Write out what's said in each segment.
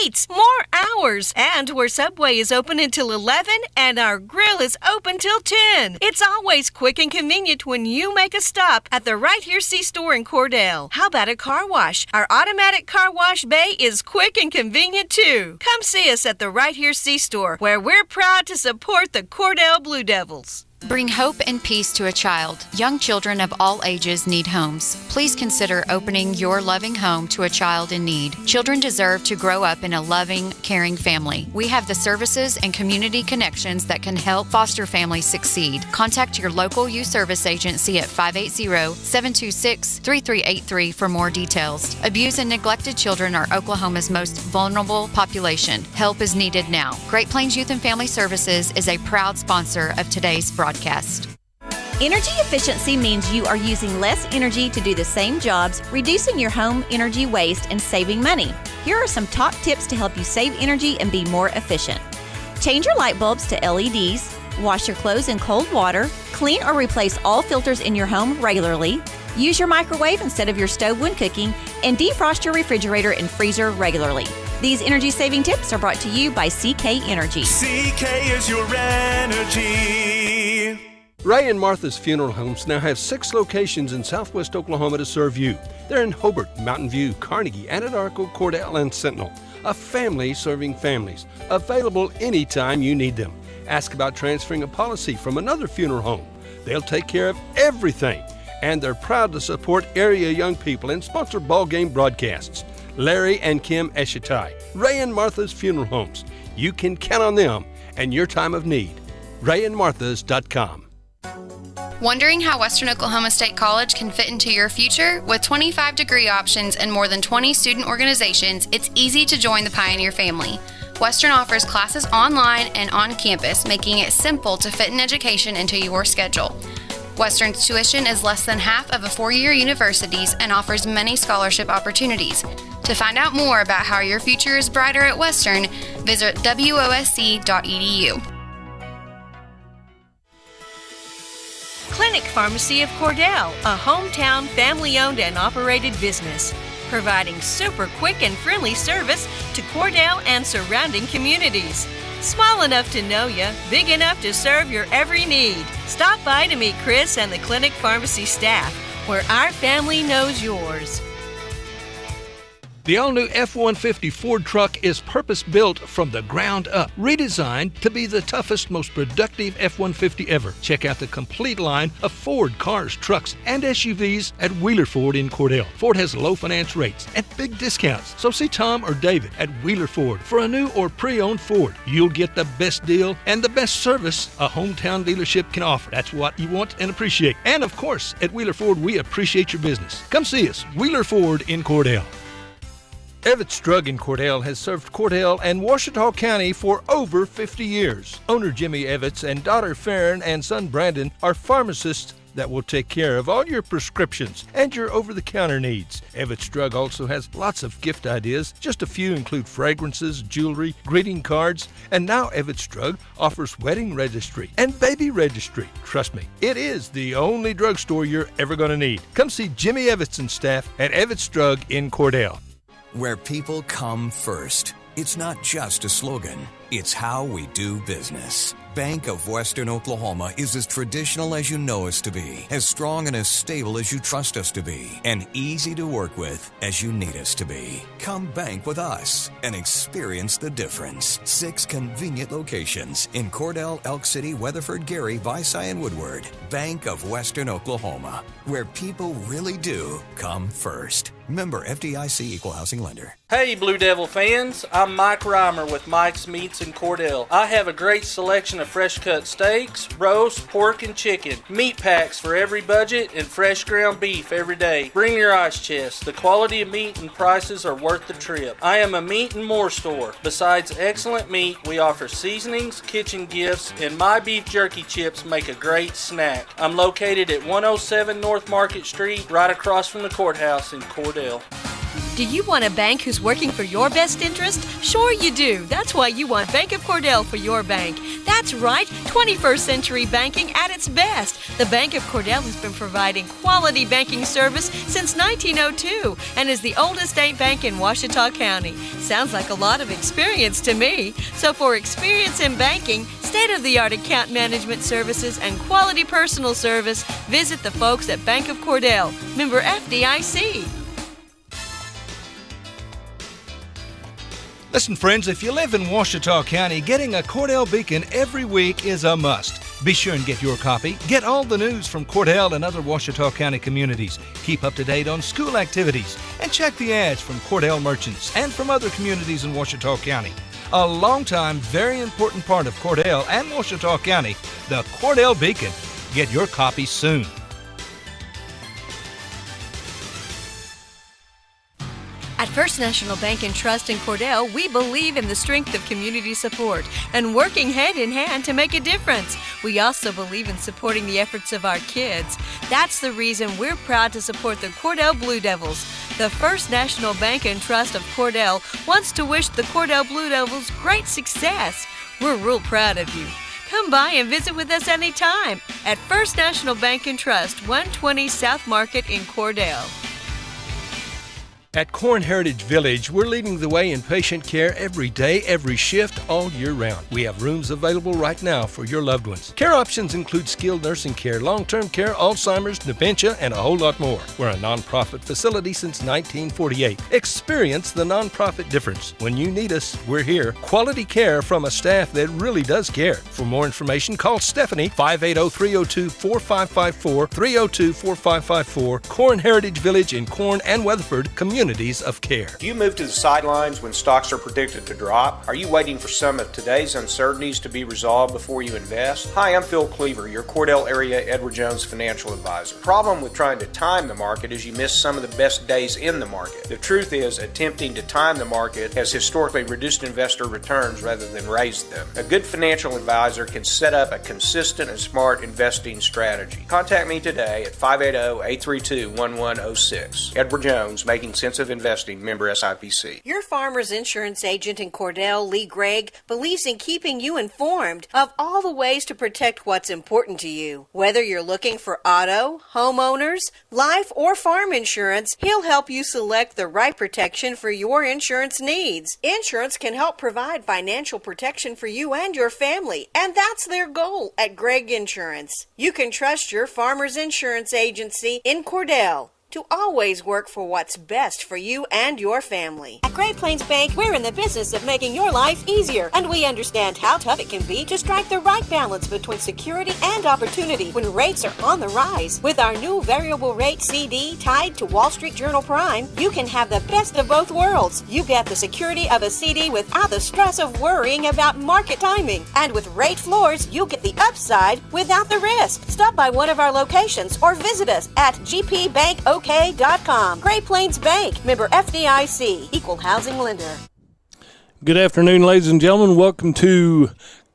seats, more hours, and where Subway is open until 11 and our grill is open till 10. It's always quick and convenient when you make a stop at the Right Here C-Store in Cordell. How about a car wash? Our automatic car wash bay is quick and convenient too. Come see us at the Right Here C-Store, where we're proud to support the Cordell Blue Devils. Bring hope and peace to a child. Young children of all ages need homes. Please consider opening your loving home to a child in need. Children deserve to grow up in a loving, caring family. We have the services and community connections that can help foster families succeed. Contact your local youth service agency at 580-726-3383 for more details. Abused and neglected children are Oklahoma's most vulnerable population. Help is needed now. Great Plains Youth and Family Services is a proud sponsor of today's broadcast. Energy efficiency means you are using less energy to do the same jobs, reducing your home energy waste and saving money. Here are some top tips to help you save energy and be more efficient. Change your light bulbs to LEDs, wash your clothes in cold water, clean or replace all filters in your home regularly, use your microwave instead of your stove when cooking, and defrost your refrigerator and freezer regularly. These energy-saving tips are brought to you by CK Energy. CK is your energy. Ray and Martha's Funeral Homes now have 6 locations in southwest Oklahoma to serve you. They're in Hobart, Mountain View, Carnegie, Anadarko, Cordell, and Sentinel. A family serving families. Available anytime you need them. Ask about transferring a policy from another funeral home. They'll take care of everything. And they're proud to support area young people and sponsor ball game broadcasts. Larry and Kim Eshitai, Ray and Martha's Funeral Homes. You can count on them and your time of need. RayandMarthas.com. Wondering how Western Oklahoma State College can fit into your future? With 25 degree options and more than 20 student organizations, it's easy to join the Pioneer family. Western offers classes online and on campus, making it simple to fit an education into your schedule. Western's tuition is less than half of a 4-year university's and offers many scholarship opportunities. To find out more about how your future is brighter at Western, visit wosc.edu. Clinic Pharmacy of Cordell, a hometown family-owned and operated business, providing super quick and friendly service to Cordell and surrounding communities. Small enough to know you, big enough to serve your every need. Stop by to meet Chris and the Clinic Pharmacy staff, where our family knows yours. The all-new F-150 Ford truck is purpose-built from the ground up, redesigned to be the toughest, most productive F-150 ever. Check out the complete line of Ford cars, trucks, and SUVs at Wheeler Ford in Cordell. Ford has low finance rates and big discounts, so see Tom or David at Wheeler Ford for a new or pre-owned Ford. You'll get the best deal and the best service a hometown dealership can offer. That's what you want and appreciate. And of course, at Wheeler Ford, we appreciate your business. Come see us, Wheeler Ford in Cordell. Evans Drug in Cordell has served Cordell and Washita County for over 50 years. Owner Jimmy Evans and daughter Farron and son Brandon are pharmacists that will take care of all your prescriptions and your over-the-counter needs. Evans Drug also has lots of gift ideas. Just a few include fragrances, jewelry, greeting cards, and now Evans Drug offers wedding registry and baby registry. Trust me, it is the only drugstore you're ever going to need. Come see Jimmy Evans and staff at Evans Drug in Cordell. Where people come first. It's not just a slogan, it's how we do business. Bank of Western Oklahoma is as traditional as you know us to be, as strong and as stable as you trust us to be, and easy to work with as you need us to be. Come bank with us and experience the difference. 6 convenient locations in Cordell, Elk City, Weatherford, Gary, Visay, and Woodward. Bank of Western Oklahoma, where people really do come first. Member FDIC Equal Housing Lender. Hey Blue Devil fans, I'm Mike Reimer with Mike's Meats in Cordell. I have a great selection of fresh cut steaks, roast, pork, and chicken. Meat packs for every budget and fresh ground beef every day. Bring your ice chest. The quality of meat and prices are worth the trip. I am a meat and more store. Besides excellent meat, we offer seasonings, kitchen gifts, and my beef jerky chips make a great snack. I'm located at 107 North Market Street, right across from the courthouse in Cordell. Do you want a bank who's working for your best interest? Sure you do. That's why you want Bank of Cordell for your bank. That's right, 21st century banking at its best. The Bank of Cordell has been providing quality banking service since 1902 and is the oldest state bank in Ouachita County. Sounds like a lot of experience to me. So for experience in banking, state-of-the-art account management services, and quality personal service, visit the folks at Bank of Cordell, member FDIC. Listen, friends, if you live in Ouachita County, getting a Cordell Beacon every week is a must. Be sure and get your copy. Get all the news from Cordell and other Ouachita County communities. Keep up to date on school activities. And check the ads from Cordell merchants and from other communities in Ouachita County. A long-time, very important part of Cordell and Ouachita County, the Cordell Beacon. Get your copy soon. At First National Bank and Trust in Cordell, we believe in the strength of community support and working hand in hand to make a difference. We also believe in supporting the efforts of our kids. That's the reason we're proud to support the Cordell Blue Devils. The First National Bank and Trust of Cordell wants to wish the Cordell Blue Devils great success. We're real proud of you. Come by and visit with us anytime at First National Bank and Trust, 120 South Market in Cordell. At Corn Heritage Village, we're leading the way in patient care every day, every shift, all year round. We have rooms available right now for your loved ones. Care options include skilled nursing care, long-term care, Alzheimer's, dementia, and a whole lot more. We're a nonprofit facility since 1948. Experience the nonprofit difference. When you need us, we're here. Quality care from a staff that really does care. For more information, call Stephanie, 580-302-4554, 302-4554, Corn Heritage Village in Corn and Weatherford, Communities of Care. Do you move to the sidelines when stocks are predicted to drop? Are you waiting for some of today's uncertainties to be resolved before you invest? Hi, I'm Phil Cleaver, your Cordell area Edward Jones financial advisor. The problem with trying to time the market is you miss some of the best days in the market. The truth is, attempting to time the market has historically reduced investor returns rather than raised them. A good financial advisor can set up a consistent and smart investing strategy. Contact me today at 580-832-1106. Edward Jones, Making Sense of Investing, member SIPC. Your Farmers Insurance agent in Cordell, Lee Gregg, believes in keeping you informed of all the ways to protect what's important to you. Whether you're looking for auto, homeowners, life, or farm insurance, he'll help you select the right protection for your insurance needs. Insurance can help provide financial protection for you and your family, and that's their goal at Gregg Insurance. You can trust your Farmers Insurance agency in Cordell to always work for what's best for you and your family. At Great Plains Bank, we're in the business of making your life easier, and we understand how tough it can be to strike the right balance between security and opportunity when rates are on the rise. With our new variable rate CD tied to Wall Street Journal Prime, you can have the best of both worlds. You get the security of a CD without the stress of worrying about market timing. And with rate floors, you get the upside without the risk. Stop by one of our locations or visit us at gpbank.com. Great Plains Bank, member FDIC, equal housing lender. Good afternoon, ladies and gentlemen. Welcome to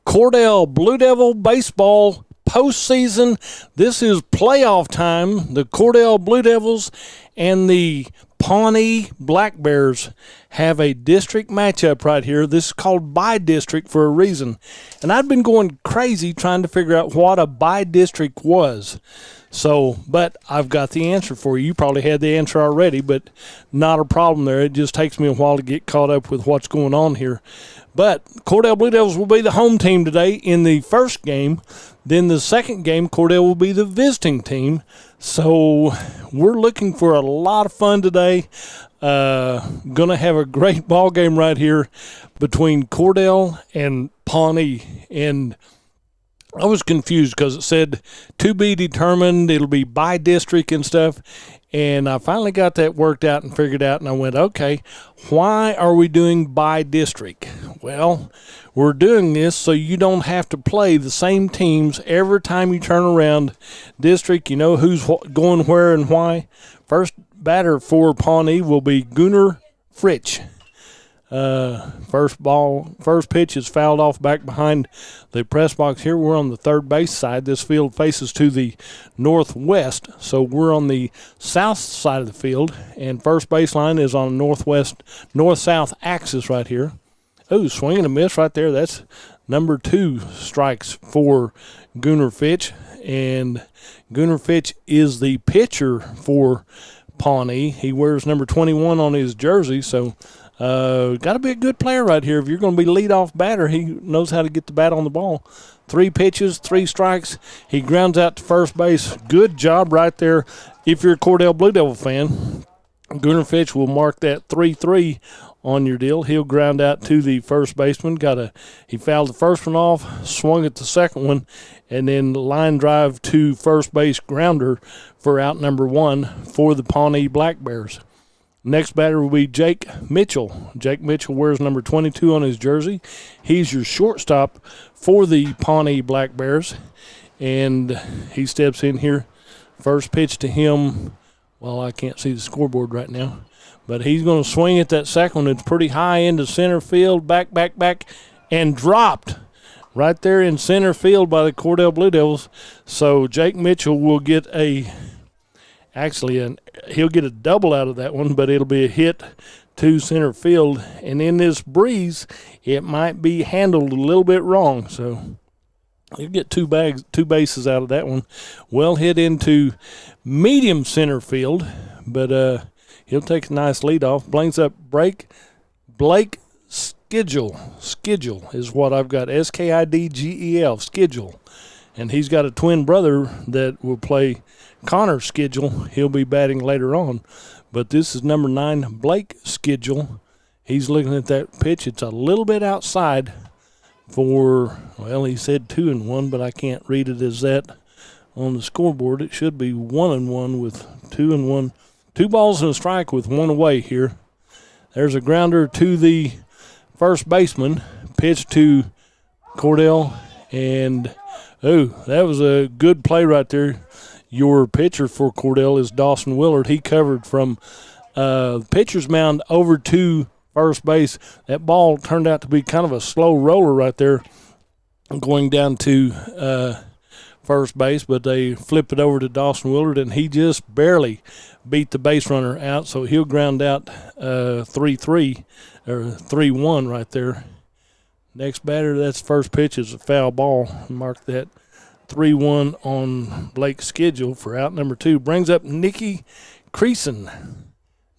Cordell Blue Devil Baseball postseason. This is playoff time. The Cordell Blue Devils and the Pawnee Black Bears have a district matchup right here. This is called bi-district for a reason. And I've been going crazy trying to figure out what a bi-district was. So, but I've got the answer for you. You probably had the answer already, but not a problem there. It just takes me a while to get caught up with what's going on here. But Cordell Blue Devils will be the home team today in the first game. Then the second game, Cordell will be the visiting team. So we're looking for a lot of fun today. Going to have a great ball game right here between Cordell and Pawnee. And I was confused because it said to be determined. It'll be by district and stuff. And I finally got that worked out and figured out, and I went, okay, why are we doing by district? Well, we're doing this so you don't have to play the same teams every time you turn around district. You know who's going where and why. First batter for Pawnee will be Gunnar Fritsch. First pitch is fouled off back behind the press box here. We're on the third base side. This field faces to the northwest, so we're on the south side of the field, and first baseline is on north-south axis right here. Oh, swing and a miss right there. number 2 strikes for Gunnar Fitch, and Gunnar Fitch is the pitcher for Pawnee. He wears number 21 on his jersey, so got to be a good player right here. If you're going to be leadoff batter, he knows how to get the bat on the ball. 3 pitches, 3 strikes. He grounds out to first base. Good job right there. If you're a Cordell Blue Devil fan, Gunnar Fitch will mark that 3-3 on your deal. He'll ground out to the first baseman. He fouled the first one off, swung at the second one, and then line drive to first base grounder for out number 1 for the Pawnee Black Bears. Next batter will be Jake Mitchell. Jake Mitchell wears number 22 on his jersey. He's your shortstop for the Pawnee Black Bears, and he steps in here. First pitch to him, well, I can't see the scoreboard right now, but he's going to swing at that second one. It's pretty high into center field, back, and dropped right there in center field by the Cordell Blue Devils. So Jake Mitchell will get he'll get a double out of that one, but it'll be a hit to center field. And in this breeze, it might be handled a little bit wrong, so he'll get two bases out of that one. Well hit into medium center field, but he'll take a nice lead off. Brings up Blake Skidgel is what I've got, Skidgel, Skidgel. And he's got a twin brother that will play Connor Skidgel. He'll be batting later on. But this is number 9, Blake Skidgel. He's looking at that pitch. It's a little bit outside for, well, he said 2-1, but I can't read it as that on the scoreboard. It should be 1-1 with 2-1. 2 balls and a strike with 1 away here. There's a grounder to the first baseman. Pitch to Cordell, and that was a good play right there. Your pitcher for Cordell is Dawson Willard. He covered from pitcher's mound over to first base. That ball turned out to be kind of a slow roller right there going down to first base, but they flip it over to Dawson Willard, and he just barely beat the base runner out, so he'll ground out 3-3 or 3-1 right there. Next batter, that's first pitch, is a foul ball. Mark that 3-1 on Blake Skidgel for out number 2. Brings up Nicky Creason.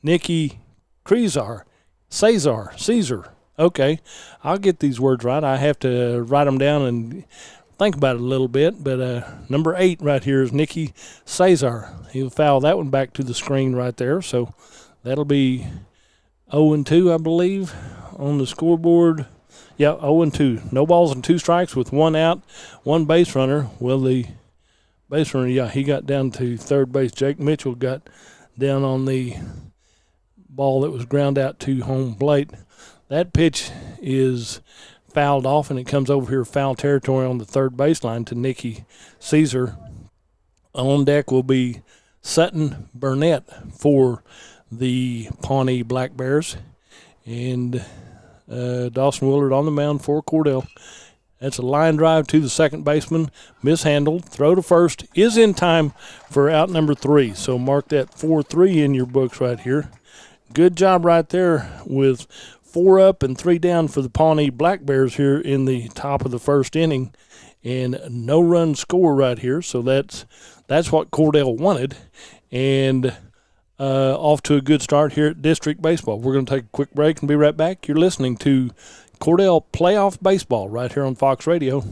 Nicky Caesar. Okay, I'll get these words right. I have to write them down and think about it a little bit. But number 8 right here is Nicky Caesar. He'll foul that one back to the screen right there. So that'll be 0-2, I believe, on the scoreboard. Yeah, 0-2. No balls and 2 strikes with 1 out, 1 base runner. Well, the base runner, he got down to third base. Jake Mitchell got down on the ball that was ground out to home plate. That pitch is fouled off, and it comes over here foul territory on the third baseline to Nicky Caesar. On deck will be Sutton Burnett for the Pawnee Black Bears, and Dawson Willard on the mound for Cordell. That's a line drive to the second baseman, mishandled. Throw to first is in time for out number 3. So mark that 4-3 in your books right here. Good job right there with 4 up and 3 down for the Pawnee Black Bears here in the top of the first inning, and no run score right here. So that's what Cordell wanted, and off to a good start here at District Baseball. We're going to take a quick break and be right back. You're listening to Cordell Playoff Baseball right here on Fox Radio.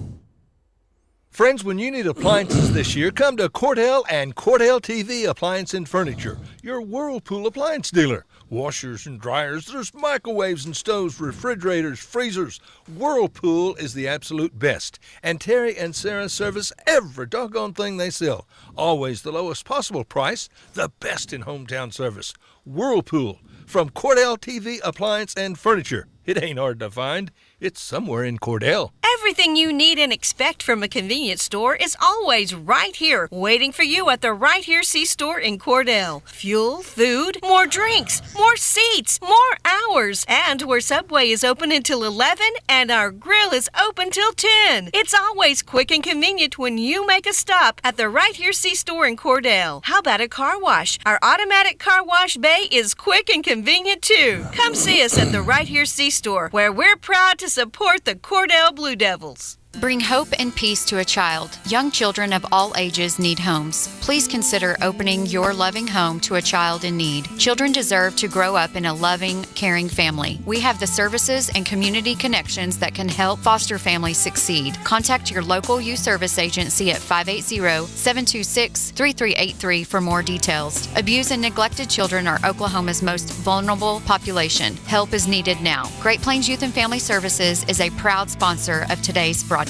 Friends, when you need appliances this year, come to Cordell and Cordell TV Appliance and Furniture, your Whirlpool appliance dealer. Washers and dryers, there's microwaves and stoves, refrigerators, freezers. Whirlpool is the absolute best. And Terry and Sarah service every doggone thing they sell. Always the lowest possible price, the best in hometown service. Whirlpool from Cordell TV Appliance and Furniture. It ain't hard to find. It's somewhere in Cordell. Everything you need and expect from a convenience store is always right here, waiting for you at the Right Here C-Store in Cordell. Fuel, food, more drinks, more seats, more hours, and where Subway is open until 11 and our grill is open till 10. It's always quick and convenient when you make a stop at the Right Here C-Store in Cordell. How about a car wash? Our automatic car wash bay is quick and convenient too. Come see us at the Right Here C-Store store, where we're proud to support the Cordell Blue Devils. Bring hope and peace to a child. Young children of all ages need homes. Please consider opening your loving home to a child in need. Children deserve to grow up in a loving, caring family. We have the services and community connections that can help foster families succeed. Contact your local youth service agency at 580-726-3383 for more details. Abused and neglected children are Oklahoma's most vulnerable population. Help is needed now. Great Plains Youth and Family Services is a proud sponsor of today's broadcast.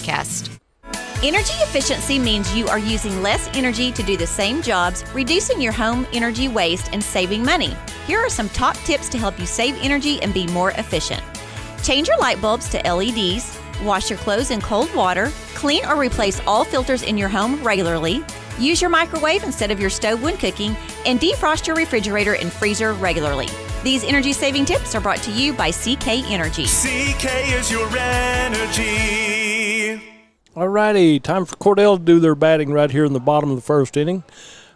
Energy efficiency means you are using less energy to do the same jobs, reducing your home energy waste and saving money. Here are some top tips to help you save energy and be more efficient. Change your light bulbs to LEDs, wash your clothes in cold water, clean or replace all filters in your home regularly, use your microwave instead of your stove when cooking, and defrost your refrigerator and freezer regularly. These energy-saving tips are brought to you by CK Energy. CK is your energy. All righty, time for Cordell to do their batting right here in the bottom of the first inning.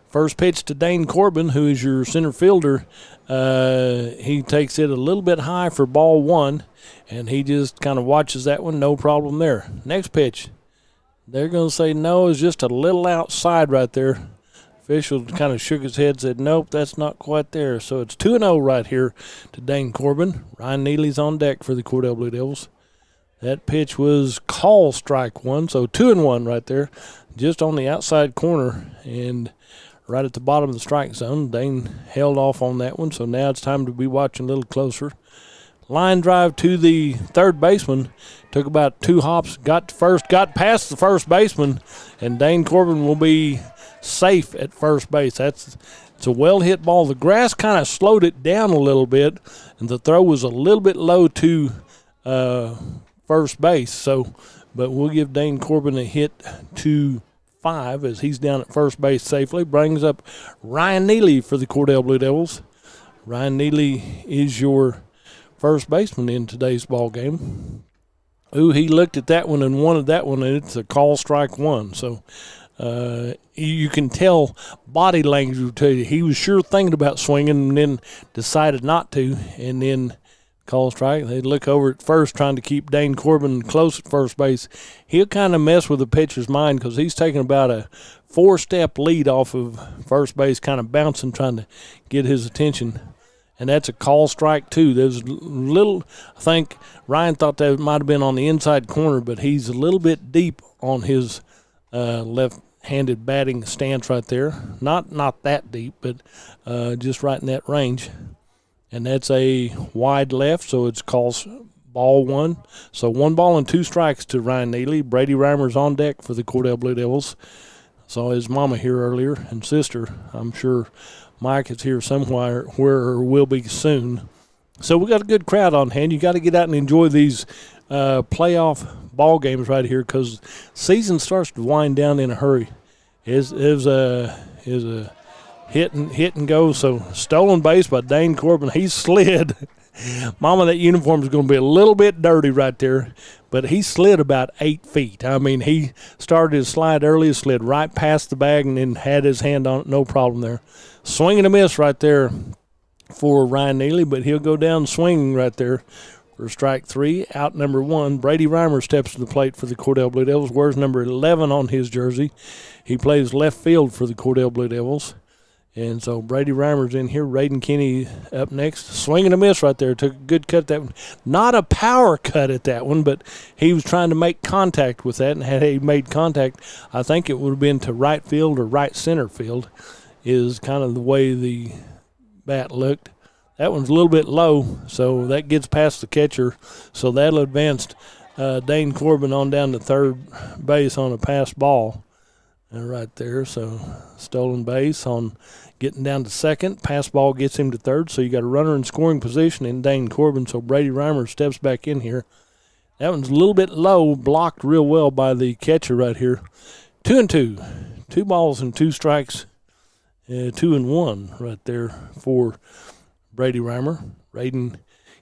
First pitch to Dane Corbin, who is your center fielder. He takes it a little bit high for ball one, and he just kind of watches that one, no problem there. Next pitch, they're going to say no, it's just a little outside right there. Official kind of shook his head, said, nope, that's not quite there. So it's 2-0 right here to Dane Corbin. Ryan Neely's on deck for the Cordell Blue Devils. That pitch was call strike one, so 2-1 right there, just on the outside corner and right at the bottom of the strike zone. Dane held off on that one, so now it's time to be watching a little closer. Line drive to the third baseman. Took about 2 hops, got to first, got past the first baseman, and Dane Corbin will be safe at first base. It's a well-hit ball. The grass kind of slowed it down a little bit, and the throw was a little bit low to first base. So, but we'll give Dane Corbin a hit to 5 as he's down at first base safely. Brings up Ryan Neely for the Cordell Blue Devils. Ryan Neely is your first baseman in today's ball game. Ooh, he looked at that one and wanted that one, and it's a call strike one. So you can tell body language will tell you he was sure thinking about swinging and then decided not to, and then call strike. They look over at first trying to keep Dane Corbin close at first base. He'll kind of mess with the pitcher's mind because he's taking about a 4-step lead off of first base, kind of bouncing, trying to get his attention. And that's a call strike, too. There's a little, I think Ryan thought that might have been on the inside corner, but he's a little bit deep on his left-handed batting stance right there. Not that deep, but just right in that range. And that's a wide left, so it's calls ball one. So 1 ball and 2 strikes to Ryan Neely. Brady Reimer's on deck for the Cordell Blue Devils. Saw his mama here earlier and sister. I'm sure Mike is here somewhere or will be soon. So we got a good crowd on hand. You got to get out and enjoy these playoff ball games right here because season starts to wind down in a hurry. Is a hit and go. So stolen base by Dane Corbin. He slid. Mama, that uniform is going to be a little bit dirty right there, but he slid about 8 feet. I mean, he started his slide early, slid right past the bag, and then had his hand on it, no problem there. Swing and a miss right there for Ryan Neely, but he'll go down swinging right there for strike 3. Out number 1, Brady Reimer steps to the plate for the Cordell Blue Devils, wears number 11 on his jersey. He plays left field for the Cordell Blue Devils. And so Brady Reimer's in here. Raiden Kinney up next. Swing and a miss right there. Took a good cut at that one. Not a power cut at that one, but he was trying to make contact with that. And had he made contact, I think it would have been to right field or right center field is kind of the way the bat looked. That one's a little bit low, so that gets past the catcher. So that'll advance Dane Corbin on down to third base on a pass ball. Right there, so stolen base on getting down to second. Pass ball gets him to third, so you got a runner in scoring position in Dane Corbin, so Brady Reimer steps back in here. That one's a little bit low, blocked real well by the catcher right here. 2-2. 2 balls and 2 strikes. 2-1 right there for Brady Reimer. Raiden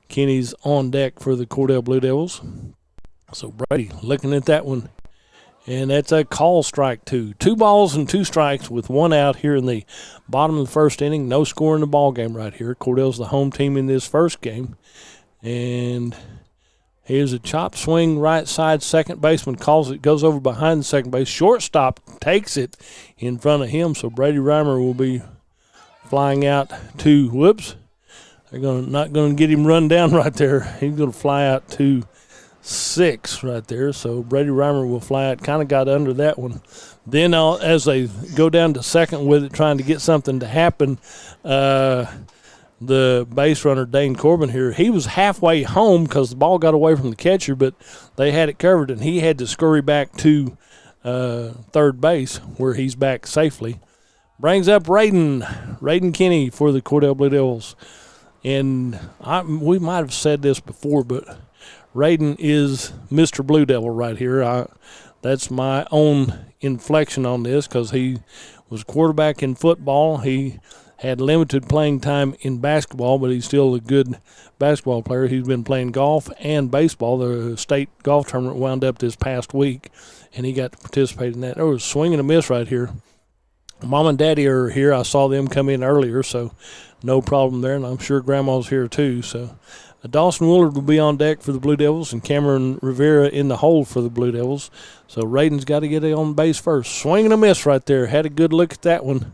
Kinney's on deck for the Cordell Blue Devils. So Brady looking at that one. And that's a call strike 2. 2 balls and 2 strikes with 1 out here in the bottom of the first inning. No score in the ball game right here. Cordell's the home team in this first game. And here's a chop swing right side. Second baseman calls it, goes over behind the second base. Shortstop takes it in front of him, so Brady Reimer will be flying out to, whoops, they're not going to get him run down right there. He's going to fly out to 6 right there, so Brady Reimer will fly out. Kind of got under that one. Then as they go down to second with it, trying to get something to happen, the base runner, Dane Corbin here, he was halfway home because the ball got away from the catcher, but they had it covered, and he had to scurry back to third base where he's back safely. Brings up Raiden Kinney for the Cordell Blue Devils. And we might have said this before, but Raiden is Mr. Blue Devil right here. That's my own inflection on this because he was quarterback in football. He had limited playing time in basketball, but he's still a good basketball player. He's been playing golf and baseball. The state golf tournament wound up this past week, and he got to participate in that. There was a swing and a miss right here. Mom and Daddy are here. I saw them come in earlier, so no problem there, and I'm sure Grandma's here too. So Dawson Willard will be on deck for the Blue Devils, and Cameron Rivera in the hole for the Blue Devils. So Raiden's got to get on base first. Swing and a miss right there. Had a good look at that one,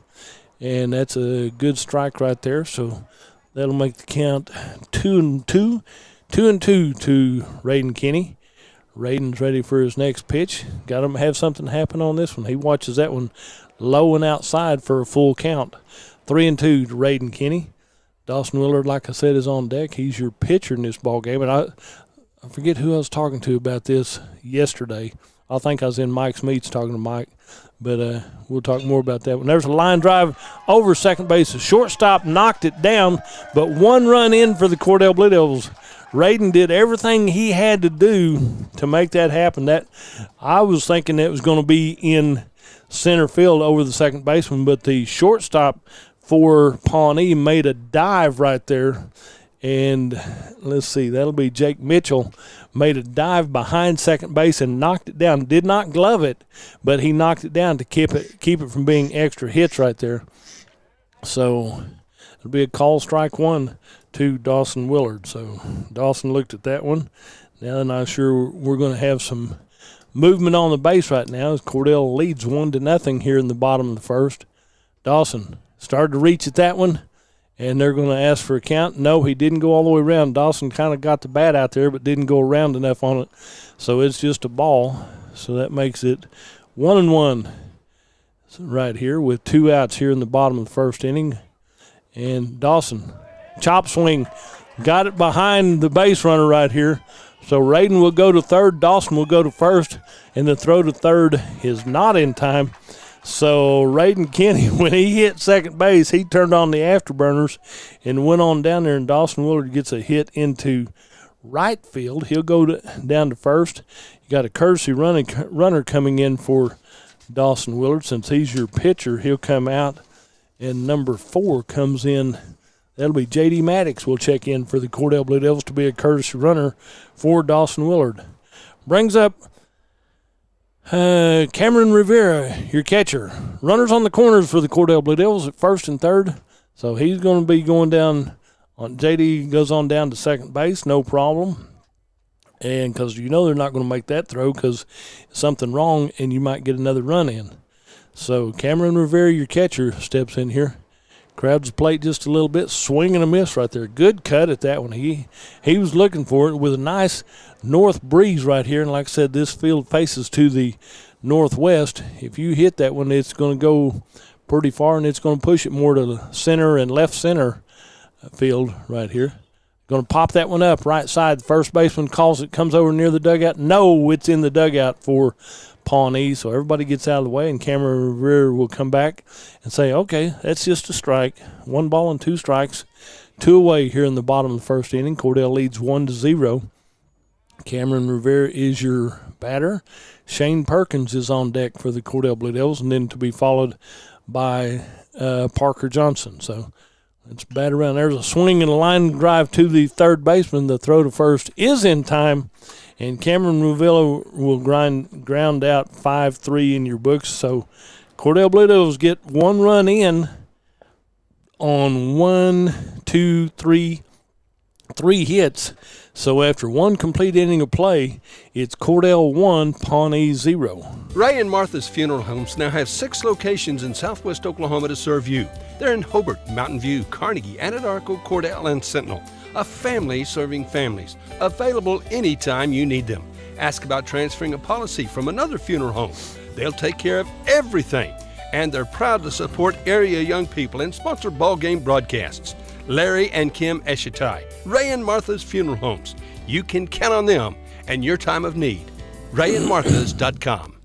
and that's a good strike right there. So that'll make the count 2-2. 2-2 to Raiden Kinney. Raiden's ready for his next pitch. Got him have something happen on this one. He watches that one low and outside for a full count. 3-2 to Raiden Kinney. Dawson Willard, like I said, is on deck. He's your pitcher in this ball game. And I forget who I was talking to about this yesterday. I think I was in Mike's meets talking to Mike. But we'll talk more about that one. There's a line drive over second base. The shortstop knocked it down, but one run in for the Cordell Blue Devils. Raiden did everything he had to do to make that happen. That I was thinking it was going to be in center field over the second baseman, but the shortstop for Pawnee made a dive right there. And let's see, that'll be Jake Mitchell, made a dive behind second base and knocked it down. Did not glove it, but he knocked it down to keep it from being extra hits right there. So it'll be a call strike one to Dawson Willard. So Dawson looked at that one. Now I'm not sure we're going to have some movement on the base right now as Cordell leads 1-0 here in the bottom of the first. Dawson started to reach at that one, and they're going to ask for a count. No, he didn't go all the way around. Dawson kind of got the bat out there but didn't go around enough on it. So it's just a ball. So that makes it 1-1 right here with 2 outs here in the bottom of the first inning. And Dawson, chop swing, got it behind the base runner right here. So Raiden will go to third, Dawson will go to first, and the throw to third is not in time. So Raiden Kinney, when he hit second base, he turned on the afterburners and went on down there, and Dawson Willard gets a hit into right field. He'll go down to first. You got a courtesy runner coming in for Dawson Willard. Since he's your pitcher, he'll come out, and number 4 comes in. That'll be J.D. Maddox will check in for the Cordell Blue Devils to be a courtesy runner for Dawson Willard. Brings up Cameron Rivera, your catcher. Runners on the corners for the Cordell Blue Devils at first and third. So he's going to be going down. J.D. goes on down to second base, no problem. And because you know they're not going to make that throw because something wrong and you might get another run in. So Cameron Rivera, your catcher, steps in here. Crowds the plate just a little bit, swing and a miss right there. Good cut at that one. He was looking for it with a nice north breeze right here. And like I said, this field faces to the northwest. If you hit that one, it's going to go pretty far, and it's going to push it more to the center and left center field right here. Going to pop that one up right side. The first baseman calls it, comes over near the dugout. No, it's in the dugout for Pawnee, so everybody gets out of the way, and Cameron Rivera will come back and say, okay, that's just a strike. 1 ball and 2 strikes, 2 away here in the bottom of the first inning. Cordell leads 1-0. Cameron Rivera is your batter. Shane Perkins is on deck for the Cordell Blue Devils, and then to be followed by Parker Johnson. So let's bat around. There's a swing and a line drive to the third baseman. The throw to first is in time. And Cameron Rivera will ground out 5-3 in your books. So Cordell Blue Devils get 1 run in on 3 hits. So after one complete inning of play, it's Cordell 1, Pawnee 0. Ray and Martha's Funeral Homes now have 6 locations in southwest Oklahoma to serve you. They're in Hobart, Mountain View, Carnegie, Anadarko, Cordell, and Sentinel. A family serving families. Available anytime you need them. Ask about transferring a policy from another funeral home. They'll take care of everything. And they're proud to support area young people and sponsor ball game broadcasts. Larry and Kim Eshitai, Ray and Martha's Funeral Homes. You can count on them and your time of need. RayandMarthas.com.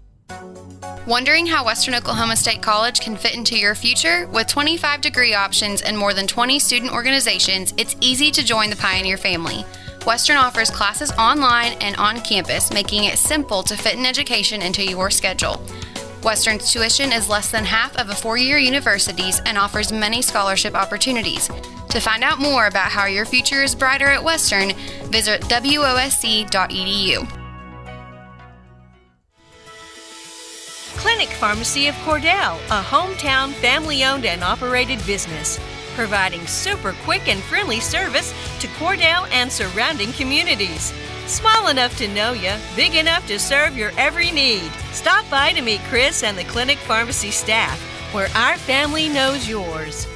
Wondering how Western Oklahoma State College can fit into your future? With 25 degree options and more than 20 student organizations, it's easy to join the Pioneer family. Western offers classes online and on campus, making it simple to fit an education into your schedule. Western's tuition is less than half of a four-year university's and offers many scholarship opportunities. To find out more about how your future is brighter at Western, visit wosc.edu. Clinic Pharmacy of Cordell, a hometown family-owned and operated business, providing super quick and friendly service to Cordell and surrounding communities. Small enough to know you, big enough to serve your every need. Stop by to meet Chris and the Clinic Pharmacy staff, where our family knows yours.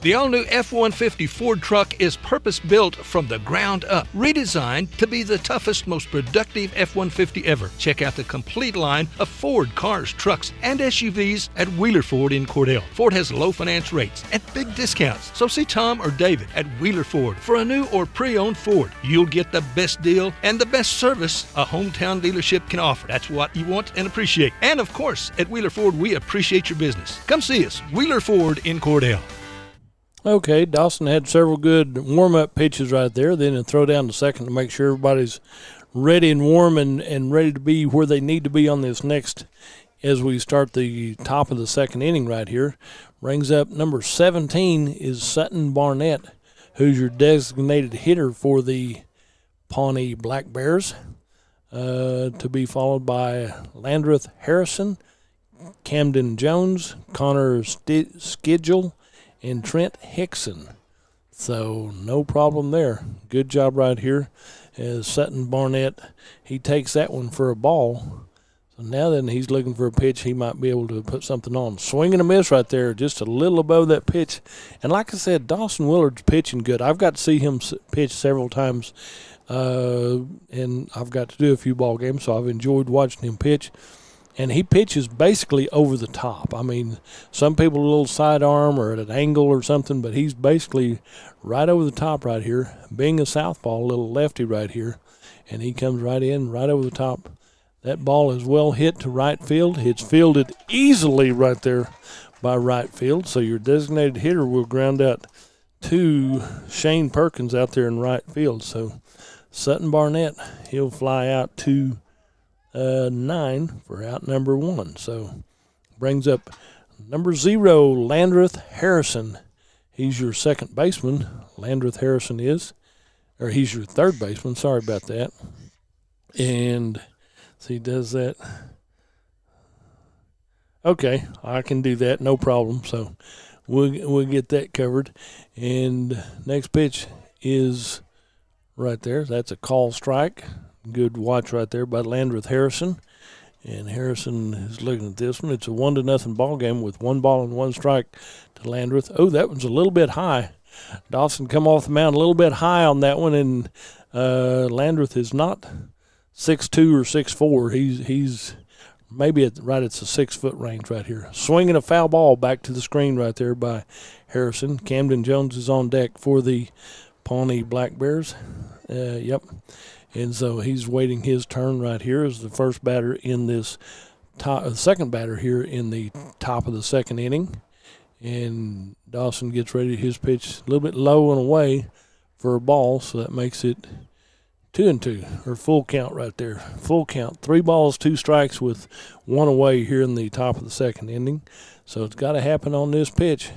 The all-new F-150 Ford truck is purpose-built from the ground up, redesigned to be the toughest, most productive F-150 ever. Check out the complete line of Ford cars, trucks, and SUVs at Wheeler Ford in Cordell. Ford has low finance rates and big discounts, so see Tom or David at Wheeler Ford for a new or pre-owned Ford. You'll get the best deal and the best service a hometown dealership can offer. That's what you want and appreciate. And of course, at Wheeler Ford, we appreciate your business. Come see us, Wheeler Ford in Cordell. Okay, Dawson had several good warm-up pitches right there. Then a throw down to second to make sure everybody's ready and warm and ready to be where they need to be on this next as we start the top of the second inning right here. Brings up number 17 is Sutton Barnett, who's your designated hitter for the Pawnee Black Bears, to be followed by Landreth Harrison, Camden Jones, Connor Skidgel, and Trent Hickson. So no problem there. Good job right here as Sutton Barnett. He takes that one for a ball. So now then he's looking for a pitch he might be able to put something on. Swing and a miss right there, just a little above that pitch. And like I said, Dawson Willard's pitching good. I've got to see him pitch several times, and I've got to do a few ball games, so I've enjoyed watching him pitch. And he pitches basically over the top. I mean, some people a little sidearm or at an angle or something, but he's basically right over the top right here. Being a southpaw, a little lefty right here, and he comes right in, right over the top. That ball is well hit to right field. It's fielded easily right there by right field, so your designated hitter will ground out to Shane Perkins out there in right field. So Sutton Barnett, he'll fly out to 9 for out number 1. So brings up number 0, Landreth Harrison. He's your second baseman. Landreth Harrison is, or he's your third baseman. Sorry about that. And so he does that. Okay, I can do that, no problem. So we'll get that covered. And next pitch is right there. That's a call strike. Good watch right there by Landreth Harrison. And Harrison is looking at this one. It's a 1-0 ball game with 1 ball and 1 strike to Landreth. Oh, that one's a little bit high. Dawson come off the mound a little bit high on that one, and Landreth is not 6'2" or 6'4". He's maybe right at the 6-foot range right here. Swinging a foul ball back to the screen right there by Harrison. Camden Jones is on deck for the Pawnee Black Bears. Yep. And so he's waiting his turn right here as the first batter in this second batter here in the top of the second inning. And Dawson gets ready to his pitch a little bit low and away for a ball, so that makes it 2-2, or full count right there. Full count. 3 balls, 2 strikes with 1 away here in the top of the second inning. So it's got to happen on this pitch.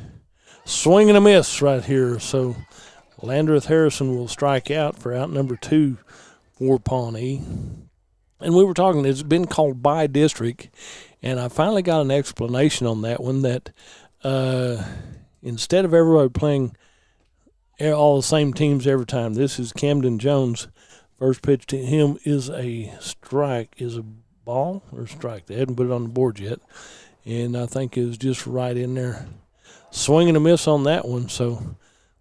Swing and a miss right here. So Landreth Harrison will strike out for out number 2 for Pawnee. And we were talking, it's been called by district, and I finally got an explanation on that one, that instead of everybody playing all the same teams every time. This is Camden Jones. First pitch to him is a strike. Is a ball or strike? They hadn't put it on the board yet. And I think it was just right in there. Swing and a miss on that one. So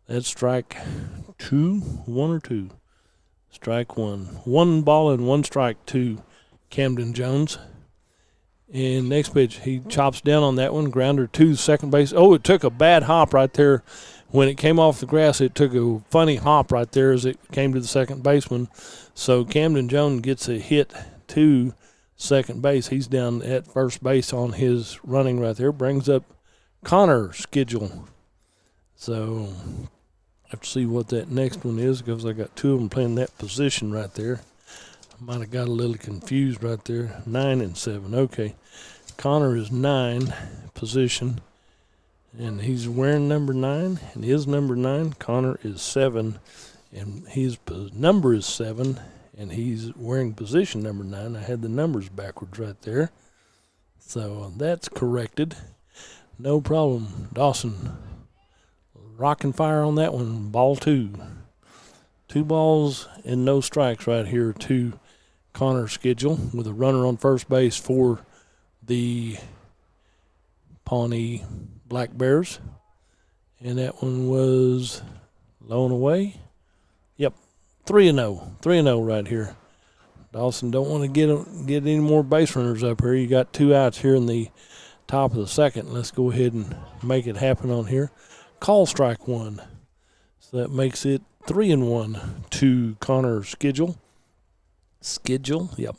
that's strike one or two. Strike one. 1 ball and 1 strike to Camden Jones. And next pitch, he chops down on that one. Grounder to second base. Oh, it took a bad hop right there. When it came off the grass, it took a funny hop right there as it came to the second baseman. So Camden Jones gets a hit to second base. He's down at first base on his running right there. Brings up Connor Schedule. So I have to see what that next one is because I got 2 of them playing that position right there. I might have got a little confused right there. 9 and 7. Okay. Connor is 9 position. And he's wearing number 9, and his number 9. Connor is 7, and his number is 7, and he's wearing position number 9. I had the numbers backwards right there. So that's corrected. No problem. Dawson, rock and fire on that one. Ball 2. 2 balls and no strikes right here to Connor Schedule with a runner on first base for the Pawnee Black Bears. And that one was low and away. Yep, 3-0. 3-0 right here. Dawson don't want to get any more base runners up here. You got 2 outs here in the top of the second. Let's go ahead and make it happen on here. Call strike 1. So that makes it 3-1 to Connor Schedule. Yep.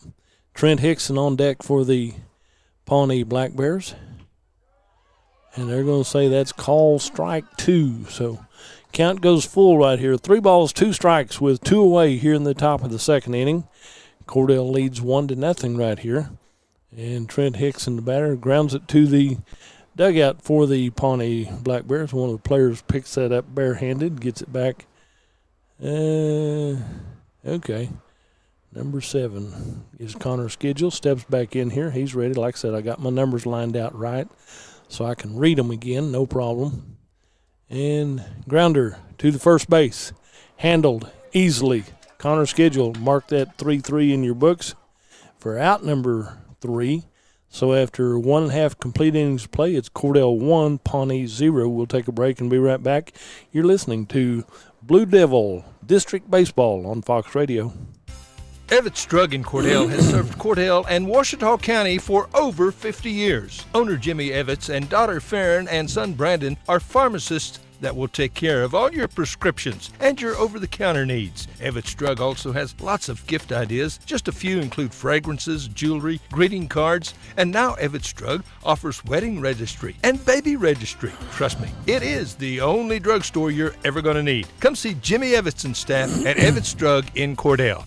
Trent Hickson on deck for the Pawnee Black Bears. And they're going to say that's call strike 2. So count goes full right here. 3 balls, 2 strikes with 2 away here in the top of the second inning. Cordell leads 1-0 right here. And Trent Hickson, the batter, grounds it to the dugout for the Pawnee Black Bears. One of the players picks that up barehanded, gets it back. Okay. Number 7 is Connor Schedule. Steps back in here. He's ready. Like I said, I got my numbers lined out right, so I can read them again, no problem. And grounder to the first base. Handled easily. Connor Schedule, mark that 3-3 in your books for out number 3. So after 1.5 complete innings of play, it's Cordell 1, Pawnee 0. We'll take a break and be right back. You're listening to Blue Devil District Baseball on Fox Radio. Evetts Drug in Cordell has served Cordell and Washita County for over 50 years. Owner Jimmy Evetts and daughter Farron and son Brandon are pharmacists that will take care of all your prescriptions and your over-the-counter needs. Evetts Drug also has lots of gift ideas. Just a few include fragrances, jewelry, greeting cards, and now Evetts Drug offers wedding registry and baby registry. Trust me, it is the only drugstore you're ever going to need. Come see Jimmy Evetts and staff at Evetts Drug in Cordell.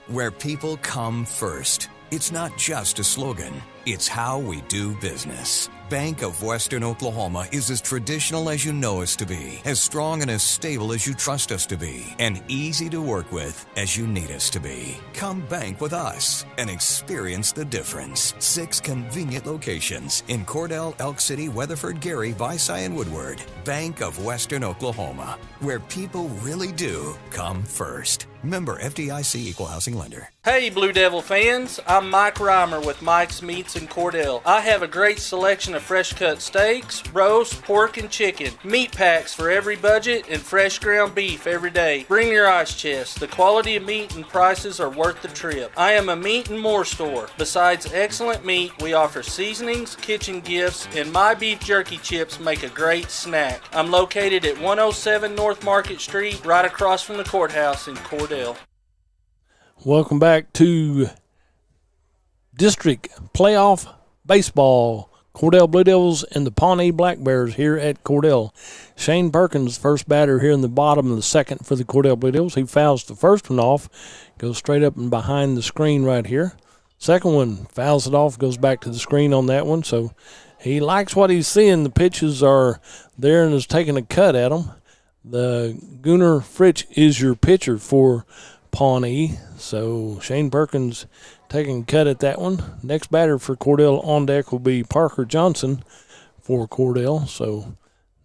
Where people come first. It's not just a slogan, it's how we do business. Bank of Western Oklahoma is as traditional as you know us to be, as strong and as stable as you trust us to be, and easy to work with as you need us to be. Come bank with us and experience the difference. 6 convenient locations in Cordell, Elk City, Weatherford, Gary, Visay, and Woodward. Bank of Western Oklahoma, where people really do come first. Member FDIC Equal Housing Lender. Hey Blue Devil fans, I'm Mike Reimer with Mike's Meats in Cordell. I have a great selection of fresh cut steaks, roast, pork, and chicken, meat packs for every budget, and fresh ground beef every day. Bring your ice chest. The quality of meat and prices are worth the trip. I am a meat and more store. Besides excellent meat, we offer seasonings, kitchen gifts, and my beef jerky chips make a great snack. I'm located at 107 North Market Street, right across from the courthouse in Cordell. Welcome back to District Playoff Baseball. Cordell Blue Devils and the Pawnee Black Bears here at Cordell. Shane Perkins, first batter here in the bottom of the second for the Cordell Blue Devils. He fouls the first one off, goes straight up and behind the screen right here. Second one fouls it off, goes back to the screen on that one. So he likes what he's seeing. The pitches are there and is taking a cut at them. The Gunnar Fritsch is your pitcher for Pawnee. So Shane Perkins taking a cut at that one. Next batter for Cordell on deck will be Parker Johnson for Cordell. So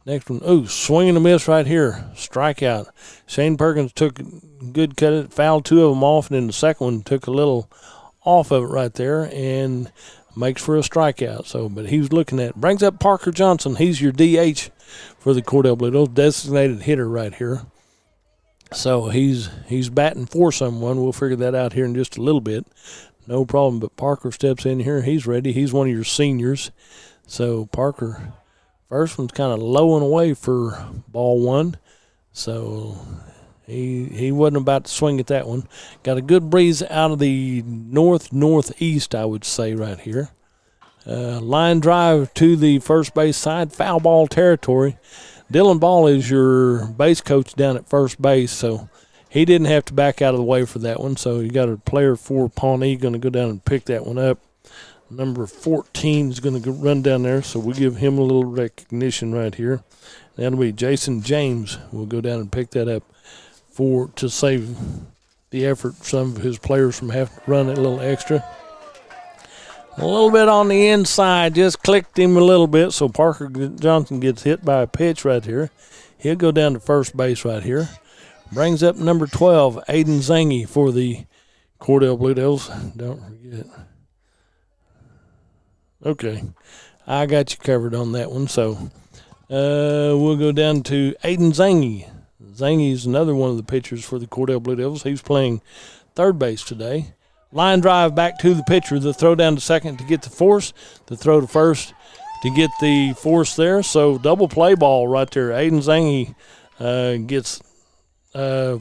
Next one, swing and a miss right here. Strikeout. Shane Perkins took a good cut at it, fouled 2 of them off, and then the second one took a little off of it right there and makes for a strikeout. So, but he was looking at it. Brings up Parker Johnson. He's your DH for the Cordell Blue Devils, designated hitter right here. So he's batting for someone. We'll figure that out here in just a little bit. No problem, but Parker steps in here. He's ready. He's one of your seniors. So Parker, first one's kind of low and away for ball 1. So he wasn't about to swing at that one. Got a good breeze out of the northeast, I would say, right here. Line drive to the first base side, foul ball territory. Dylan Ball is your base coach down at first base, so he didn't have to back out of the way for that one. So you got a player for Pawnee going to go down and pick that one up. Number 14 is going to run down there, so we'll give him a little recognition right here. That'll be Jason James. We'll go down and pick that up to save the effort, some of his players from having to run it a little extra. A little bit on the inside, just clicked him a little bit, so Parker Johnson gets hit by a pitch right here. He'll go down to first base right here. Brings up number 12, Aiden Zangy for the Cordell Blue Devils. Don't forget. Okay, I got you covered on that one. So we'll go down to Aiden Zangy. Zangy is another one of the pitchers for the Cordell Blue Devils. He's playing third base today. Line drive back to the pitcher. The throw down to second to get the force. The throw to first to get the force there. So double play ball right there. Aiden Zangy gets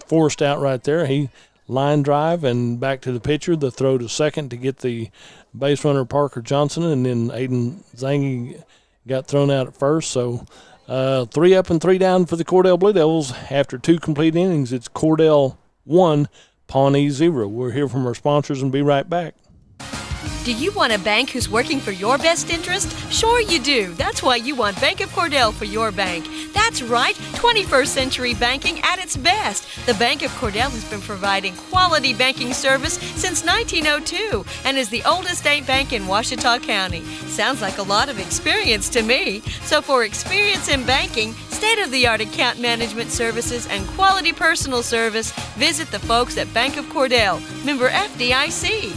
forced out right there. He line drive and back to the pitcher. The throw to second to get the base runner Parker Johnson. And then Aiden Zangy got thrown out at first. So 3 up and 3 down for the Cordell Blue Devils. After 2 complete innings, it's Cordell 1, Pawnee 0. We'll hear from our sponsors and be right back. Do you want a bank who's working for your best interest? Sure you do. That's why you want Bank of Cordell for your bank. That's right, 21st century banking at its best. The Bank of Cordell has been providing quality banking service since 1902 and is the oldest state bank in Ouachita County. Sounds like a lot of experience to me. So for experience in banking, state-of-the-art account management services, and quality personal service, visit the folks at Bank of Cordell, member FDIC.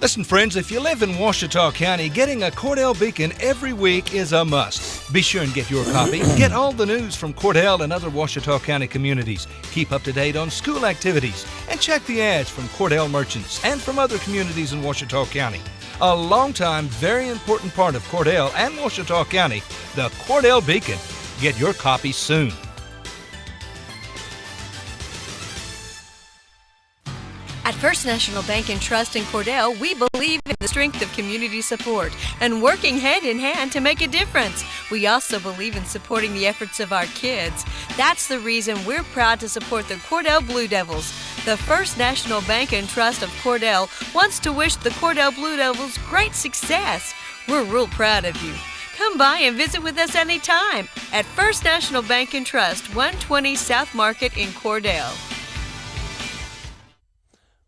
Listen, friends, if you live in Ouachita County, getting a Cordell Beacon every week is a must. Be sure and get your copy. Get all the news from Cordell and other Ouachita County communities. Keep up to date on school activities. And check the ads from Cordell merchants and from other communities in Ouachita County. A long-time, very important part of Cordell and Ouachita County, the Cordell Beacon. Get your copy soon. At First National Bank and Trust in Cordell, we believe in the strength of community support and working hand in hand to make a difference. We also believe in supporting the efforts of our kids. That's the reason we're proud to support the Cordell Blue Devils. The First National Bank and Trust of Cordell wants to wish the Cordell Blue Devils great success. We're real proud of you. Come by and visit with us anytime at First National Bank and Trust, 120 South Market in Cordell.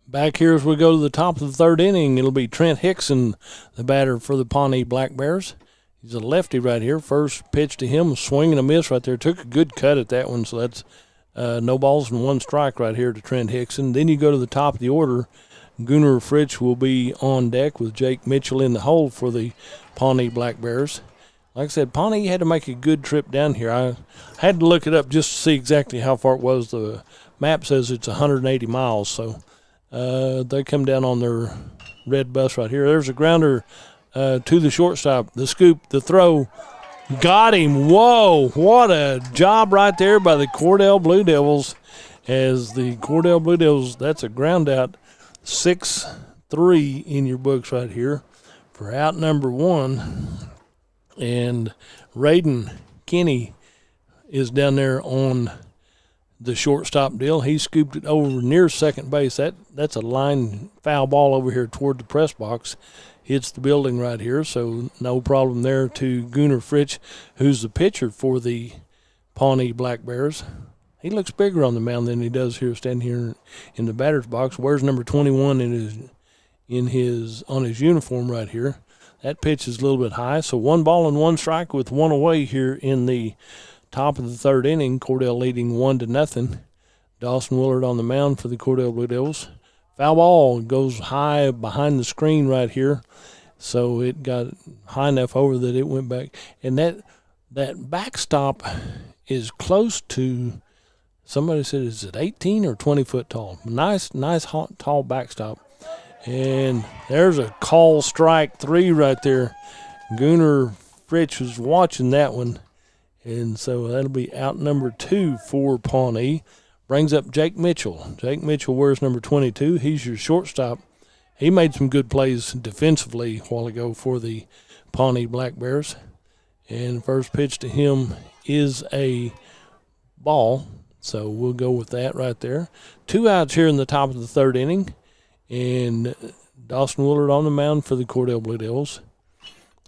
Back here as we go to the top of the third inning, it'll be Trent Hickson, the batter for the Pawnee Black Bears. He's a lefty right here. First pitch to him, swing and a miss right there. Took a good cut at that one, so that's no balls and 1 strike right here to Trent Hickson. Then you go to the top of the order. Gunnar Fritsch will be on deck with Jake Mitchell in the hole for the Pawnee Black Bears. Like I said, Pawnee had to make a good trip down here. I had to look it up just to see exactly how far it was. The map says it's 180 miles, so they come down on their red bus right here. There's a grounder to the shortstop. The scoop, the throw, got him. Whoa, what a job right there by the Cordell Blue Devils. As the Cordell Blue Devils, that's a ground out, 6-3 in your books right here for out number 1. And Raiden Kenny is down there on the shortstop deal. He scooped it over near second base. That's a line foul ball over here toward the press box. Hits the building right here, so no problem there to Gunnar Fritsch, who's the pitcher for the Pawnee Black Bears. He looks bigger on the mound than he does here, standing here in the batter's box. Wears number 21 on his uniform right here. That pitch is a little bit high. So 1 ball and 1 strike with 1 away here in the top of the 3rd inning. Cordell leading 1-0. Dawson Willard on the mound for the Cordell Blue Devils. Foul ball goes high behind the screen right here. So it got high enough over that it went back. And that backstop is close to, somebody said, is it 18 or 20 foot tall? Nice, hot, tall backstop. And there's a call strike 3 right there. Gunnar Fritsch was watching that one. And so that'll be out number 2 for Pawnee. Brings up Jake Mitchell. Jake Mitchell wears number 22. He's your shortstop. He made some good plays defensively a while ago for the Pawnee Black Bears. And the first pitch to him is a ball. So we'll go with that right there. 2 outs here in the top of the 3rd inning. And Dawson Willard on the mound for the Cordell Blue Devils.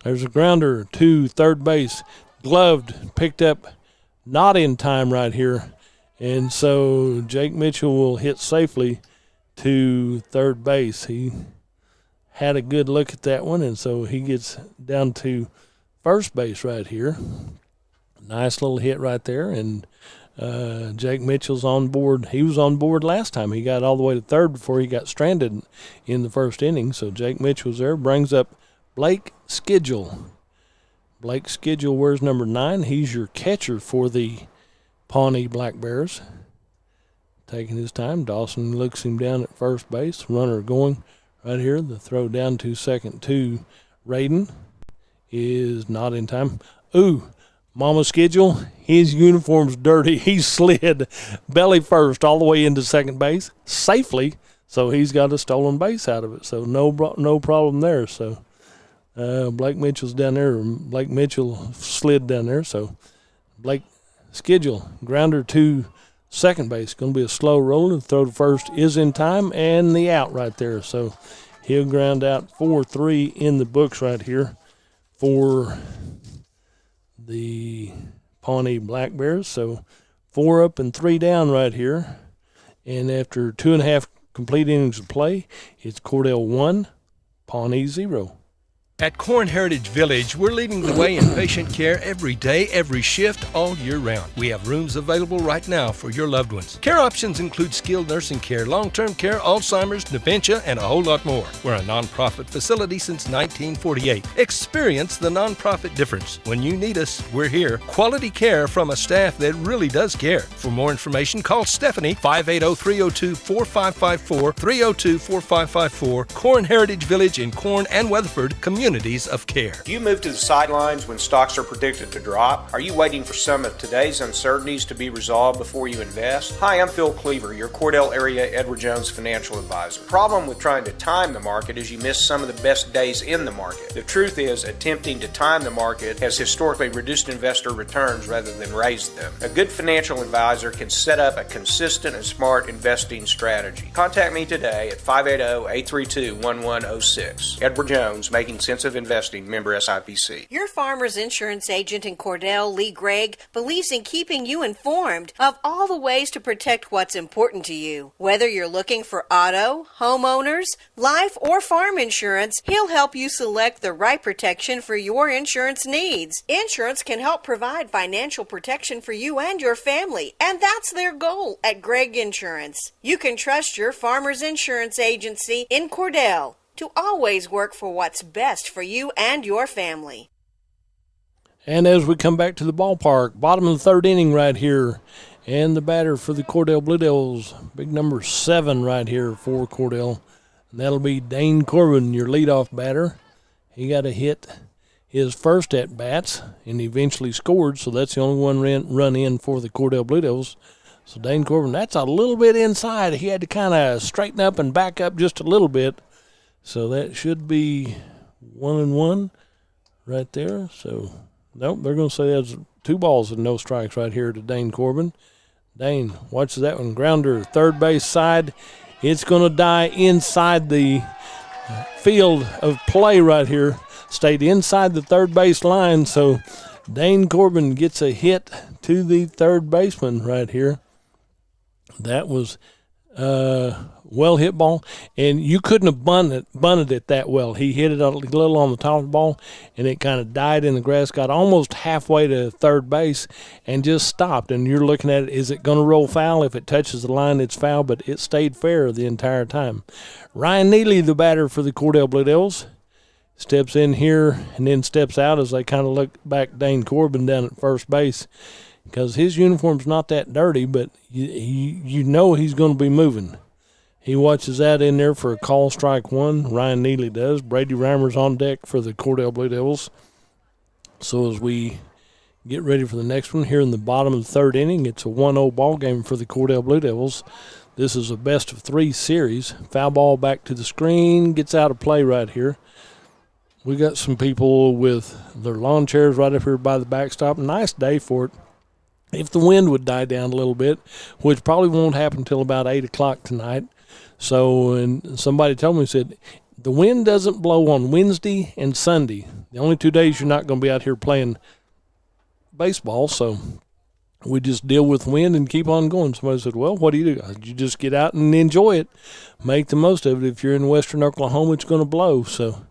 There's a grounder to 3rd base. Gloved, picked up, not in time right here. And so Jake Mitchell will hit safely to 3rd base. He had a good look at that one, and so he gets down to 1st base right here. Nice little hit right there, and Jake Mitchell's on board. He was on board last time. He got all the way to 3rd before he got stranded in the 1st inning. So Jake Mitchell's there. Brings up Blake Skidgel. Blake Skidgel wears number 9. He's your catcher for the Pawnee Black Bears. Taking his time. Dawson looks him down at 1st base. Runner going right here. The throw down to 2nd to Raiden is not in time. Ooh. Mama Skidgel, his uniform's dirty. He slid belly first all the way into 2nd base safely, so he's got a stolen base out of it. So no problem there. So Blake Mitchell's down there. Blake Mitchell slid down there. So Blake Skidgel, grounder to 2nd base. Going to be a slow roller. The throw to 1st is in time, and the out right there. So he'll ground out 4-3 in the books right here for the Pawnee Black Bears. So 4 up and 3 down right here. And after 2.5 complete innings of play, it's Cordell 1, Pawnee 0. At Corn Heritage Village, we're leading the way in patient care every day, every shift, all year round. We have rooms available right now for your loved ones. Care options include skilled nursing care, long-term care, Alzheimer's, dementia, and a whole lot more. We're a nonprofit facility since 1948. Experience the nonprofit difference. When you need us, we're here. Quality care from a staff that really does care. For more information, call Stephanie, 580-302-4554, 302-4554, Corn Heritage Village in Corn and Weatherford, communities of care. Do you move to the sidelines when stocks are predicted to drop? Are you waiting for some of today's uncertainties to be resolved before you invest? Hi, I'm Phil Cleaver, your Cordell area Edward Jones financial advisor. The problem with trying to time the market is you miss some of the best days in the market. The truth is, attempting to time the market has historically reduced investor returns rather than raised them. A good financial advisor can set up a consistent and smart investing strategy. Contact me today at 580-832-1106. Edward Jones, making sense of investing, member SIPC. Your Farmers Insurance agent in Cordell, Lee Gregg, believes in keeping you informed of all the ways to protect what's important to you. Whether you're looking for auto, homeowners, life, or farm insurance, he'll help you select the right protection for your insurance needs. Insurance can help provide financial protection for you and your family, and that's their goal at Gregg Insurance. You can trust your Farmers Insurance agency in Cordell to always work for what's best for you and your family. And as we come back to the ballpark, bottom of the 3rd inning right here, and the batter for the Cordell Blue Devils, big number 7 right here for Cordell. And that'll be Dane Corbin, your leadoff batter. He got a hit his first at-bats, and eventually scored, so that's the only one run in for the Cordell Blue Devils. So Dane Corbin, that's a little bit inside. He had to kind of straighten up and back up just a little bit. So that should be 1-1 right there. So, nope, they're going to say that's 2 balls and no strikes right here to Dane Corbin. Dane watches that one. Grounder, 3rd base side. It's going to die inside the field of play right here. Stayed inside the 3rd base line. So Dane Corbin gets a hit to the 3rd baseman right here. That was well hit ball, and you couldn't have bunted it that well. He hit it a little on the top of the ball, and it kind of died in the grass, got almost halfway to third base, and just stopped. And you're looking at it, is it going to roll foul? If it touches the line, it's foul, but it stayed fair the entire time. Ryan Neely, the batter for the Cordell Blue Devils, steps in here and then steps out as they kind of look back Dane Corbin down at first base, because his uniform's not that dirty, but you know he's going to be moving. He watches that in there for a call, strike one. Ryan Neely does. Brady Reimer's on deck for the Cordell Blue Devils. So as we get ready for the next one here in the bottom of the third inning, it's a 1-0 ball game for the Cordell Blue Devils. This is a best-of-3 series. Foul ball back to the screen, gets out of play right here. We got some people with their lawn chairs right up here by the backstop. Nice day for it. If the wind would die down a little bit, which probably won't happen until about 8 o'clock tonight. So, and somebody told me, said, the wind doesn't blow on Wednesday and Sunday. The only 2 days you're not going to be out here playing baseball, so we just deal with wind and keep on going. Somebody said, well, what do? You just get out and enjoy it. Make the most of it. If you're in western Oklahoma, it's going to blow. So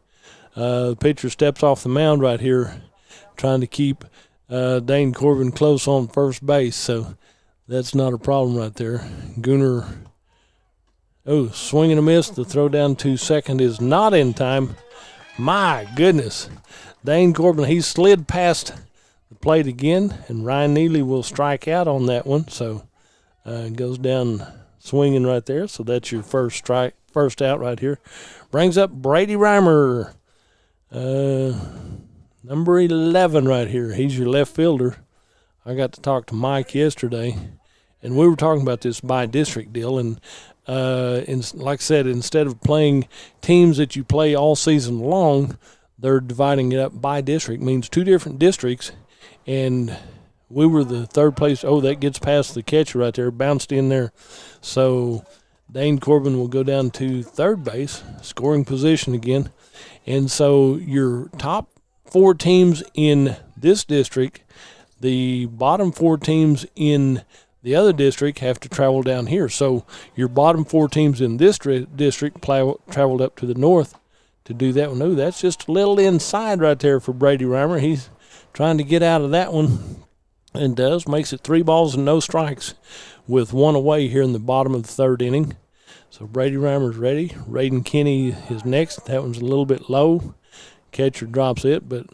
the pitcher steps off the mound right here, trying to keep Dane Corbin close on first base, so that's not a problem right there. Gooner, swing and a miss. The throw down to second is not in time. My goodness. Dane Corbin, he slid past the plate again, and Ryan Neely will strike out on that one, so goes down swinging right there, so that's your first out right here. Brings up Brady Reimer, number 11 right here. He's your left fielder. I got to talk to Mike yesterday, and we were talking about this by-district deal. And like I said, instead of playing teams that you play all season long, they're dividing it up by district. Means 2 different districts, and we were the third place. That gets past the catcher right there, bounced in there. So Dane Corbin will go down to third base, scoring position again. And so your top 4 teams in this district, the bottom 4 teams in the other district have to travel down here. So your bottom 4 teams in this district traveled up to the north to do that one. That's just a little inside right there for Brady Reimer. He's trying to get out of that one and makes it 3 balls and no strikes with 1 away here in the bottom of the third inning. So Brady Reimer's ready. Raiden Kinney is next. That one's a little bit low. Catcher drops it, but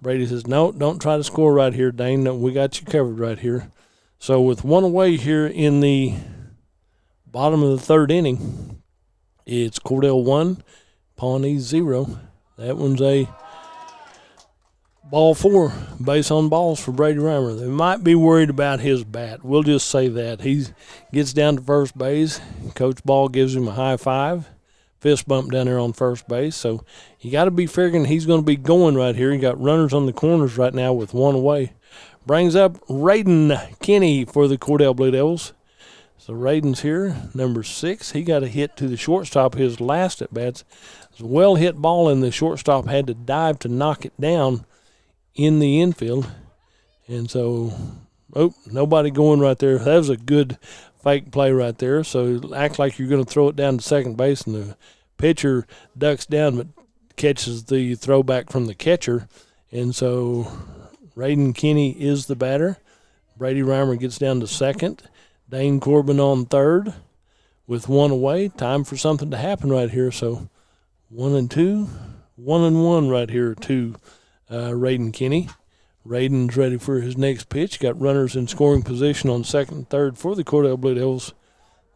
Brady says, no, don't try to score right here, Dane. No, we got you covered right here. So with 1 away here in the bottom of the third inning, it's Cordell 1, Pawnee 0. That one's a ball 4, base on balls for Brady Reimer. They might be worried about his bat. We'll just say that. He gets down to first base. Coach Ball gives him a high five. Fist bump down there on first base. So you got to be figuring he's going to be going right here. You got runners on the corners right now with 1 away. Brings up Raiden Kinney for the Cordell Blue Devils. So Raiden's here, number 6. He got a hit to the shortstop his last at bats. It was a well hit ball, and the shortstop had to dive to knock it down in the infield. And so, nobody going right there. That was a good fake play right there. So act like you're going to throw it down to second base, and the pitcher ducks down but catches the throwback from the catcher. And so Raiden Kinney is the batter. Brady Reimer gets down to second. Dane Corbin on third with 1 away. Time for something to happen right here. So 1-2, 1-1 right here to Raiden Kinney. Raiden's ready for his next pitch. Got runners in scoring position on second and third for the Cordell Blue Devils.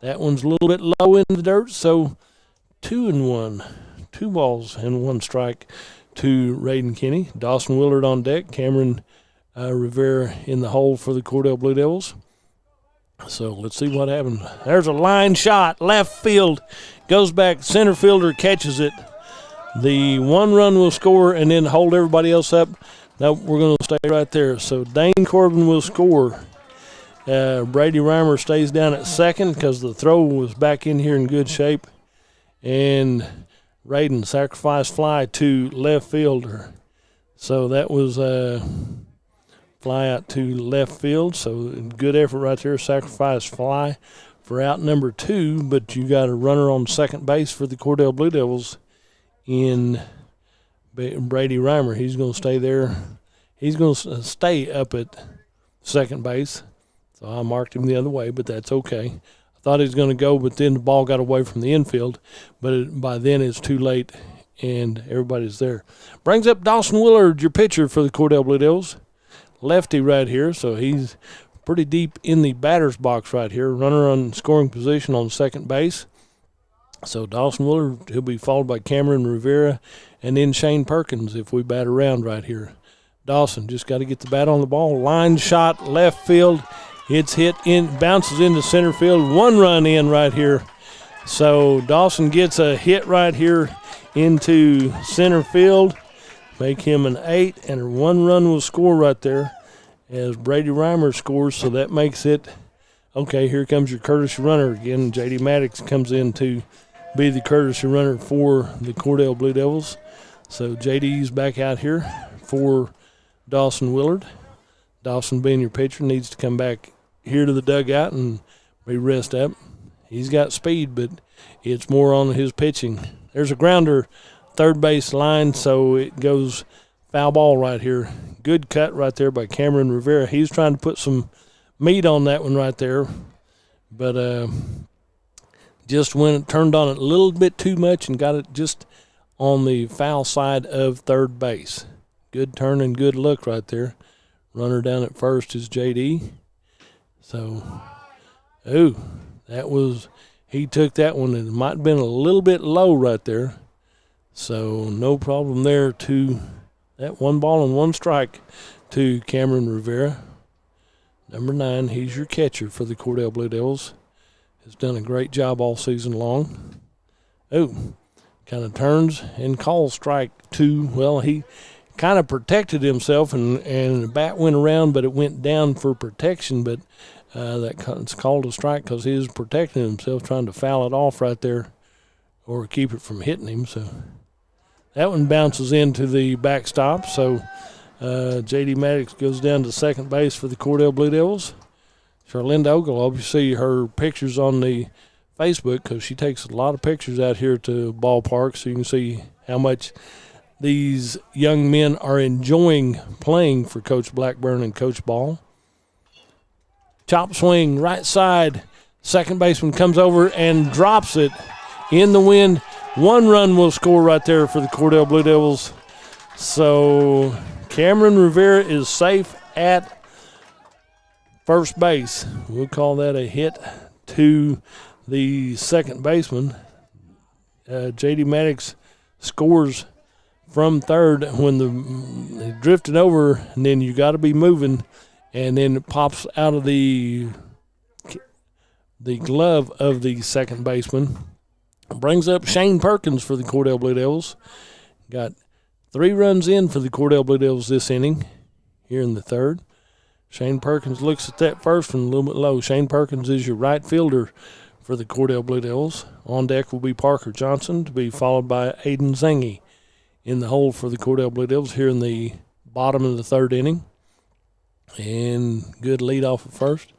That one's a little bit low in the dirt, so 2-1. 2 balls and 1 strike to Raiden Kinney. Dawson Willard on deck. Cameron Rivera in the hole for the Cordell Blue Devils. So let's see what happens. There's a line shot. Left field. Goes back. Center fielder catches it. The 1 run will score and then hold everybody else up. No, we're going to stay right there. So Dane Corbin will score. Brady Reimer stays down at second because the throw was back in here in good shape. And Raiden sacrifice fly to left fielder. So that was fly out to left field. So good effort right there. Sacrifice fly for out number 2, but you got a runner on second base for the Cordell Blue Devils in Brady Reimer. He's going to stay there. He's going to stay up at second base. So I marked him the other way, but that's okay. I thought he was going to go, but then the ball got away from the infield. But by then it's too late, and everybody's there. Brings up Dawson Willard, your pitcher for the Cordell Blue Devils. Lefty right here, so he's pretty deep in the batter's box right here. Runner on scoring position on second base. So Dawson Willard, he'll be followed by Cameron Rivera and then Shane Perkins if we bat around right here. Dawson just got to get the bat on the ball. Line shot, left field. It's hit in, bounces into center field. 1 run in right here. So Dawson gets a hit right here into center field. Make him an 8, and 1 run will score right there as Brady Reimer scores, so that makes it, okay, here comes your courtesy runner again. J.D. Maddox comes in to be the courtesy runner for the Cordell Blue Devils. So J.D.'s back out here for Dawson Willard. Dawson, being your pitcher, needs to come back here to the dugout and be rest up. He's got speed, but it's more on his pitching. There's a grounder, third base line, so it goes foul ball right here. Good cut right there by Cameron Rivera. He's trying to put some meat on that one right there, but just turned on it a little bit too much and got it just on the foul side of third base. Good turn and good look right there. Runner down at first is J.D. So, he took that one. It might have been a little bit low right there. So, no problem there to that 1 ball and 1 strike to Cameron Rivera. Number 9, he's your catcher for the Cordell Blue Devils. Has done a great job all season long. Kind of turns and calls strike 2. Well, he kind of protected himself, and the bat went around, but it went down for protection. But it's called a strike because he was protecting himself, trying to foul it off right there or keep it from hitting him. So that one bounces into the backstop. So J.D. Maddox goes down to second base for the Cordell Blue Devils. Charlinda Ogle, I hope you see her pictures on the Facebook because she takes a lot of pictures out here to ballpark, so you can see how much these young men are enjoying playing for Coach Blackburn and Coach Ball. Chop swing, right side. Second baseman comes over and drops it in the wind. 1 run will score right there for the Cordell Blue Devils. So Cameron Rivera is safe at first base. We'll call that a hit to the second baseman. J.D. Maddox scores from third when they drifted over, and then you got to be moving, and then it pops out of the glove of the second baseman. Brings up Shane Perkins for the Cordell Blue Devils. Got 3 runs in for the Cordell Blue Devils this inning here in the third. Shane Perkins looks at that first one a little bit low. Shane Perkins is your right fielder for the Cordell Blue Devils. On deck will be Parker Johnson, to be followed by Aiden Zangy in the hole for the Cordell Blue Devils here in the bottom of the third inning. And good lead off at first.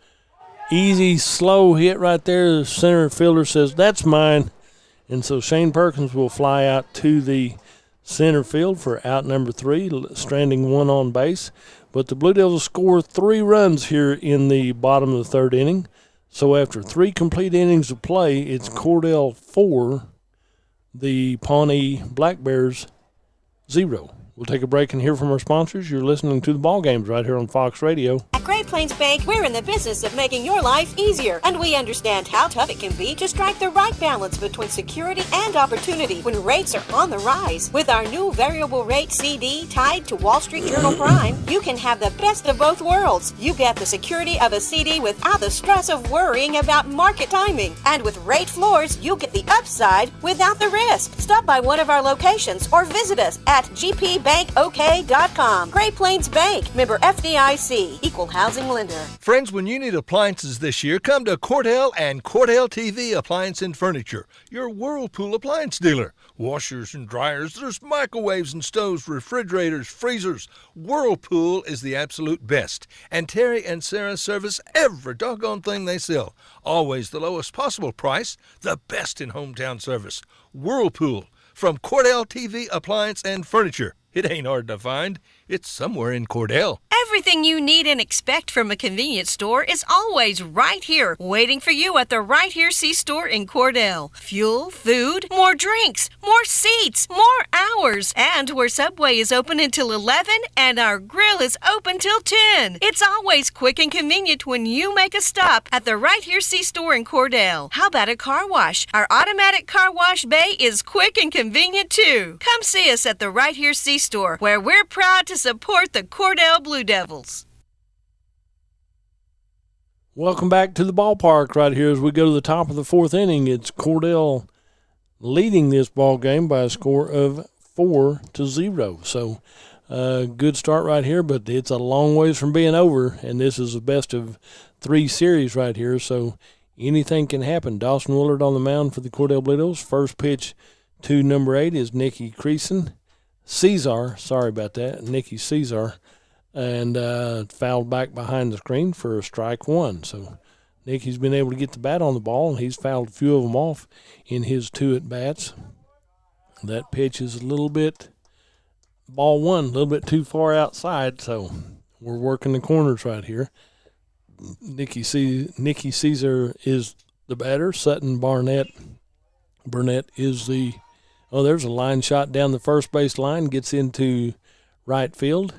Easy, slow hit right there. The center fielder says, "That's mine." And so Shane Perkins will fly out to the center field for out number 3, stranding 1 on base. But the Blue Devils score 3 runs here in the bottom of the third inning. So after 3 complete innings of play, it's Cordell 4, the Pawnee Black Bears 0. We'll take a break and hear from our sponsors. You're listening to the Ball Games right here on Fox Radio. At Great Plains Bank, we're in the business of making your life easier, and we understand how tough it can be to strike the right balance between security and opportunity when rates are on the rise. With our new variable rate CD tied to Wall Street Journal Prime, you can have the best of both worlds. You get the security of a CD without the stress of worrying about market timing. And with rate floors, you get the upside without the risk. Stop by one of our locations or visit us at GP GreatPlainsBankOK.com. Great Plains Bank, member FDIC, equal housing lender. Friends, when you need appliances this year, come to Cordell and Cordell TV Appliance and Furniture, your Whirlpool appliance dealer. Washers and dryers, there's microwaves and stoves, refrigerators, freezers. Whirlpool is the absolute best. And Terry and Sarah service every doggone thing they sell. Always the lowest possible price, the best in hometown service. Whirlpool from Cordell TV Appliance and Furniture. It ain't hard to find. It's somewhere in Cordell. Everything you need and expect from a convenience store is always right here, waiting for you at the Right Here C-Store in Cordell. Fuel, food, more drinks, more seats, more hours, and where Subway is open until 11 and our grill is open till 10. It's always quick and convenient when you make a stop at the Right Here C-Store in Cordell. How about a car wash? Our automatic car wash bay is quick and convenient too. Come see us at the Right Here C-Store, where we're proud to support the Cordell Blue Devils. Welcome back to the ballpark right here as we go to the top of the fourth inning. It's Cordell leading this ball game by a score of 4-0. So good start right here, but it's a long ways from being over, and this is the best of 3 series right here, so anything can happen. Dawson Willard on the mound for the Cordell Blue Devils. First pitch to number 8 is Nikki Caesar, sorry about that, Nikki Caesar, and fouled back behind the screen for a strike 1. So Nicky's been able to get the bat on the ball, and he's fouled a few of them off in his 2 at-bats. That pitch is a little bit, ball 1, a little bit too far outside, so we're working the corners right here. Nikki Caesar is the batter. Sutton Burnett is the there's a line shot down the first base line, gets into right field.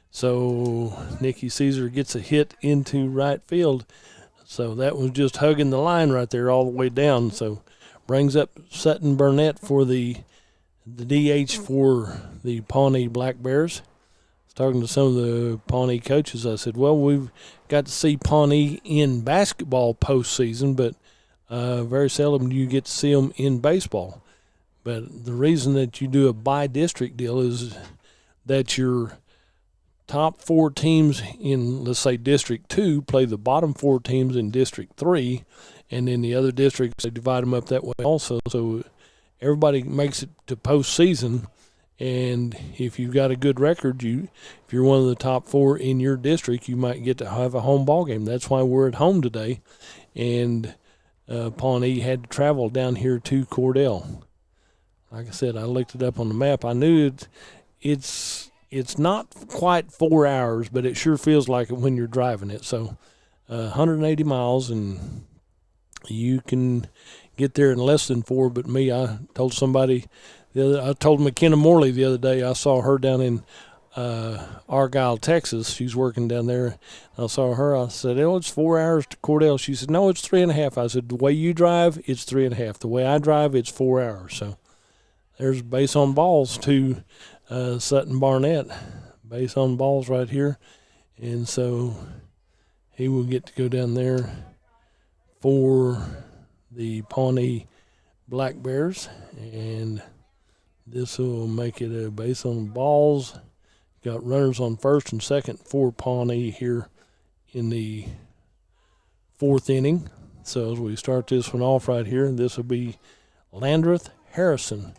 So Nikki Caesar gets a hit into right field. So that was just hugging the line right there all the way down. So brings up Sutton Burnett for the DH for the Pawnee Black Bears. I was talking to some of the Pawnee coaches. I said, well, we've got to see Pawnee in basketball postseason, but very seldom do you get to see them in baseball. But the reason that you do a by-district deal is that your top 4 teams in, let's say, District 2 play the bottom 4 teams in District 3, and in the other districts they divide them up that way also. So everybody makes it to postseason, and if you've got a good record, if you're one of the top 4 in your district, you might get to have a home ball game. That's why we're at home today, and Pawnee had to travel down here to Cordell. Like I said, I looked it up on the map. I knew it's not quite 4 hours, but it sure feels like it when you're driving it. So 180 miles, and you can get there in less than 4. But me, I told somebody I told McKenna Morley the other day, I saw her down in Argyle, Texas. She's working down there. I saw her. I said, it's 4 hours to Cordell. She said, no, it's 3.5. I said, the way you drive, it's 3.5. The way I drive, it's 4 hours. So there's base on balls to Sutton Barnett. Base on balls right here. And so he will get to go down there for the Pawnee Black Bears. And this will make it a base on balls. Got runners on first and second for Pawnee here in the 4th inning. So as we start this one off right here, this will be Landreth Harrison.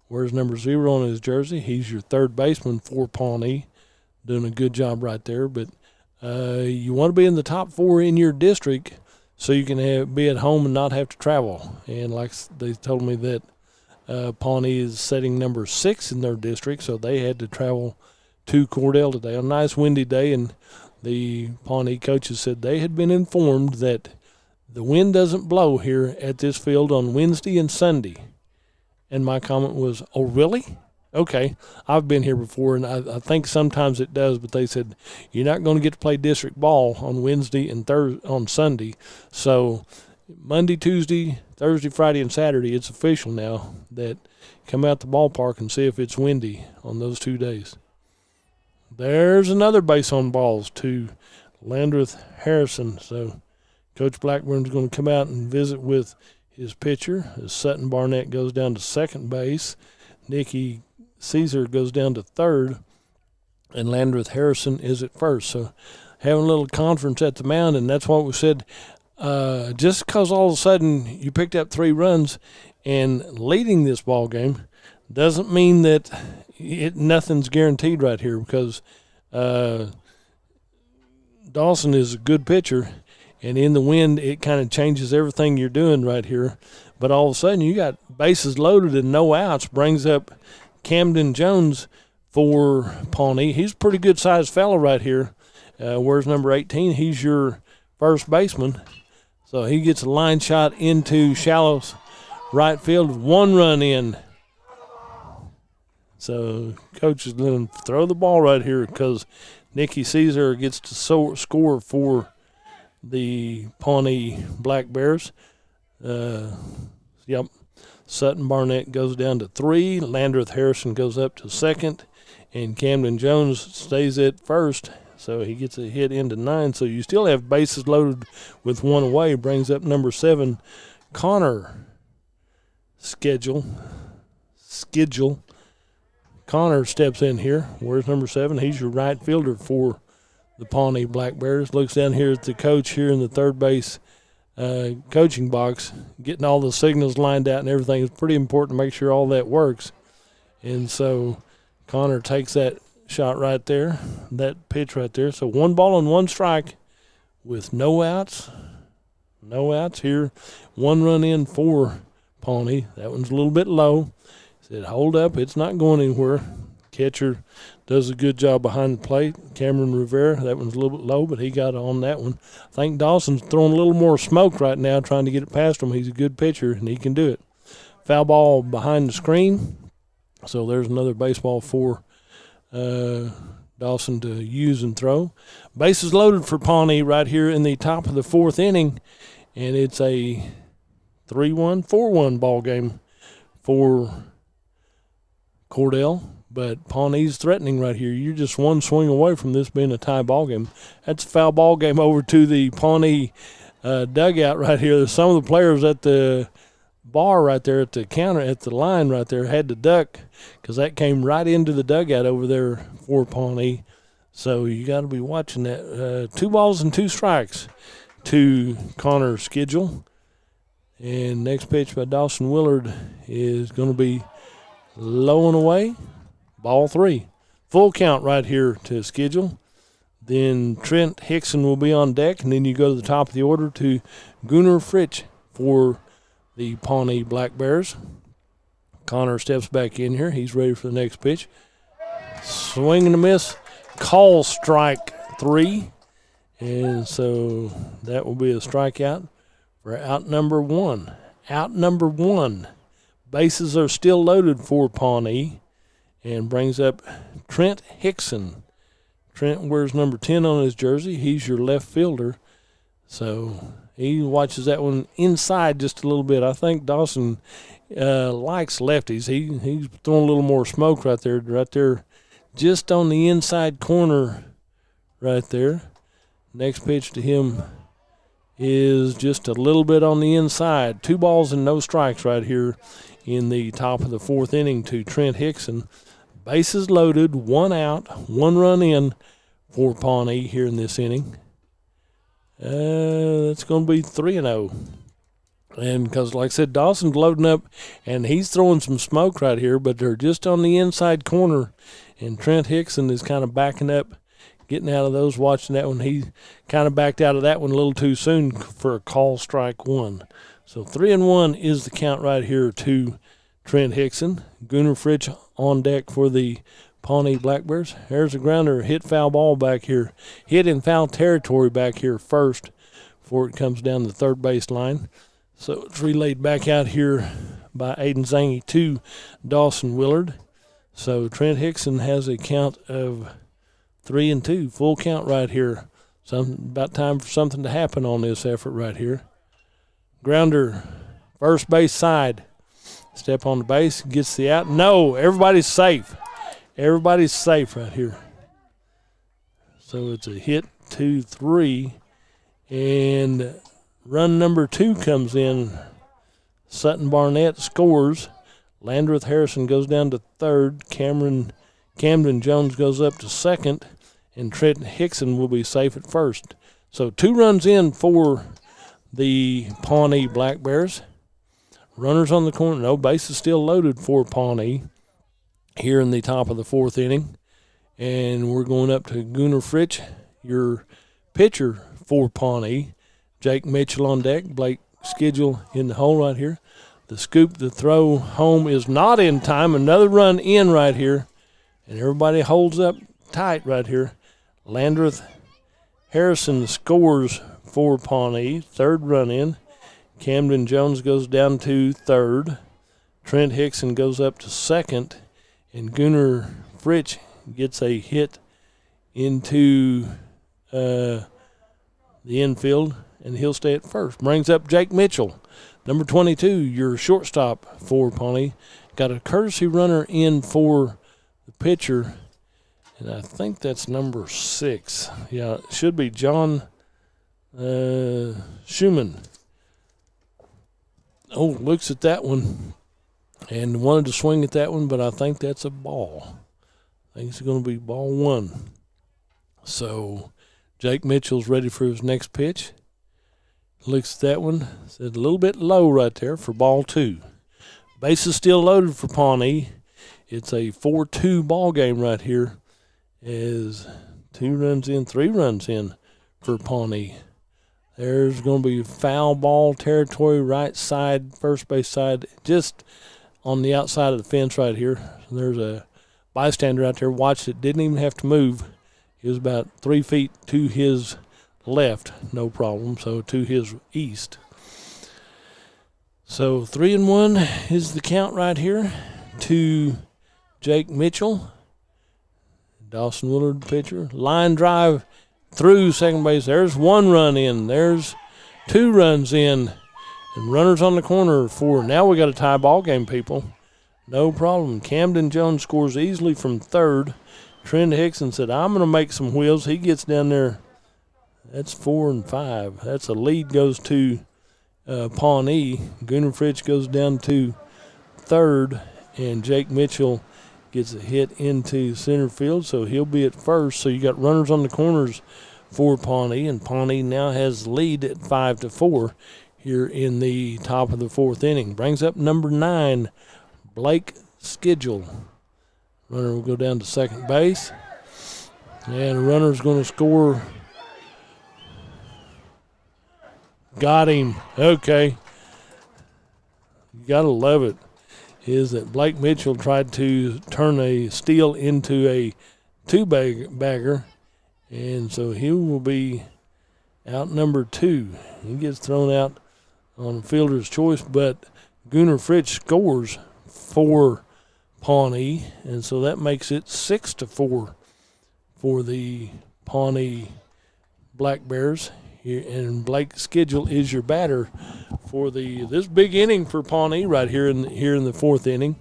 Wears number 0 on his jersey. He's your 3rd baseman for Pawnee. Doing a good job right there. But you want to be in the top 4 in your district so you can be at home and not have to travel. And like they told me that Pawnee is setting number 6 in their district, so they had to travel to Cordell today. A nice windy day, and the Pawnee coaches said they had been informed that the wind doesn't blow here at this field on Wednesday and Sunday. And my comment was, oh, really? Okay, I've been here before, and I think sometimes it does, but they said you're not going to get to play district ball on Wednesday and on Sunday. So Monday, Tuesday, Thursday, Friday, and Saturday, it's official now that come out the ballpark and see if it's windy on those 2 days. There's another base on balls to Landreth Harrison. So Coach Blackburn's going to come out and visit with his pitcher as Sutton Barnett goes down to second base. Nikki Caesar goes down to third, and Landreth Harrison is at first. So having a little conference at the mound, and that's what we said. Just because all of a sudden you picked up 3 runs and leading this ball game doesn't mean that nothing's guaranteed right here, because Dawson is a good pitcher, and in the wind it kind of changes everything you're doing right here. But all of a sudden you got bases loaded and no outs, brings up Camden Jones for Pawnee. He's a pretty good-sized fellow right here. Where's number 18? He's your first baseman. So he gets a line shot into shallow right field, 1 run in. So coach is going to throw the ball right here because Nicky Caesar gets to score for the Pawnee Black Bears. Sutton Barnett goes down to 3. Landreth Harrison goes up to second. And Camden Jones stays at first. So he gets a hit into 9. So you still have bases loaded with 1 away. Brings up number 7, Connor Schedule. Connor steps in here. Where's number 7? He's your right fielder for the Pawnee Black Bears. Looks down here at the coach here in the third base coaching box, getting all the signals lined out and everything. It's pretty important to make sure all that works. And so Connor takes that shot right there, that pitch right there. So 1 ball and 1 strike with no outs. No outs here. 1 run in for Pawnee. That one's a little bit low. Said, hold up, it's not going anywhere. Catcher does a good job behind the plate. Cameron Rivera, that one's a little bit low, but he got on that one. I think Dawson's throwing a little more smoke right now, trying to get it past him. He's a good pitcher, and he can do it. Foul ball behind the screen. So there's another baseball for Dawson to use and throw. Bases loaded for Pawnee right here in the top of the 4th inning, and it's a 3-1, 4-1 ball game for Cordell. But Pawnee's threatening right here. You're just 1 swing away from this being a tie ball game. That's a foul ball game over to the Pawnee dugout right here. Some of the players at the bar right there at the counter, at the line right there, had to duck because that came right into the dugout over there for Pawnee. So you got to be watching that. 2 balls and 2 strikes to Connor Schedule. And next pitch by Dawson Willard is going to be low and away. Ball 3. Full count right here to Schedule. Then Trent Hickson will be on deck, and then you go to the top of the order to Gunnar Fritsch for the Pawnee Black Bears. Connor steps back in here. He's ready for the next pitch. Swing and a miss. Call strike 3. And so that will be a strikeout for out number 1. Out number 1. Bases are still loaded for Pawnee, and brings up Trent Hickson. Trent wears number 10 on his jersey. He's your left fielder. So he watches that one inside just a little bit. I think Dawson likes lefties. He's throwing a little more smoke right there, just on the inside corner right there. Next pitch to him is just a little bit on the inside. 2 balls and no strikes right here in the top of the 4th inning to Trent Hickson. Bases loaded, 1 out, 1 run in for Pawnee here in this inning. It's going to be 3-0. And because, like I said, Dawson's loading up, and he's throwing some smoke right here, but they're just on the inside corner. And Trent Hickson is kind of backing up, getting out of those, watching that one. He kind of backed out of that one a little too soon for a call strike 1. So 3-1 is the count right here to Trent Hickson. Gunnar Fritsch on deck for the Pawnee Black Bears. There's a grounder, hit foul ball back here. Hit in foul territory back here first before it comes down the third base line. So it's relayed back out here by Aiden Zangy to Dawson Willard. So Trent Hickson has a count of 3-2. Full count right here. About time for something to happen on this effort right here. Grounder, first base side. Step on the base, gets the out. No, everybody's safe. Everybody's safe right here. So it's a hit, 2-3. And run number 2 comes in. Sutton Barnett scores. Landreth Harrison goes down to third. Camden Jones goes up to second. And Trent Hickson will be safe at first. So 2 runs in for the Pawnee Black Bears. Runners on the corner. No, base is still loaded for Pawnee here in the top of the 4th inning. And we're going up to Gunnar Fritsch, your pitcher for Pawnee. Jake Mitchell on deck. Blake Schedule in the hole right here. The scoop, the throw home is not in time. Another run in right here. And everybody holds up tight right here. Landreth Harrison scores for Pawnee. 3rd run in. Camden Jones goes down to 3rd. Trent Hickson goes up to 2nd. And Gunnar Fritsch gets a hit into the infield, and he'll stay at first. Brings up Jake Mitchell, number 22, your shortstop for Pawnee. Got a courtesy runner in for the pitcher, and I think that's number 6. Yeah, it should be John Schumann. Oh, looks at that one and wanted to swing at that one, but I think that's a ball. I think it's going to be ball 1. So Jake Mitchell's ready for his next pitch. Looks at that one. Said a little bit low right there for ball 2. Base is still loaded for Pawnee. It's a 4-2 ball game right here. As 2 runs in, 3 runs in for Pawnee. There's going to be foul ball territory, right side, first base side, just on the outside of the fence right here. There's a bystander out there watched it, didn't even have to move. He was about 3 feet to his left, no problem, so to his east. So 3-1 is the count right here to Jake Mitchell. Dawson Willard, the pitcher. Line drive through second base. There's 1 run in. There's 2 runs in. And runners on the corner for, now we got a tie ball game, people. No problem. Camden Jones scores easily from 3rd. Trent Hickson said, I'm going to make some wheels. He gets down there. That's 4 and 5. That's a lead goes to Pawnee. Gunnar Fritsch goes down to 3rd. And Jake Mitchell gets a hit into center field, so he'll be at first. So you got runners on the corners for Pawnee, and Pawnee now has the lead at 5-4 here in the top of the 4th inning. Brings up number 9, Blake Schedule. Runner will go down to second base, and the runner's going to score. Got him. Okay. You got to love it. Is that Blake Mitchell tried to turn a steal into a 2-bagger, and so he will be out number 2. He gets thrown out on fielder's choice, but Gunnar Fritsch scores for Pawnee, and so that makes it 6-4 for the Pawnee Black Bears. And Blake Schedule is your batter for this big inning for Pawnee right here in the 4th inning.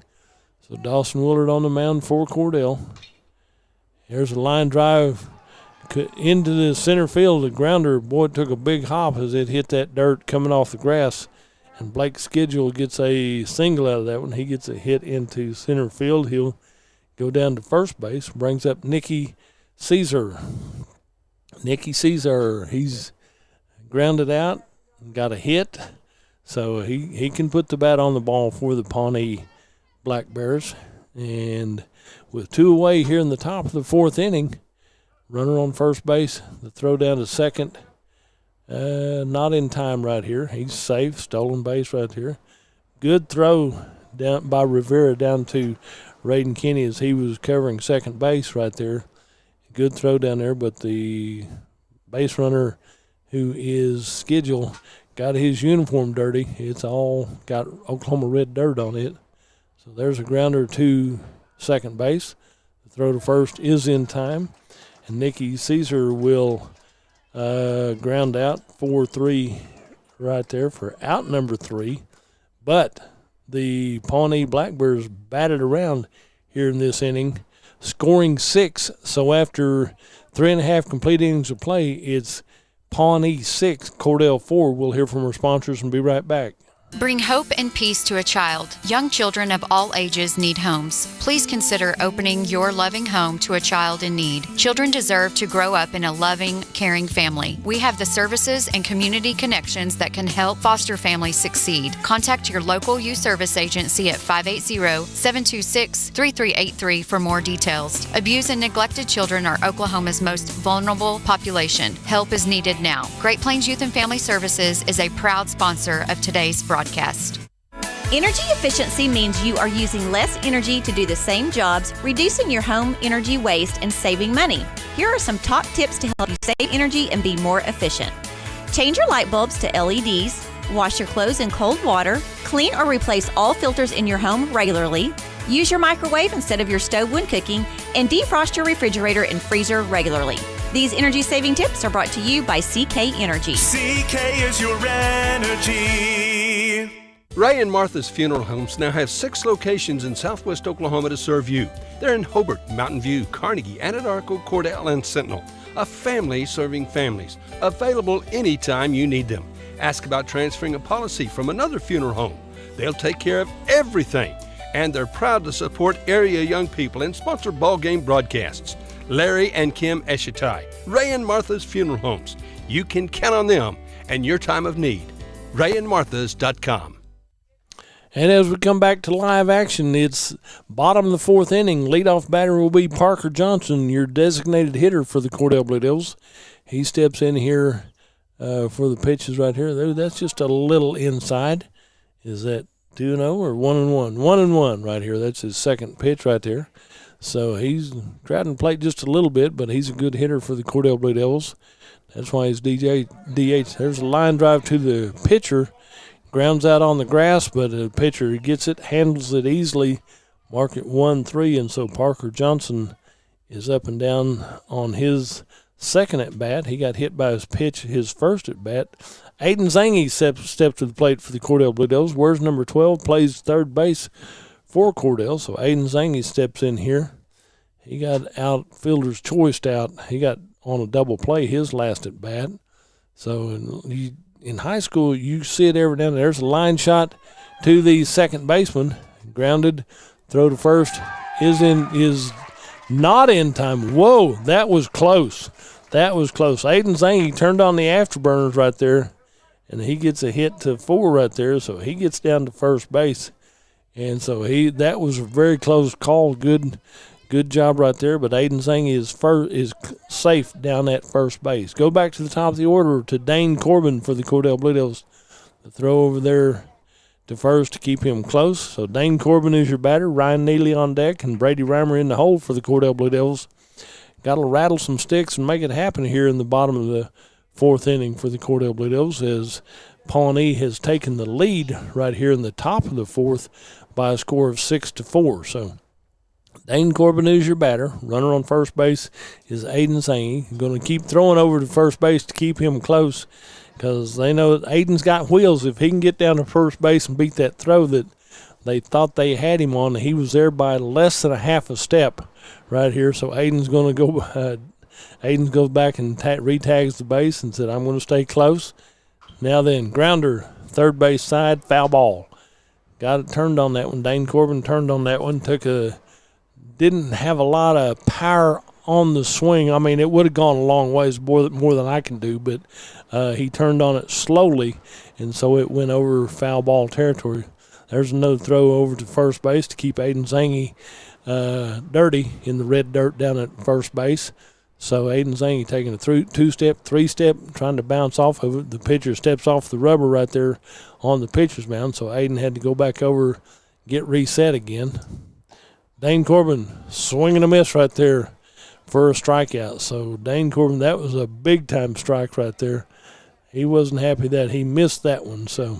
So Dawson Willard on the mound for Cordell. There's a line drive into the center field. The grounder, boy, it took a big hop as it hit that dirt coming off the grass. And Blake Schedule gets a single out of that one. He gets a hit into center field. He'll go down to first base. Brings up Nicky Caesar. Nicky Caesar, he's grounded out, got a hit, so he can put the bat on the ball for the Pawnee Black Bears. And with 2 away here in the top of the 4th inning, runner on first base, the throw down to second, not in time right here. He's safe, stolen base right here. Good throw down by Rivera down to Raiden Kinney as he was covering second base right there. Good throw down there, but the base runner, who is Schedule, got his uniform dirty. It's all got Oklahoma red dirt on it. So there's a grounder to second base. The throw to first is in time. And Nicky Caesar will ground out 4-3 right there for out number 3. But the Pawnee Black Bears batted around here in this inning, scoring 6. So after 3.5 complete innings of play, it's Pawnee 6, Cordell 4. We'll hear from our sponsors and be right back. Bring hope and peace to a child. Young children of all ages need homes. Please consider opening your loving home to a child in need. Children deserve to grow up in a loving, caring family. We have the services and community connections that can help foster families succeed. Contact your local youth service agency at 580-726-3383 for more details. Abused and neglected children are Oklahoma's most vulnerable population. Help is needed now. Great Plains Youth and Family Services is a proud sponsor of today's broadcast. Energy efficiency means you are using less energy to do the same jobs, reducing your home energy waste and saving money. Here are some top tips to help you save energy and be more efficient. Change your light bulbs to LEDs, wash your clothes in cold water, clean or replace all filters in your home regularly, use your microwave instead of your stove when cooking, and defrost your refrigerator and freezer regularly. These energy-saving tips are brought to you by CK Energy. CK is your energy. Ray and Martha's Funeral Homes now have 6 locations in southwest Oklahoma to serve you. They're in Hobart, Mountain View, Carnegie, Anadarko, Cordell, and Sentinel. A family serving families. Available anytime you need them. Ask about transferring a policy from another funeral home. They'll take care of everything. And they're proud to support area young people and sponsor ball game broadcasts. Larry and Kim Eshitai, Ray and Martha's Funeral Homes. You can count on them and your time of need. RayandMarthas.com. And as we come back to live action, it's bottom of the 4th inning. Leadoff batter will be Parker Johnson, your designated hitter for the Cordell Blue Devils. He steps in here for the pitches right here. That's just a little inside. Is that 2-0 or 1-1? 1-1 right here. That's his second pitch right there. So he's crowding the plate just a little bit, but he's a good hitter for the Cordell Blue Devils. That's why he's DH. There's a line drive to the pitcher. Grounds out on the grass, but the pitcher gets it, handles it easily. Mark it 1-3, and so Parker Johnson is up and down on his second at bat. He got hit by his pitch, his first at bat. Aiden Zangy steps to the plate for the Cordell Blue Devils. Where's number 12? Plays third base for Cordell, so Aiden Zangy steps in here. He got outfielder's choiced out. He got on a double play his last at bat. So in high school, you see it every now and then. There's a line shot to the second baseman, grounded, throw to first, is not in time. Whoa, that was close. That was close. Aiden Zangy turned on the afterburners right there, and he gets a hit to 4 right there, so he gets down to first base. And so that was a very close call. Good job right there. But Aiden Zangy is safe down at first base. Go back to the top of the order to Dane Corbin for the Cordell Blue Devils. The throw over there to first to keep him close. So Dane Corbin is your batter. Ryan Neely on deck and Brady Reimer in the hole for the Cordell Blue Devils. Got to rattle some sticks and make it happen here in the bottom of the 4th inning for the Cordell Blue Devils as Pawnee has taken the lead right here in the top of the 4th by a score of 6-4. So Dane Corbin is your batter. Runner on first base is Aiden Zangy. Going to keep throwing over to first base to keep him close because they know that Aiden's got wheels. If he can get down to first base and beat that throw that they thought they had him on, he was there by less than a half a step right here. So Aiden's going to go. Aiden goes back and retags the base and said, "I'm going to stay close." Now then, grounder, third base side, foul ball. Got it turned on that one. Dane Corbin turned on that one. Didn't have a lot of power on the swing. I mean, it would have gone a long ways more than I can do, but he turned on it slowly, and so it went over foul ball territory. There's another throw over to first base to keep Aiden Zangy dirty in the red dirt down at first base. So Aiden Zangy taking a 2-step, 3-step, trying to bounce off of it. The pitcher steps off the rubber right there on the pitcher's mound, so Aiden had to go back over, get reset again. Dane Corbin swinging a miss right there for a strikeout. So Dane Corbin, that was a big-time strike right there. He wasn't happy that he missed that one. So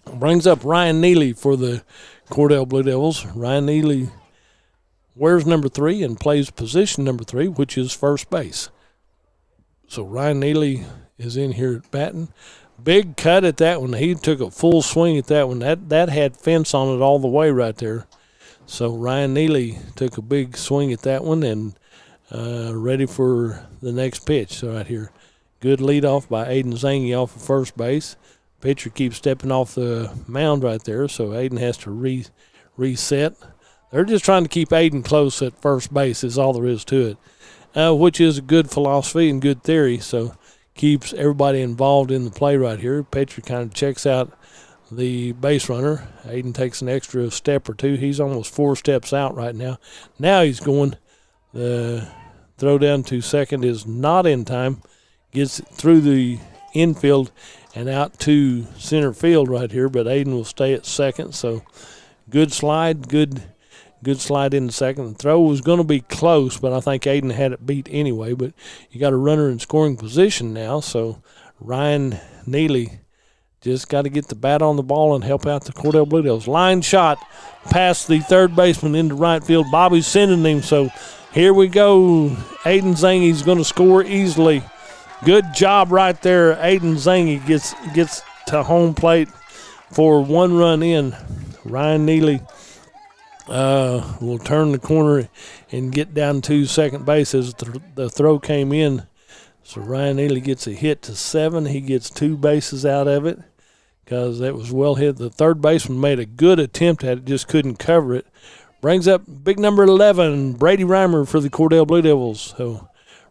brings up Ryan Neely for the Cordell Blue Devils. Ryan Neely wears number 3 and plays position number 3, which is first base. So Ryan Neely is in here batting. Big cut at that one. He took a full swing at that one. That had fence on it all the way right there. So Ryan Neely took a big swing at that one and ready for the next pitch. So right here, good leadoff by Aiden Zangy off of first base. Pitcher keeps stepping off the mound right there, so Aiden has to reset. They're just trying to keep Aiden close at first base is all there is to it, which is a good philosophy and good theory, so keeps everybody involved in the play right here. Pitcher kind of checks out the base runner. Aiden takes an extra step or two. He's almost 4 steps out right now. Now he's going. The throw down to second is not in time. Gets it through the infield and out to center field right here, but Aiden will stay at second. So good slide, good slide in the second. The throw was going to be close, but I think Aiden had it beat anyway. But you got a runner in scoring position now, so Ryan Neely just got to get the bat on the ball and help out the Cordell Blue Devils. Line shot past the third baseman into right field. Bobby's sending him, so here we go. Aiden Zange's going to score easily. Good job right there. Aiden Zange gets to home plate for 1 run in. Ryan Neely will turn the corner and get down to second base as the throw came in. So Ryan Neely gets a hit to 7. He gets 2 bases out of it because that was well hit. The third baseman made a good attempt at it, just couldn't cover it. Brings up big number 11, Brady Reimer for the Cordell Blue Devils. So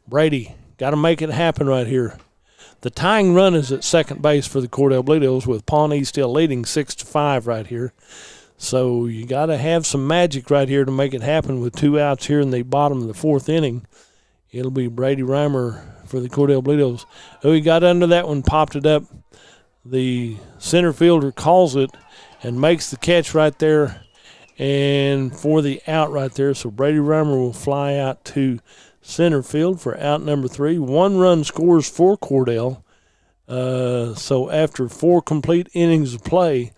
Brady got to make it happen right here. The tying run is at second base for the Cordell Blue Devils with Pawnee still leading 6-5 right here. So you got to have some magic right here to make it happen with 2 outs here in the bottom of the 4th inning. It'll be Brady Reimer for the Cordell Blue Devils. Oh, he got under that one, popped it up. The center fielder calls it and makes the catch right there and for the out right there. So Brady Reimer will fly out to center field for out number 3. 1 run scores for Cordell. So after 4 complete innings of play,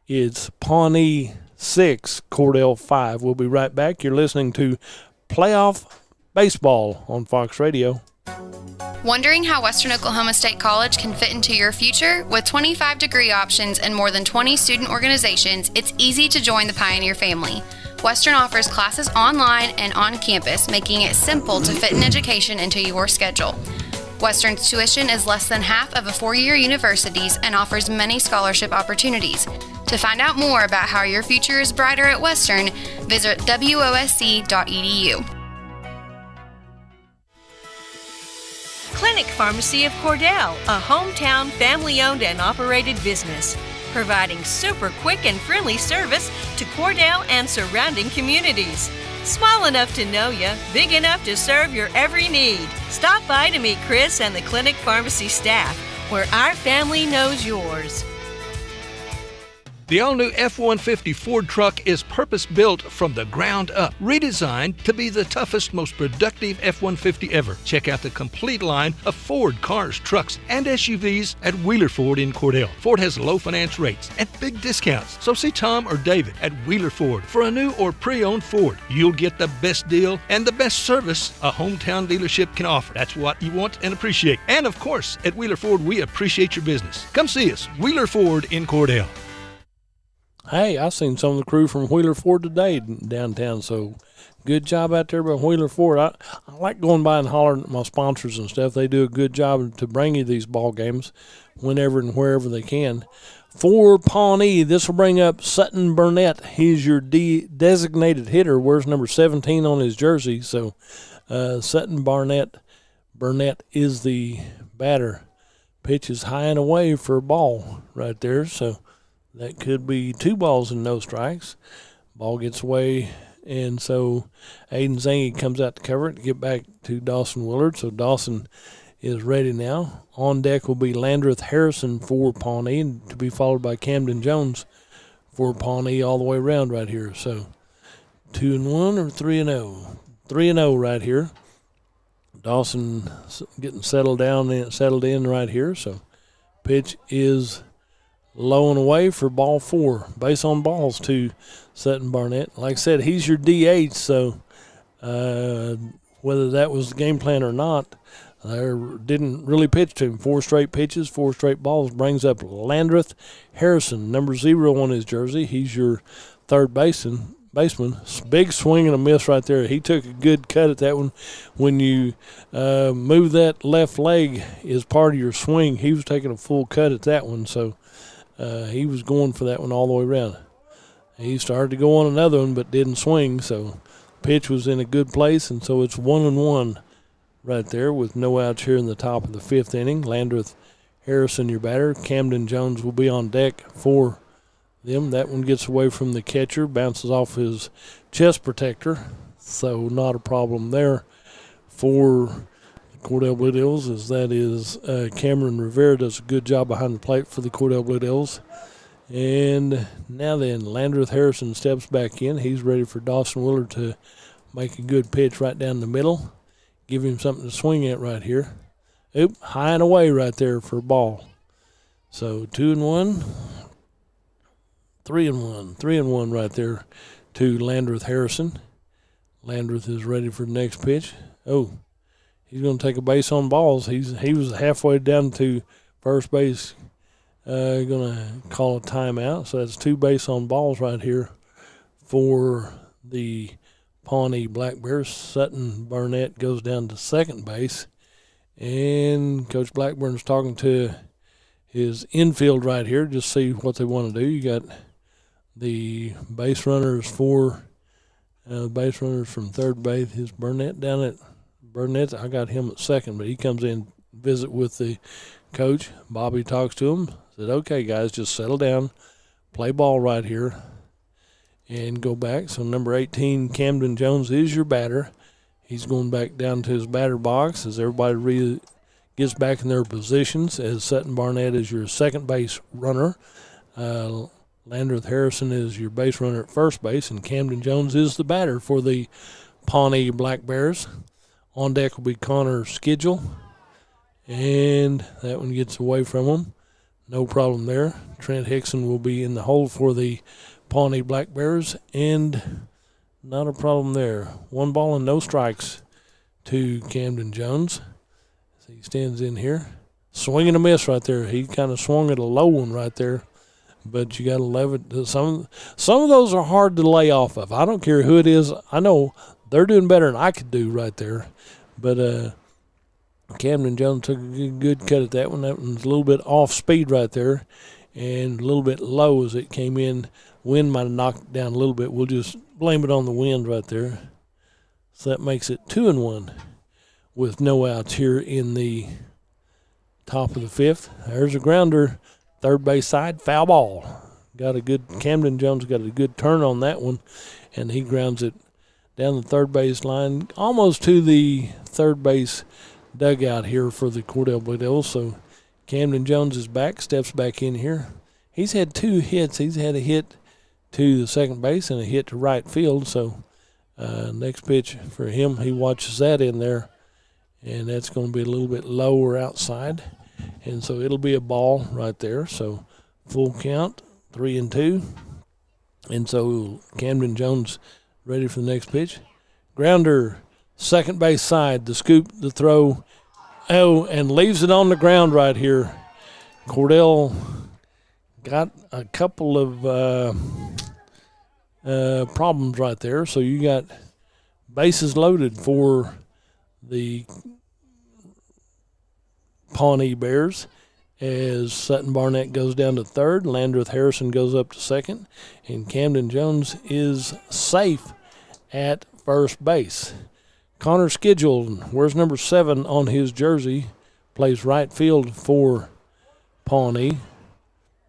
it's Pawnee 6, Cordell 5. We'll be right back. You're listening to Playoff Baseball on Fox Radio. Wondering how Western Oklahoma State College can fit into your future? With 25 degree options and more than 20 student organizations, it's easy to join the Pioneer family. Western offers classes online and on campus, making it simple to fit an education into your schedule. Western's tuition is less than half of a 4-year university's and offers many scholarship opportunities. To find out more about how your future is brighter at Western, visit wosc.edu. Clinic Pharmacy of Cordell, a hometown family-owned and operated business, providing super quick and friendly service to Cordell and surrounding communities. Small enough to know you, big enough to serve your every need. Stop by to meet Chris and the Clinic Pharmacy staff, where our family knows yours. The all-new F-150 Ford truck is purpose-built from the ground up, redesigned to be the toughest, most productive F-150 ever. Check out the complete line of Ford cars, trucks, and SUVs at Wheeler Ford in Cordell. Ford has low finance rates and big discounts, so see Tom or David at Wheeler Ford for a new or pre-owned Ford. You'll get the best deal and the best service a hometown dealership can offer. That's what you want and appreciate. And of course, at Wheeler Ford, we appreciate your business. Come see us, Wheeler Ford in Cordell. Hey, I seen some of the crew from Wheeler Ford today downtown, so good job out there by Wheeler Ford. I like going by and hollering at my sponsors and stuff. They do a good job to bring you these ball games whenever and wherever they can. For Pawnee, this will bring up Sutton Burnett. He's your designated hitter. Wears number 17 on his jersey, so Sutton Burnett is the batter. Pitch is high and away for a ball right there, so that could be 2 balls and no strikes. Ball gets away, and so Aiden Zange comes out to cover it to get back to Dawson Willard. So Dawson is ready now. On deck will be Landreth Harrison for Pawnee, to be followed by Camden Jones for Pawnee all the way around right here. So 2-1 or 3-0? 3-0 right here. Dawson getting settled in right here. So pitch is low and away for ball 4. Base on balls to Sutton Barnett. Like I said, he's your DH, so whether that was the game plan or not, didn't really pitch to him. 4 straight pitches, 4 straight balls. Brings up Landreth Harrison, number 0 on his jersey. He's your third baseman. baseman. Big swing and a miss right there. He took a good cut at that one. When you move that left leg as part of your swing, he was taking a full cut at that one, so he was going for that one all the way around. He started to go on another one but didn't swing, so pitch was in a good place, and so it's 1-1 right there with no outs here in the top of the 5th inning. Landreth Harrison, your batter. Camden Jones will be on deck for them. That one gets away from the catcher, bounces off his chest protector, so not a problem there for the Cordell Blue Devils, as that is Cameron Rivera does a good job behind the plate for the Cordell Blue Devils. And now then, Landreth Harrison steps back in. He's ready for Dawson Willard to make a good pitch right down the middle. Give him something to swing at right here. Oop, high and away right there for a ball. So 2-1, 3-1, 3-1 right there to Landreth Harrison. Landreth is ready for the next pitch. Oh, he's going to take a base on balls. He was halfway down to first base. Going to call a timeout. So that's 2 base on balls right here for the Pawnee Black Bears. Sutton Burnett goes down to second base. And Coach Blackburn's talking to his infield right here, just see what they want to do. You got the base runners from third base. Is Burnett down at Burnett? I got him at second, but he comes in, visit with the coach. Bobby talks to him, said, okay, guys, just settle down, play ball right here, and go back. So number 18, Camden Jones, is your batter. He's going back down to his batter box as everybody gets back in their positions, as Sutton Barnett is your second base runner. Landreth Harrison is your base runner at first base, and Camden Jones is the batter for the Pawnee Black Bears. On deck will be Connor Schedule, and that one gets away from him. No problem there. Trent Hickson will be in the hole for the Pawnee Black Bears, and not a problem there. 1 ball and no strikes to Camden Jones. So he stands in here. Swing and a miss right there. He kind of swung at a low one right there, but you got to love it. Some of those are hard to lay off of. I don't care who it is. I know they're doing better than I could do right there, but Camden Jones took a good cut at that one. That one's a little bit off speed right there and a little bit low as it came in. Wind might have knocked it down a little bit. We'll just blame it on the wind right there. So that makes it 2-1 with no outs here in the top of the 5th. There's a grounder, third base side, foul ball. Camden Jones got a good turn on that one, and he grounds it down the third base line, almost to the third base dugout here for the Cordell Blue Devils. So Camden Jones is back, steps back in here. He's had 2 hits. He's had a hit to the second base and a hit to right field. So next pitch for him, he watches that in there, and that's going to be a little bit lower outside. And so it'll be a ball right there. So full count, 3-2. And so Camden Jones ready for the next pitch. Grounder, second base side, the scoop, the throw, and leaves it on the ground right here. Cordell got a couple of problems right there. So you got bases loaded for the Pawnee Bears as Sutton Barnett goes down to third. Landreth Harrison goes up to second, and Camden Jones is safe at first base. Connor Schedule, where's number 7 on his jersey, plays right field for Pawnee.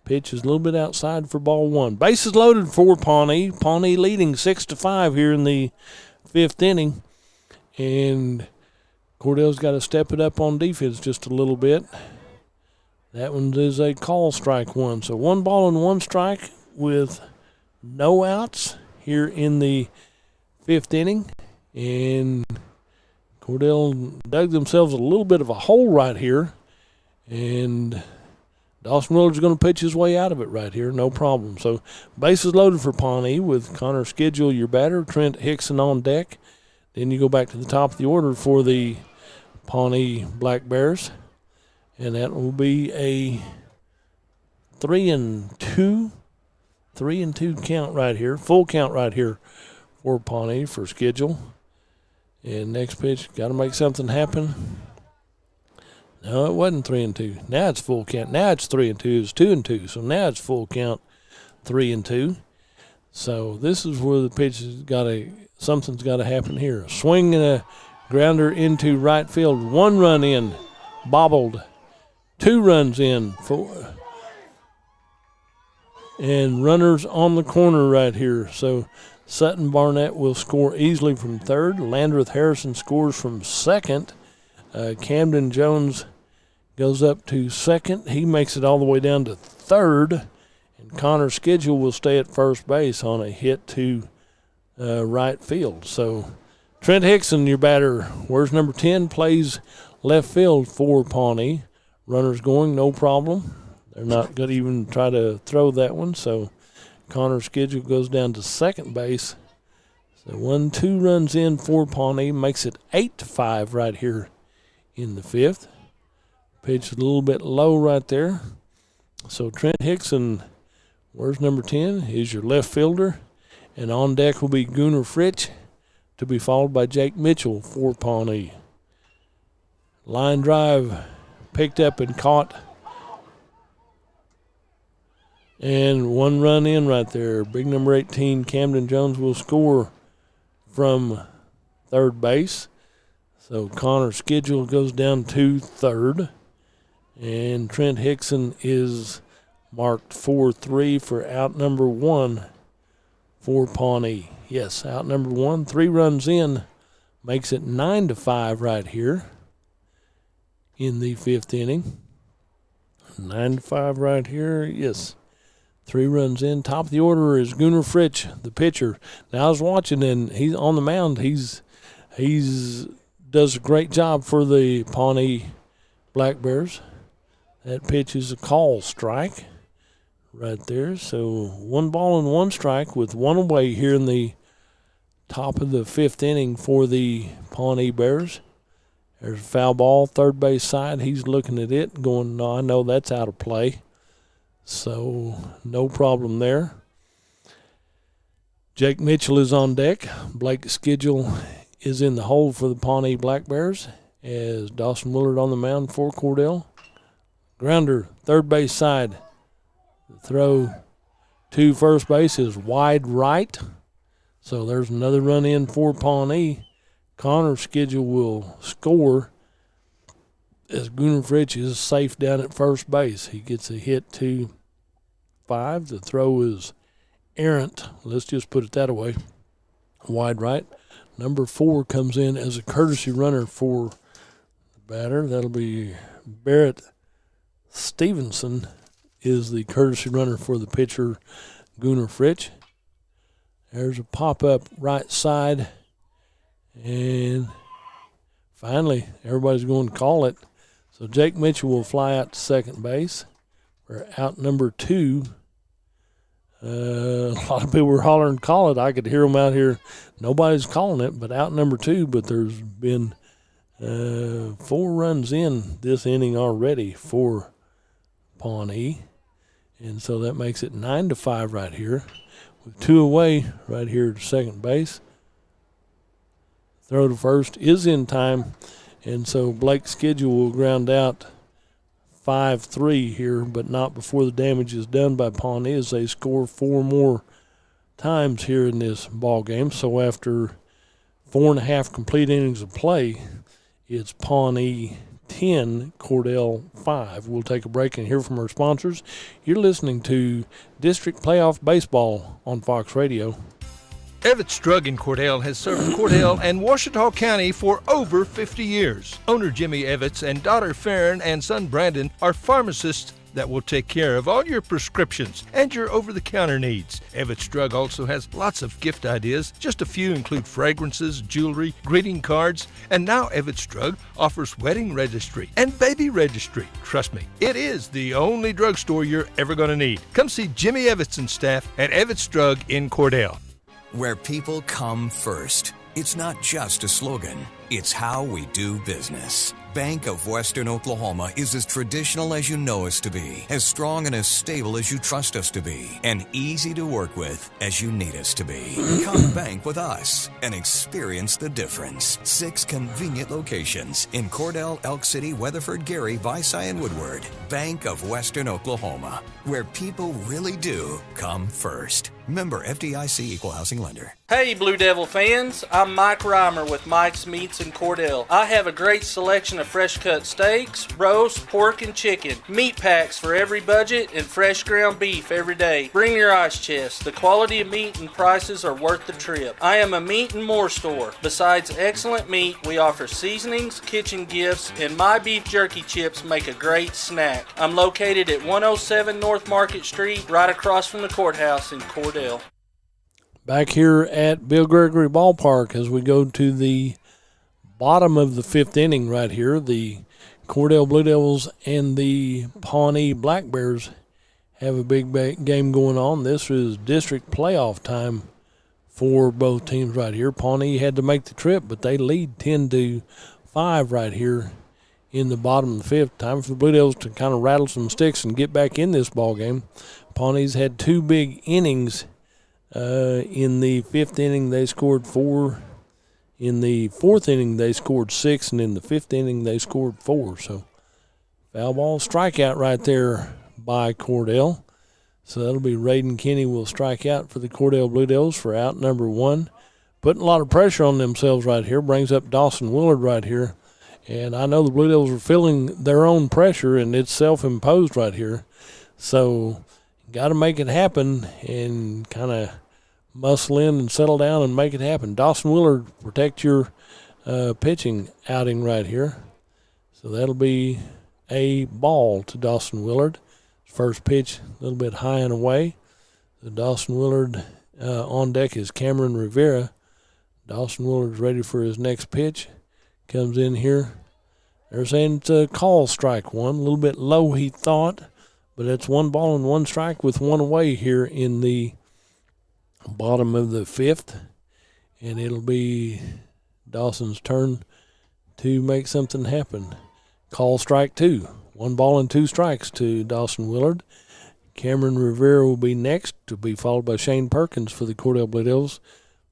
Pitch is a little bit outside for ball 1. Bases loaded for Pawnee. Pawnee leading 6-5 here in the 5th inning. And Cordell's got to step it up on defense just a little bit. That one is a call, strike 1. So 1 ball and 1 strike with no outs here in the 5th inning. And Cordell dug themselves a little bit of a hole right here. And Dawson Willard's going to pitch his way out of it right here, no problem. So bases loaded for Pawnee with Connor Schedule, your batter, Trent Hickson on deck. Then you go back to the top of the order for the Pawnee Black Bears. And that will be a 3-2 3-2 count right here. Full count right here for Pawnee for schedule. And next pitch, got to make something happen. No, it wasn't 3-2. Now it's full count. Now it's 3-2. It's 2-2. So now it's full count, 3-2. So this is where the pitch has something's got to happen here. A swing and a grounder into right field. 1 run in, bobbled. 2 runs in, 4. And runners on the corner right here. So Sutton Barnett will score easily from third. Landreth Harrison scores from second. Camden Jones goes up to second. He makes it all the way down to third. And Connor Schedule will stay at first base on a hit to right field. So Trent Hickson, your batter, where's number 10, plays left field for Pawnee. Runners going, no problem. They're not going to even try to throw that one. So Connor Schedule goes down to second base. So 1-2 runs in for Pawnee, makes it 8-5 right here in the 5th. Pitch a little bit low right there. So Trent Hickson, where's number 10, is your left fielder. And on deck will be Gunnar Fritsch, to be followed by Jake Mitchell for Pawnee. Line drive picked up and caught. And 1 run in right there. Big number 18, Camden Jones, will score from third base. So Connor Schedule goes down to third. And Trent Hickson is marked 4-3 for out number 1 for Pawnee. Yes, out number 1, 3 runs in, makes it 9-5 right here in the 5th inning. 9-5 right here, yes. 3 runs in. Top of the order is Gunnar Fritsch, the pitcher. Now I was watching, and he's on the mound. He's does a great job for the Pawnee Black Bears. That pitch is a call strike right there. So 1 ball and 1 strike with 1 away here in the top of the 5th inning for the Pawnee Bears. There's a foul ball, third base side. He's looking at it going, no, I know that's out of play. So no problem there. Jake Mitchell is on deck. Blake Schedule is in the hole for the Pawnee Black Bears as Dawson Willard on the mound for Cordell. Grounder, third base side. The throw to first base is wide right. So there's another run in for Pawnee. Connor Schedule will score as Gunnar Fritsch is safe down at first base. He gets a hit to 5. The throw is errant. Let's just put it that way. Wide right. Number 4 comes in as a courtesy runner for the batter. That'll be Barrett Stevenson is the courtesy runner for the pitcher, Gunnar Fritsch. There's a pop-up right side. And finally, everybody's going to call it. So Jake Mitchell will fly out to second base for out number 2. A lot of people were hollering, call it. I could hear them out here. Nobody's calling it, but out number 2. But there's been 4 runs in this inning already for Pawnee. And so that makes it 9-5 right here. With 2 away right here to second base. Throw to first is in time. And so Blake's Schedule will ground out 5-3 here, but not before the damage is done by Pawnee as they score 4 more times here in this ball game. So after 4.5 complete innings of play, it's Pawnee 10, Cordell 5. We'll take a break and hear from our sponsors. You're listening to District Playoff Baseball on Fox Radio. Evetts Drug in Cordell has served Cordell and Washita County for over 50 years. Owner Jimmy Evetts and daughter Farron and son Brandon are pharmacists that will take care of all your prescriptions and your over-the-counter needs. Evetts Drug also has lots of gift ideas. Just a few include fragrances, jewelry, greeting cards, and now Evetts Drug offers wedding registry and baby registry. Trust me, it is the only drugstore you're ever going to need. Come see Jimmy Evetts and staff at Evetts Drug in Cordell. Where people come first. It's not just a slogan, It's how we do business. Bank of Western Oklahoma is as traditional as you know us to be, as strong and as stable as you trust us to be, and easy to work with as you need us to be. Come bank with us and experience the difference. 6 convenient locations in Cordell, Elk City, Weatherford, Gary, Visay, and Woodward. Bank of Western Oklahoma, where people really do come first. Member FDIC Equal Housing Lender. Hey Blue Devil fans, I'm Mike Reimer with Mike's Meats in Cordell. I have a great selection of fresh cut steaks, roast, pork, and chicken. Meat packs for every budget and fresh ground beef every day. Bring your ice chest. The quality of meat and prices are worth the trip. I am a meat and more store. Besides excellent meat, we offer seasonings, kitchen gifts, and my beef jerky chips make a great snack. I'm located at 107 North Market Street, right across from the courthouse in Cordell. Back here at Bill Gregory Ballpark as we go to the bottom of the 5th inning right here. The Cordell Blue Devils and the Pawnee Black Bears have a big game going on. This is district playoff time for both teams right here. Pawnee had to make the trip, but they lead 10-5 right here in the bottom of the 5th. Time for the Blue Devils to kind of rattle some sticks and get back in this ball game. Pawnee's had 2 big innings. In the 5th inning, they scored 4. In the 4th inning, they scored 6. And in the 5th inning, they scored 4. So, foul ball, strikeout right there by Cordell. So, that'll be Raiden Kinney will strike out for the Cordell Blue Devils for out number 1. Putting a lot of pressure on themselves right here. Brings up Dawson Willard right here. And I know the Blue Devils are feeling their own pressure, and it's self-imposed right here. So, got to make it happen and kind of muscle in and settle down and make it happen. Dawson Willard, protect your pitching outing right here. So that'll be a ball to Dawson Willard. First pitch a little bit high and away. The Dawson Willard on deck is Cameron Rivera. Dawson Willard's ready for his next pitch. Comes in here. They're saying it's a call strike 1. A little bit low, he thought. But it's 1 ball and 1 strike with 1 away here in the bottom of the 5th. And it'll be Dawson's turn to make something happen. Call strike 2. 1 ball and 2 strikes to Dawson Willard. Cameron Rivera will be next, to be followed by Shane Perkins for the Cordell Blue Devils.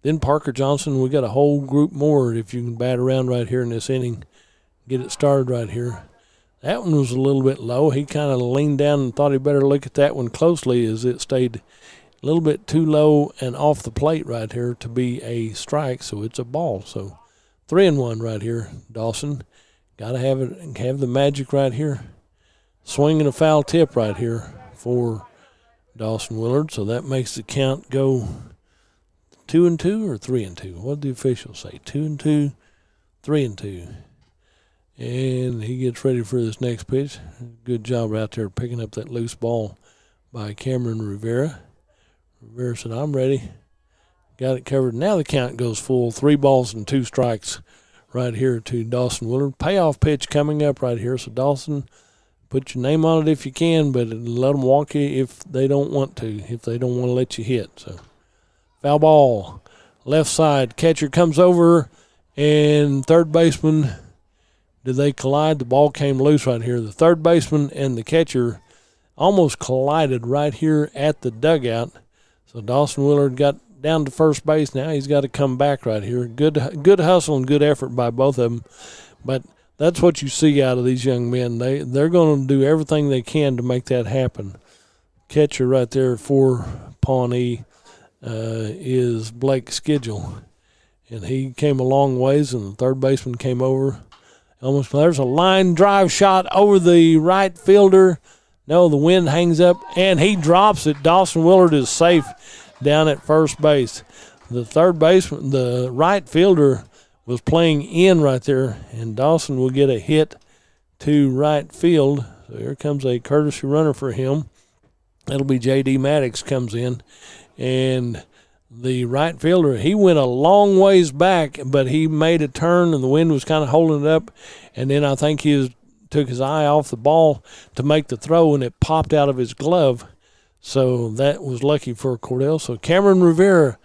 Then Parker Johnson. We got a whole group more if you can bat around right here in this inning. Get it started right here. That one was a little bit low. He kind of leaned down and thought he better look at that one closely as it stayed a little bit too low and off the plate right here to be a strike, so it's a ball. So 3-1 right here, Dawson. Got to have the magic right here. Swinging a foul tip right here for Dawson Willard, so that makes the count go 2-2 or 3-2. What did the officials say? 2-2, 3-2. And he gets ready for this next pitch. Good job out there picking up that loose ball by Cameron Rivera. Rivera said, I'm ready. Got it covered. Now the count goes full. 3 balls and 2 strikes right here to Dawson Willard. Payoff pitch coming up right here. So Dawson, put your name on it if you can, but let them walk you if they don't want to, if they don't want to let you hit. So foul ball, left side. Catcher comes over, and third baseman, did they collide? The ball came loose right here. The third baseman and the catcher almost collided right here at the dugout. So Dawson Willard got down to first base. Now he's got to come back right here. Good hustle and good effort by both of them. But that's what you see out of these young men. They're going to do everything they can to make that happen. Catcher right there for Pawnee is Blake Skidgel. And he came a long ways, and the third baseman came over. Almost, there's a line drive shot over the right fielder. No, the wind hangs up, and he drops it. Dawson Willard is safe down at first base. The third baseman, the right fielder, was playing in right there, and Dawson will get a hit to right field. So here comes a courtesy runner for him. That'll be J.D. Maddox comes in, and the right fielder, he went a long ways back, but he made a turn, and the wind was kind of holding it up. And then I think he took his eye off the ball to make the throw, and it popped out of his glove. So that was lucky for Cordell. So Cameron Rivera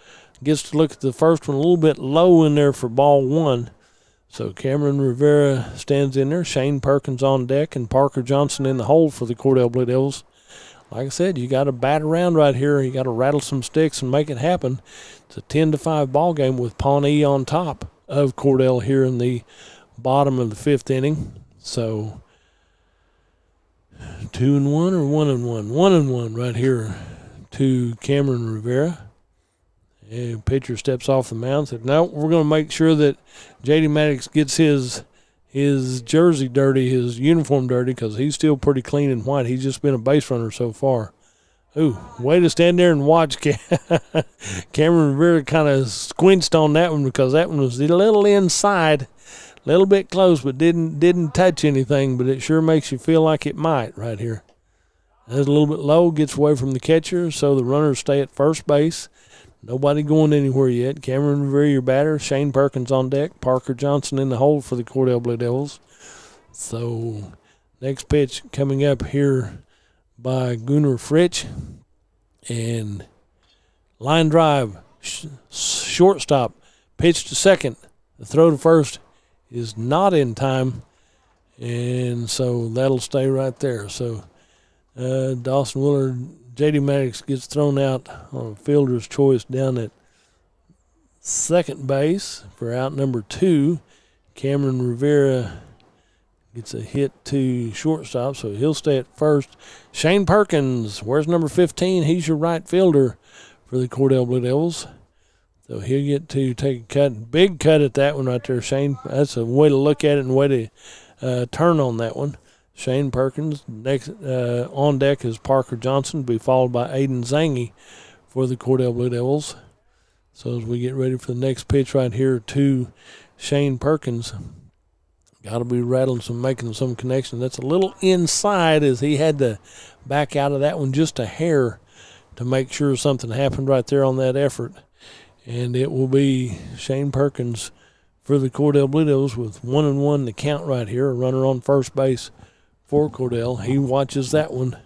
gets to look at the first one a little bit low in there for ball 1. So Cameron Rivera stands in there, Shane Perkins on deck, and Parker Johnson in the hole for the Cordell Blue Devils. Like I said, you got to bat around right here. You got to rattle some sticks and make it happen. It's a 10-5 ball game with Pawnee on top of Cordell here in the bottom of the 5th inning. So 2-1 or 1-1? 1-1 right here to Cameron Rivera. And pitcher steps off the mound and said, no, we're going to make sure that J.D. Maddox gets his jersey dirty, his uniform dirty, because he's still pretty clean and white. He's just been a base runner so far. Ooh, way to stand there and watch. Cameron Rivera kind of squinched on that one because that one was a little inside, a little bit close, but didn't touch anything, but it sure makes you feel like it might right here. That's a little bit low, gets away from the catcher, so the runners stay at first base. Nobody going anywhere yet. Cameron Rivera, your batter. Shane Perkins on deck. Parker Johnson in the hole for the Cordell Blue Devils. So, next pitch coming up here by Gunnar Fritsch. And line drive, shortstop, pitch to second. The throw to first is not in time. And so that'll stay right there. So, Dawson Willard, J.D. Maddox gets thrown out on a fielder's choice down at second base for out number 2. Cameron Rivera gets a hit to shortstop, so he'll stay at first. Shane Perkins, where's number 15? He's your right fielder for the Cordell Blue Devils. So he'll get to take a cut, big cut at that one right there, Shane. That's a way to look at it and way to turn on that one. Shane Perkins. Next on deck is Parker Johnson, to be followed by Aiden Zangy for the Cordell Blue Devils. So as we get ready for the next pitch right here to Shane Perkins, got to be making some connection. That's a little inside as he had to back out of that one just a hair to make sure something happened right there on that effort. And it will be Shane Perkins for the Cordell Blue Devils with 1-1 to count right here. A runner on first base for Cordell. He watches that one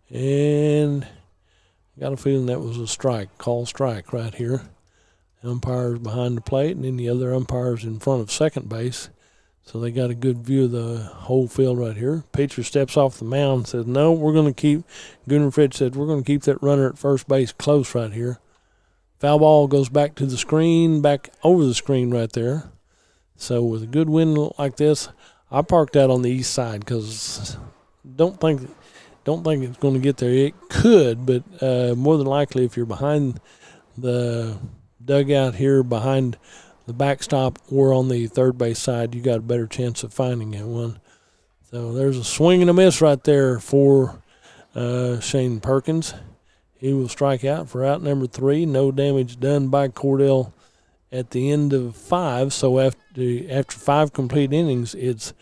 and got a feeling that was a strike, call strike right here. Umpires behind the plate and then the other umpires in front of second base. So they got a good view of the whole field right here. Pitcher steps off the mound and says, no, we're going to keep, Gunnar Fritsch said, we're going to keep that runner at first base close right here. Foul ball goes back to the screen, back over the screen right there. So with a good wind like this, I parked out on the east side because don't think it's going to get there. It could, but more than likely if you're behind the dugout here, behind the backstop or on the third base side, you got a better chance of finding that one. So there's a swing and a miss right there for Shane Perkins. He will strike out for out number 3. No damage done by Cordell at the end of 5. So after 5 complete innings, it's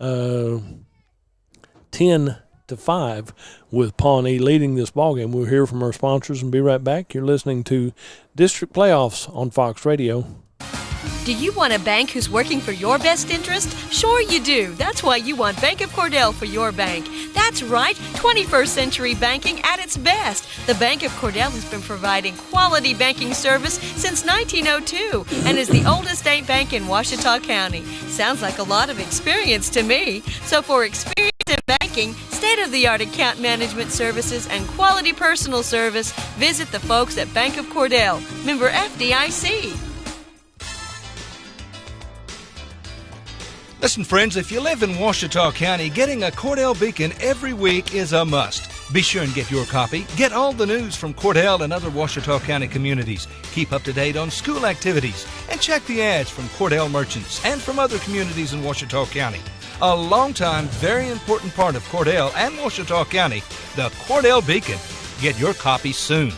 10-5 with Pawnee leading this ballgame. We'll hear from our sponsors and be right back. You're listening to District Playoffs on Fox Radio. Do you want a bank who's working for your best interest? Sure you do. That's why you want Bank of Cordell for your bank. That's right, 21st century banking at its best. The Bank of Cordell has been providing quality banking service since 1902 and is the oldest state bank in Ouachita County. Sounds like a lot of experience to me. So for experience in banking, state-of-the-art account management services, and quality personal service, visit the folks at Bank of Cordell. Member FDIC. Listen, friends, if you live in Ouachita County, getting a Cordell Beacon every week is a must. Be sure and get your copy. Get all the news from Cordell and other Ouachita County communities. Keep up to date on school activities. And check the ads from Cordell merchants and from other communities in Ouachita County. A long-time, very important part of Cordell and Ouachita County, the Cordell Beacon. Get your copy soon.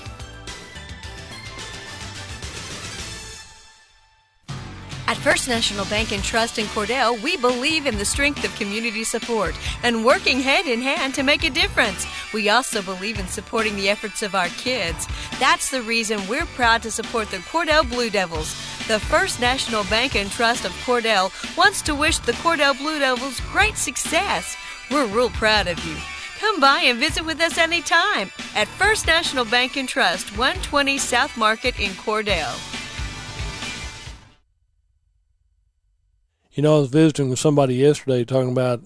At First National Bank and Trust in Cordell, we believe in the strength of community support and working hand in hand to make a difference. We also believe in supporting the efforts of our kids. That's the reason we're proud to support the Cordell Blue Devils. The First National Bank and Trust of Cordell wants to wish the Cordell Blue Devils great success. We're real proud of you. Come by and visit with us anytime at First National Bank and Trust, 120 South Market in Cordell. I was visiting with somebody yesterday talking about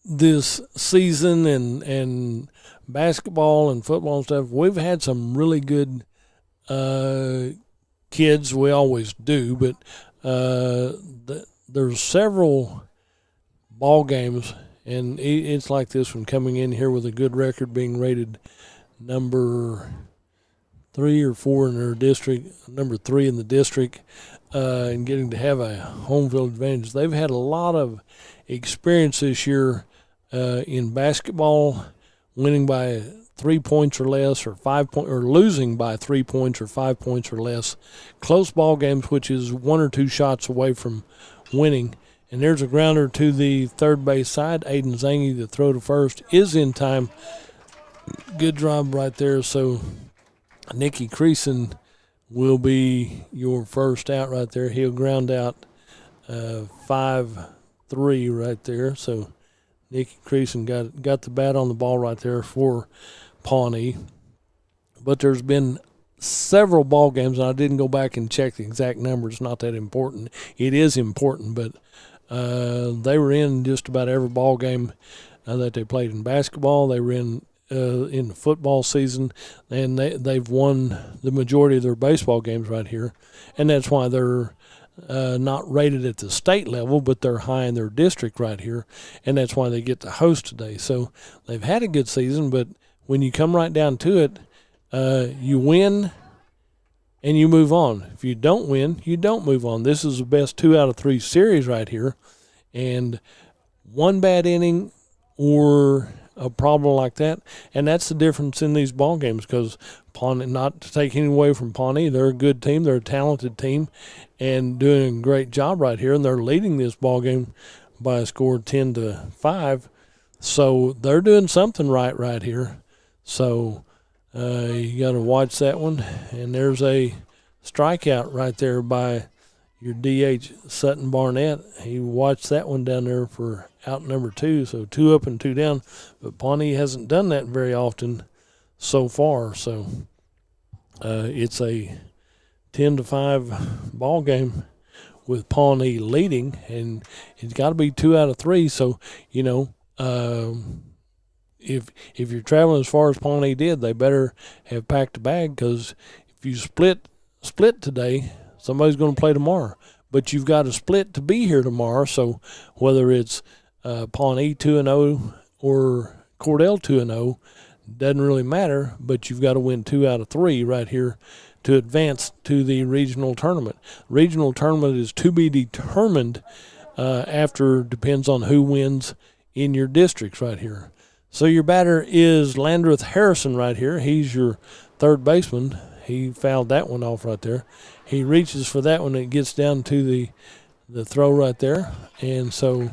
this season and basketball and football and stuff. We've had some really good kids. We always do, but there's several ball games, and it's like this one, coming in here with a good record, being rated number 3 or 4 in their district, number 3 in the district, and getting to have a home field advantage. They've had a lot of experience this year in basketball, winning by 3 points or less, or 5 points, or losing by 3 points or 5 points or less. Close ball games, which is 1 or 2 shots away from winning. And there's a grounder to the third base side. Aiden Zangy, the throw to first, is in time. Good job right there. So Nicky Creason will be your first out right there. He'll ground out 5-3 right there. So Nicky Creason got the bat on the ball right there for Pawnee. But there's been several ball games, and I didn't go back and check the exact numbers. Not that important. It is important, but they were in just about every ball game that they played in basketball. They were in the football season, and they've won the majority of their baseball games right here, and that's why they're not rated at the state level, but they're high in their district right here, and that's why they get to host today. So they've had a good season, but when you come right down to it, you win and you move on. If you don't win, you don't move on. This is the best 2 out of 3 series right here, and one bad inning or a problem like that, and that's the difference in these ball games, because Pawnee, not to take anything away from Pawnee, they're a good team, they're a talented team, and doing a great job right here, and they're leading this ball game by a score 10-5, so they're doing something right here. So you got to watch that one, and there's a strikeout right there by your DH Sutton Barnett. He watched that one down there for out number 2, so 2 up and 2 down. But Pawnee hasn't done that very often so far, so it's a 10-5 ball game with Pawnee leading, and it's got to be 2 out of 3. So if you're traveling as far as Pawnee did, they better have packed a bag, because if you split today, somebody's going to play tomorrow. But you've got to split to be here tomorrow. So whether it's Pawnee 2-0 or Cordell 2-0, doesn't really matter. But you've got to win 2 out of 3 right here to advance to the regional tournament. Regional tournament is to be determined after, depends on who wins in your districts right here. So your batter is Landreth Harrison right here. He's your third baseman. He fouled that one off right there. He reaches for that one, and it gets down to the throw right there. And so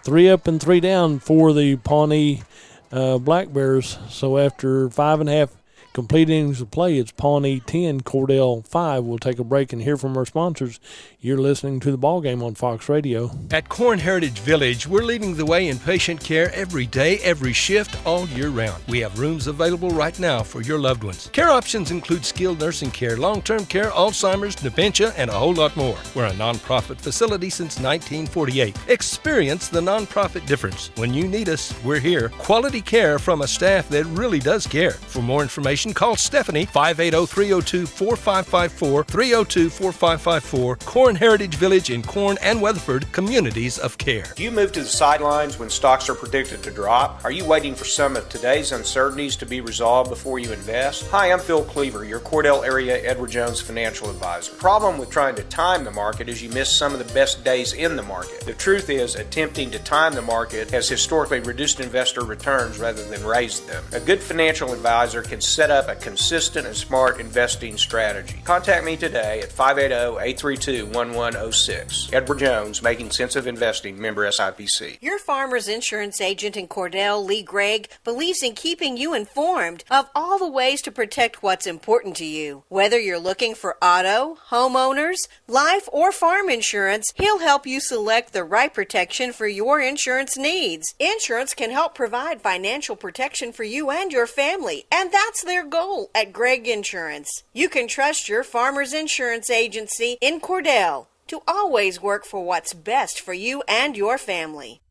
3 up and 3 down for the Pawnee Black Bears. So after 5.5 complete innings of play, it's Pawnee 10, Cordell 5. We'll take a break and hear from our sponsors. You're listening to the ball game on Fox Radio. At Corn Heritage Village, we're leading the way in patient care every day, every shift, all year round. We have rooms available right now for your loved ones. Care options include skilled nursing care, long-term care, Alzheimer's, dementia, and a whole lot more. We're a nonprofit facility since 1948. Experience the nonprofit difference. When you need us, we're here. Quality care from a staff that really does care. For more information, call Stephanie, 580-302-4554, 302-4554, Corn Heritage Village in Corn and Weatherford, communities of care. Do you move to the sidelines when stocks are predicted to drop? Are you waiting for some of today's uncertainties to be resolved before you invest? Hi, I'm Phil Cleaver, your Cordell area Edward Jones financial advisor. The problem with trying to time the market is you miss some of the best days in the market. The truth is, attempting to time the market has historically reduced investor returns rather than raised them. A good financial advisor can set up a consistent and smart investing strategy. Contact me today at 580-832-1106. Edward Jones, Making Sense of Investing, member SIPC. Your Farmers Insurance agent in Cordell, Lee Gregg, believes in keeping you informed of all the ways to protect what's important to you. Whether you're looking for auto, homeowners, life, or farm insurance, he'll help you select the right protection for your insurance needs. Insurance can help provide financial protection for you and your family, and that's their goal at Gregg Insurance. You can trust your Farmers Insurance agency in Cordell. to always work for what's best for you and your family.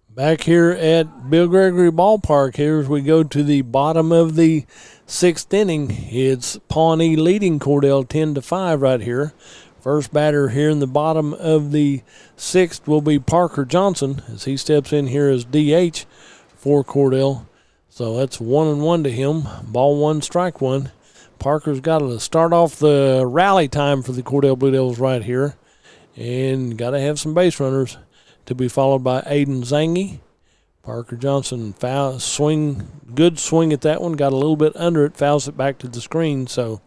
Back here at Bill Gregory Ballpark, here as we go to the bottom of the 6th inning, it's Pawnee leading Cordell 10-5 right here. First batter here in the bottom of the 6th will be Parker Johnson as he steps in here as DH for Cordell. So that's 1-1 to him. Ball 1, strike 1. Parker's got to start off the rally time for the Cordell Blue Devils right here. And got to have some base runners, to be followed by Aiden Zangy. Parker Johnson good swing at that one, got a little bit under it, fouls it back to the screen. So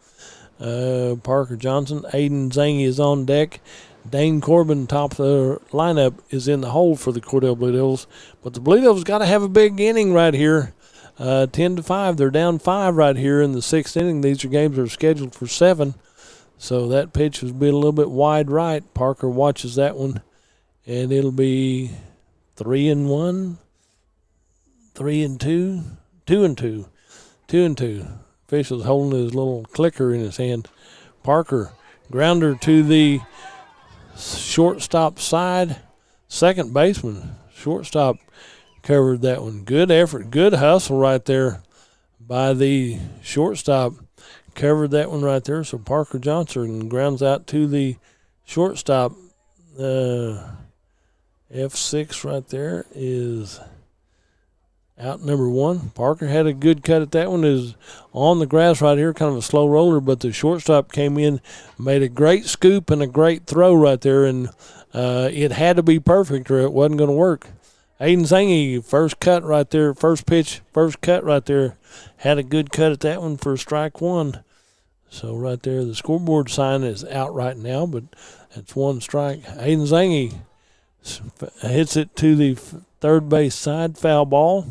Parker Johnson, Aiden Zangy is on deck. Dane Corbin, top of the lineup, is in the hole for the Cordell Blue Devils. But the Blue Devils got to have a big inning right here. 10-5, they're down 5 right here in the 6th inning. These games are scheduled for 7. So that pitch has been a little bit wide right. Parker watches that one. And it'll be 3-1, 3-2, 2-2, 2-2. Official's holding his little clicker in his hand. Parker, grounder to the shortstop side. Second baseman, shortstop, covered that one. Good effort, good hustle right there by the shortstop. Covered that one right there. So Parker Johnson grounds out to the shortstop. F6 right there is out number 1. Parker had a good cut at that one. Is on the grass right here, kind of a slow roller, but the shortstop came in, made a great scoop and a great throw right there, and it had to be perfect or it wasn't going to work. Aiden Zangy, first cut right there, first pitch, first cut right there, had a good cut at that one for strike 1. So right there, the scoreboard sign is out right now, but that's 1 strike. Aiden Zangy hits it to the third base side, foul ball.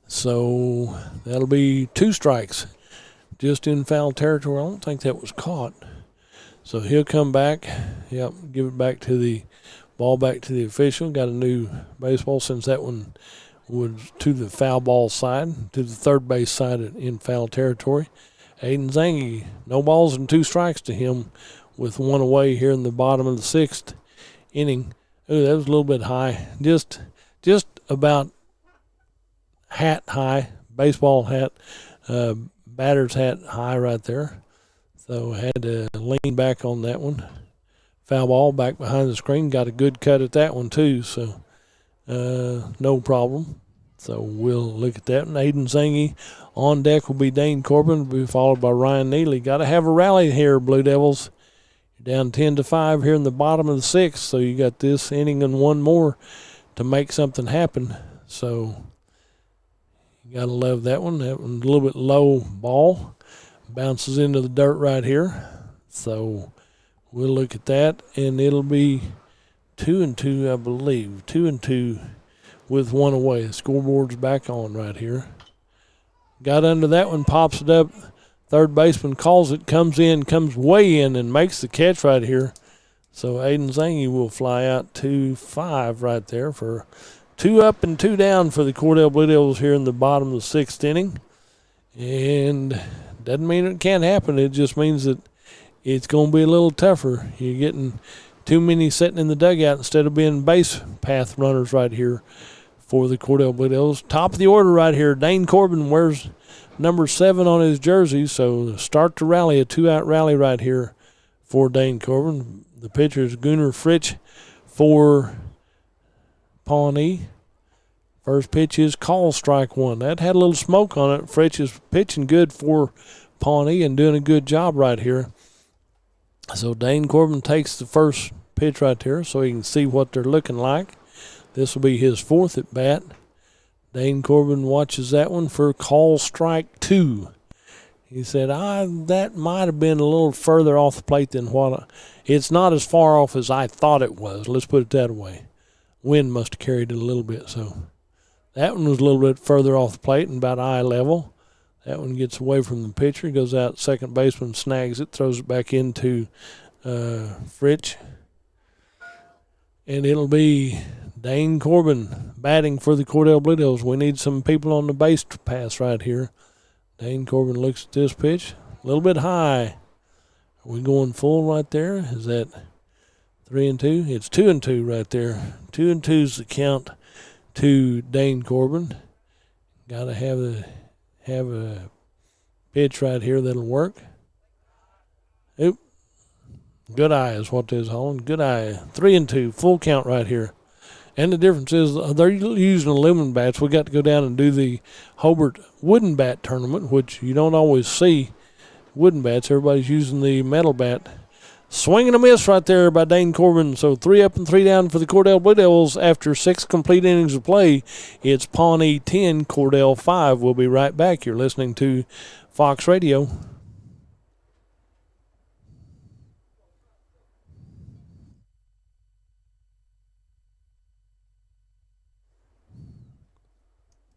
So that'll be 2 strikes just in foul territory. I don't think that was caught. So he'll come back. Yep, give it back to the ball, back to the official. Got a new baseball since that one was to the foul ball side, to the third base side in foul territory. Aiden Zangy, no balls and 2 strikes to him with 1 away here in the bottom of the 6th inning. Oh, that was a little bit high. Just about hat high, baseball hat, batter's hat high right there. So had to lean back on that one. Foul ball back behind the screen. Got a good cut at that one too, so no problem. So we'll look at that. And Aiden Zangy on deck will be Dane Corbin, will be followed by Ryan Neely. Got to have a rally here, Blue Devils. Down 10-5 here in the bottom of the 6th, so you got this inning and 1 more to make something happen. So you got to love that one. That one's a little bit low ball. Bounces into the dirt right here. So we'll look at that, and it'll be 2-2, I believe. 2-2 with 1 away. The scoreboard's back on right here. Got under that one, pops it up. Third baseman calls it, comes way in, and makes the catch right here. So Aiden Zangy will fly out 2-5 right there for 2 up and 2 down for the Cordell Blue Devils here in the bottom of the 6th inning. And doesn't mean it can't happen. It just means that it's going to be a little tougher. You're getting too many sitting in the dugout instead of being base path runners right here for the Cordell Blue Devils. Top of the order right here, Dane Corbin wears number 7 on his jersey, so start to rally, a 2-out rally right here for Dane Corbin. The pitcher is Gunnar Fritsch for Pawnee. First pitch is called, strike 1. That had a little smoke on it. Fritsch is pitching good for Pawnee and doing a good job right here. So Dane Corbin takes the first pitch right there so he can see what they're looking like. This will be his 4th at bat. Dane Corbin watches that one for call strike 2. He said, that might have been a little further off the plate than it's not as far off as I thought it was. Let's put it that way. Wind must have carried it a little bit. So that one was a little bit further off the plate and about eye level. That one gets away from the pitcher, goes out, second baseman snags it, throws it back into Fritsch. And it'll be Dane Corbin batting for the Cordell Blue Devils. We need some people on the base pass right here. Dane Corbin looks at this pitch. A little bit high. we going full right there? Is that 3-2? It's 2-2 right there. 2-2's the count to Dane Corbin. Got to have a pitch right here that'll work. Oop. Good eye is what they're calling. Good eye. 3-2. Full count right here. And the difference is they're using aluminum bats. We got to go down and do the Hobart wooden bat tournament, which you don't always see wooden bats. Everybody's using the metal bat. Swing and a miss right there by Dane Corbin. So 3 up and 3 down for the Cordell Blue Devils after 6 complete innings of play. It's Pawnee 10, Cordell 5. We'll be right back. You're listening to Fox Radio.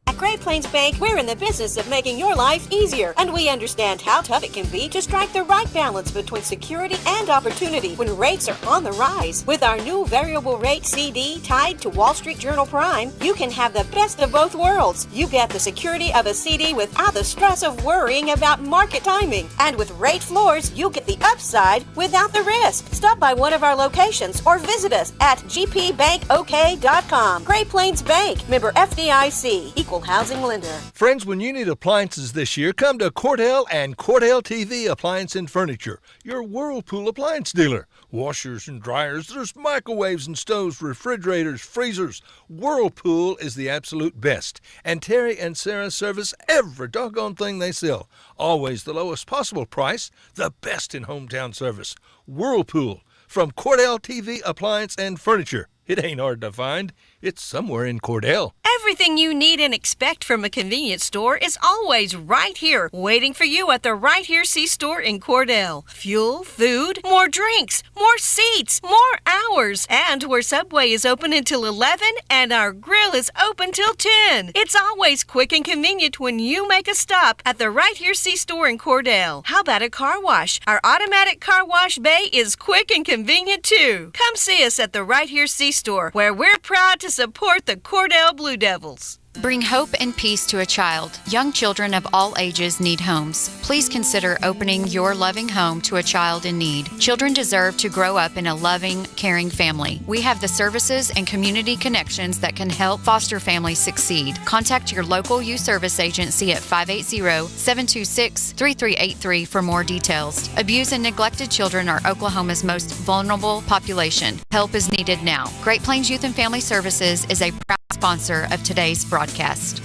At Great Plains Bank, we're in the business of making your life easier, and we understand how tough it can be to strike the right balance between security and opportunity when rates are on the rise. With our new variable rate CD tied to Wall Street Journal Prime, you can have the best of both worlds. You get the security of a CD without the stress of worrying about market timing. And with rate floors, you get the upside without the risk. Stop by one of our locations or visit us at gpbankok.com. Great Plains Bank, member FDIC, equal housing lender. Friends, when you need appliances this year, come to Cordell and Cordell TV Appliance and Furniture, your Whirlpool appliance dealer. Washers and dryers, there's microwaves and stoves, refrigerators, freezers. Whirlpool is the absolute best. And Terry and Sarah service every doggone thing they sell. Always the lowest possible price, the best in hometown service. Whirlpool from Cordell TV Appliance and Furniture. It ain't hard to find. It's somewhere in Cordell. Everything you need and expect from a convenience store is always right here, waiting for you at the Right Here C-Store in Cordell. Fuel, food, more drinks, more seats, more hours, and where Subway is open until 11 and our grill is open till 10. It's always quick and convenient when you make a stop at the Right Here C-Store in Cordell. How about a car wash? Our automatic car wash bay is quick and convenient too. Come see us at the Right Here C-Store, where we're proud to support the Cordell Blue Devils. Bring hope and peace to a child. Young children of all ages need homes. Please consider opening your loving home to a child in need. Children deserve to grow up in a loving, caring family. We have the services and community connections that can help foster families succeed. Contact your local youth service agency at 580-726-3383 for more details. Abused and neglected children are Oklahoma's most vulnerable population. Help is needed now. Great Plains Youth and Family Services is a proud sponsor of today's broadcast.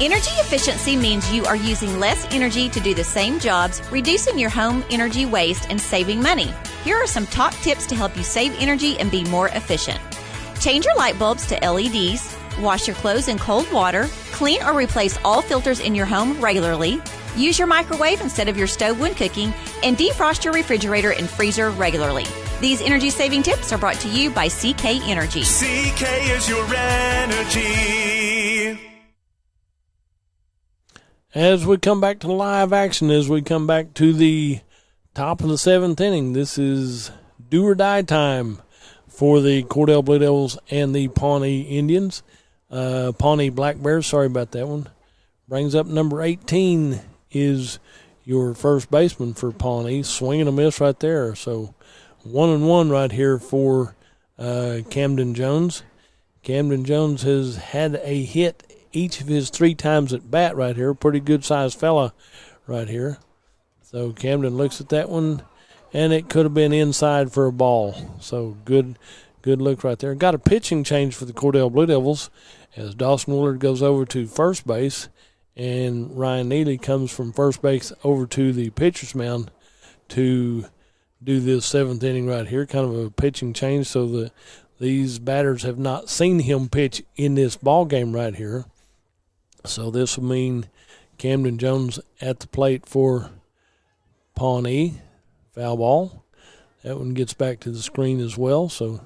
Energy efficiency means you are using less energy to do the same jobs, reducing your home energy waste and saving money. Here are some top tips to help you save energy and be more efficient. Change your light bulbs to LEDs, wash your clothes in cold water, clean or replace all filters in your home regularly, use your microwave instead of your stove when cooking, and defrost your refrigerator and freezer regularly. These energy-saving tips are brought to you by CK Energy. CK is your energy. As we come back to live action, as we come back to the top of the 7th inning, this is do or die time for the Cordell Blue Devils and the Pawnee Indians. Pawnee Black Bears, sorry about that one. Brings up number 18 is your first baseman for Pawnee. Swinging a miss right there. So 1-1 right here for Camden Jones. Camden Jones has had a hit each of his 3 times at bat right here. Pretty good-sized fella right here. So Camden looks at that one, and it could have been inside for a ball. So good look right there. Got a pitching change for the Cordell Blue Devils as Dawson Willard goes over to first base, and Ryan Neely comes from first base over to the pitcher's mound to do this 7th inning right here. Kind of a pitching change so that these batters have not seen him pitch in this ball game right here. So this will mean Camden Jones at the plate for Pawnee. Foul ball. That one gets back to the screen as well, so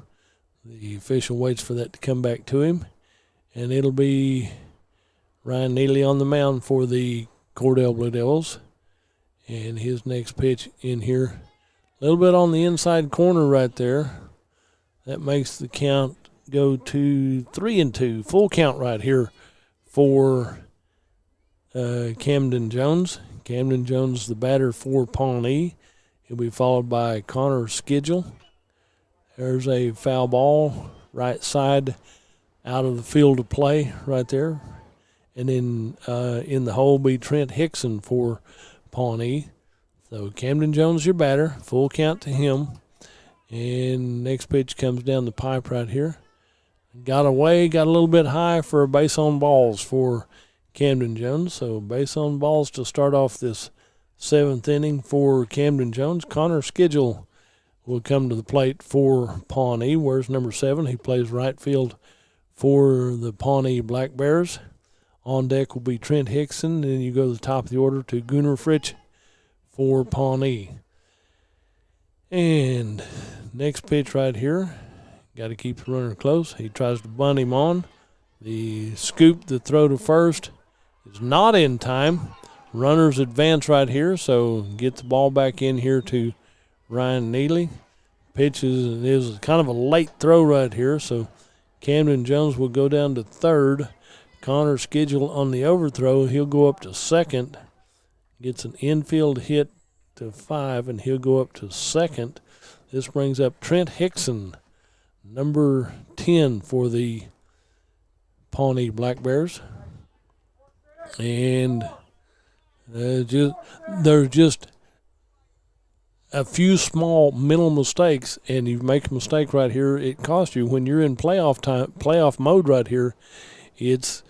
the official waits for that to come back to him. And it'll be Ryan Neely on the mound for the Cordell Blue Devils. And his next pitch in here, a little bit on the inside corner right there. That makes the count go to 3-2. Full count right here for Camden Jones. Camden Jones, the batter for Pawnee. He'll be followed by Connor Schedule. There's a foul ball right side out of the field of play right there. And then in the hole be Trent Hickson for Pawnee. So Camden Jones, your batter, full count to him. And next pitch comes down the pipe right here. Got away, got a little bit high for a base on balls for Camden Jones. So base on balls to start off this 7th inning for Camden Jones. Connor Schedule will come to the plate for Pawnee. Where's number 7? He plays right field for the Pawnee Black Bears. On deck will be Trent Hickson. Then you go to the top of the order to Gunnar Fritsch for Pawnee. And next pitch right here. Got to keep the runner close. He tries to bunt him on. The scoop, the throw to first is not in time. Runners advance right here, so get the ball back in here to Ryan Neely. Pitch is kind of a late throw right here, so Camden Jones will go down to third. Connor Schedule on the overthrow. He'll go up to second. Gets an infield hit to 5, and he'll go up to second. This brings up Trent Hickson, number 10 for the Pawnee Black Bears. And there's just a few small mental mistakes, and you make a mistake right here, it costs you. When you're in playoff mode right here, it's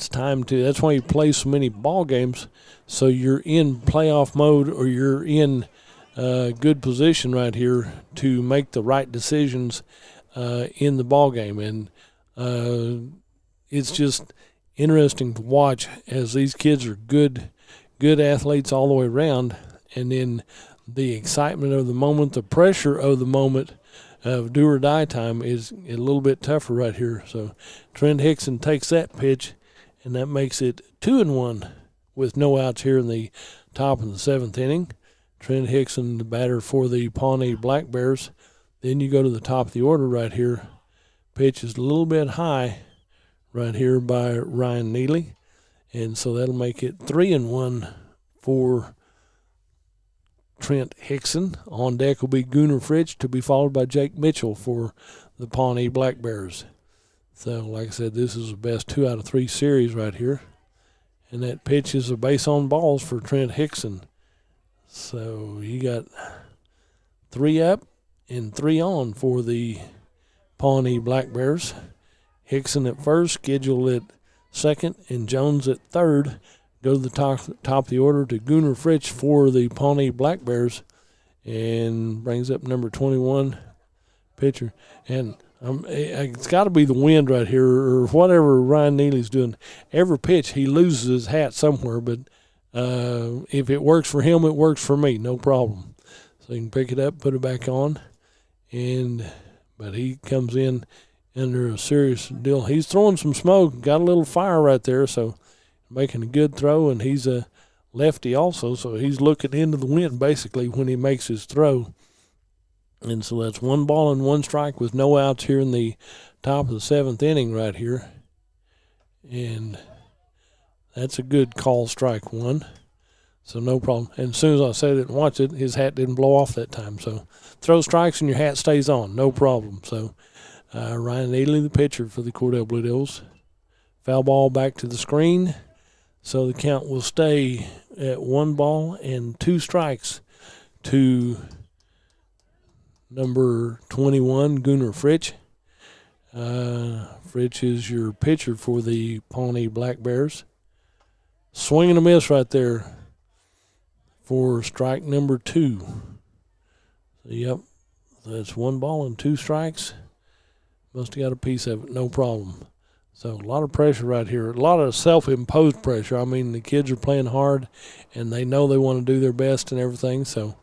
time to. That's why you play so many ball games, so you're in playoff mode, or you're in good position right here to make the right decisions in the ball game. And it's just interesting to watch as these kids are good athletes all the way around, and then the excitement of the moment, the pressure of the moment of do or die time is a little bit tougher right here. So Trent Hickson takes that pitch, and that makes it 2-1 with no outs here in the top of the 7th inning. Trent Hickson, the batter for the Pawnee Black Bears. Then you go to the top of the order right here. Pitch is a little bit high right here by Ryan Neely, and so that'll make it 3-1 for Trent Hickson. On deck will be Gunnar Fritsch, to be followed by Jake Mitchell for the Pawnee Black Bears. So, like I said, this is the best 2 out of 3 series right here. And that pitch is a base on balls for Trent Hickson. So you got 3 up and 3 on for the Pawnee Black Bears. Hickson at first, Schedule at second, and Jones at third. Go to the top of the order to Gunnar Fritsch for the Pawnee Black Bears, and brings up number 21 pitcher. And it's got to be the wind right here, or whatever Ryan Neely's doing. Every pitch he loses his hat somewhere, but if it works for him, it works for me, no problem. So you can pick it up, put it back on, but he comes in under a serious deal. He's throwing some smoke, got a little fire right there, so making a good throw, and he's a lefty also, so he's looking into the wind basically when he makes his throw. And so that's 1 ball and 1 strike with no outs here in the top of the 7th inning right here. And that's a good call, strike 1. So no problem. And as soon as I said it and watched it, his hat didn't blow off that time. So throw strikes and your hat stays on, no problem. So Ryan Neely, the pitcher for the Cordell Blue Devils. Foul ball back to the screen. So the count will stay at 1 ball and 2 strikes to number 21, Gunnar Fritsch. Fritsch is your pitcher for the Pawnee Black Bears. Swing and a miss right there for strike number 2. So, yep, that's 1 ball and 2 strikes. Must have got a piece of it, no problem. So a lot of pressure right here, a lot of self-imposed pressure. I mean, the kids are playing hard, and they know they want to do their best and everything, so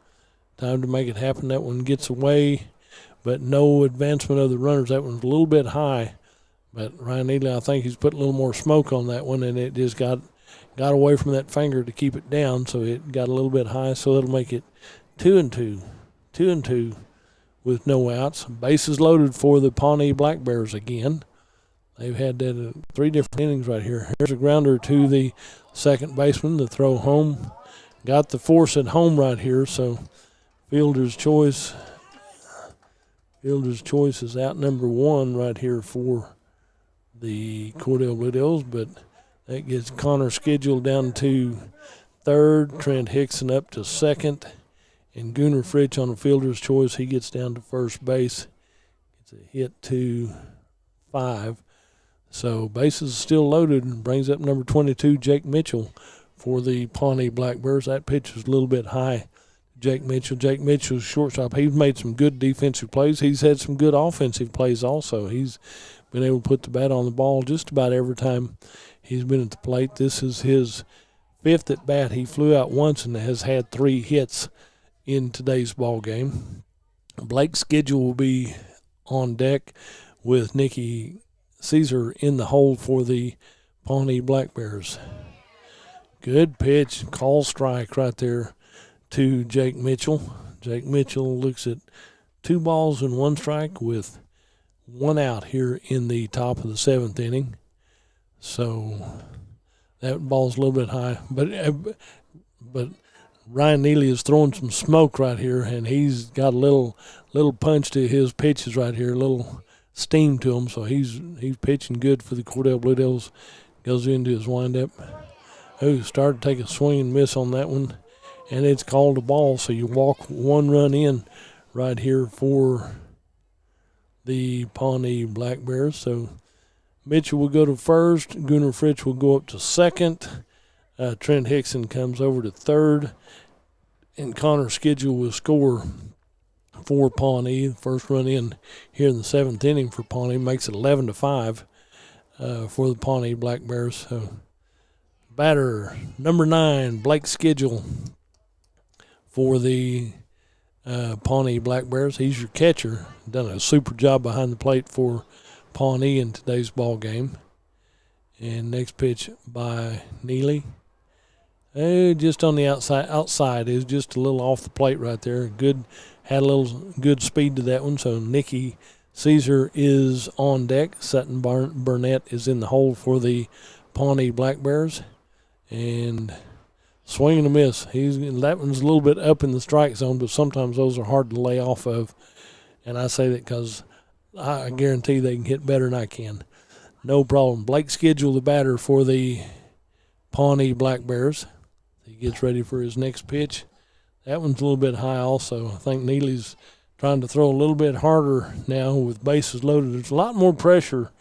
time to make it happen. That one gets away, but no advancement of the runners. That one's a little bit high, but Ryan Neely, I think he's put a little more smoke on that one, and it just got away from that finger to keep it down, so it got a little bit high, so that'll make it 2-2. 2-2 with no outs. Bases loaded for the Pawnee Black Bears again. They've had that in 3 different innings right here. Here's a grounder to the second baseman to throw home. Got the force at home right here, so Fielder's Choice. Fielder's Choice is out number 1 right here for the Cordell Blue Devils, but that gets Connor Schedule down to 3rd, Trent Hickson up to 2nd, and Gunnar Fritsch on the Fielder's Choice. He gets down to first base. Gets a hit to 5. So bases are still loaded. Brings up number 22, Jake Mitchell, for the Pawnee Black Bears. That pitch was a little bit high. Jake Mitchell's shortstop. He's made some good defensive plays. He's had some good offensive plays also. He's been able to put the bat on the ball just about every time he's been at the plate. This is his 5th at bat. He flew out once and has had 3 hits in today's ball game. Blake's Schedule will be on deck with Nikki Caesar in the hole for the Pawnee Black Bears. Good pitch, call strike right there to Jake Mitchell. Jake Mitchell looks at 2 balls and 1 strike with 1 out here in the top of the 7th inning. So that ball's a little bit high, but Ryan Neely is throwing some smoke right here, and he's got a little punch to his pitches right here, a little steam to him. So he's pitching good for the Cordell Blue Devils. Goes into his windup. Oh, started to take a swing and miss on that one, and it's called a ball. So you walk 1 run in right here for the Pawnee Black Bears. So Mitchell will go to first. Gunnar Fritsch will go up to 2nd. Trent Hickson comes over to 3rd. And Connor Schedule will score for Pawnee. First run in here in the 7th inning for Pawnee makes it 11-5 for the Pawnee Black Bears. So batter number 9, Blake Schedule for the Pawnee Black Bears. He's your catcher. Done a super job behind the plate for Pawnee in today's ball game. And next pitch by Neely. Just on the outside is just a little off the plate right there. Had a little good speed to that one. So Nikki Caesar is on deck. Sutton Burnett is in the hole for the Pawnee Black Bears. And swing and a miss. That one's a little bit up in the strike zone, but sometimes those are hard to lay off of. And I say that because I guarantee they can hit better than I can. No problem. Blake Schedule, the batter for the Pawnee Black Bears. He gets ready for his next pitch. That one's a little bit high also. I think Neely's trying to throw a little bit harder now with bases loaded. There's a lot more pressure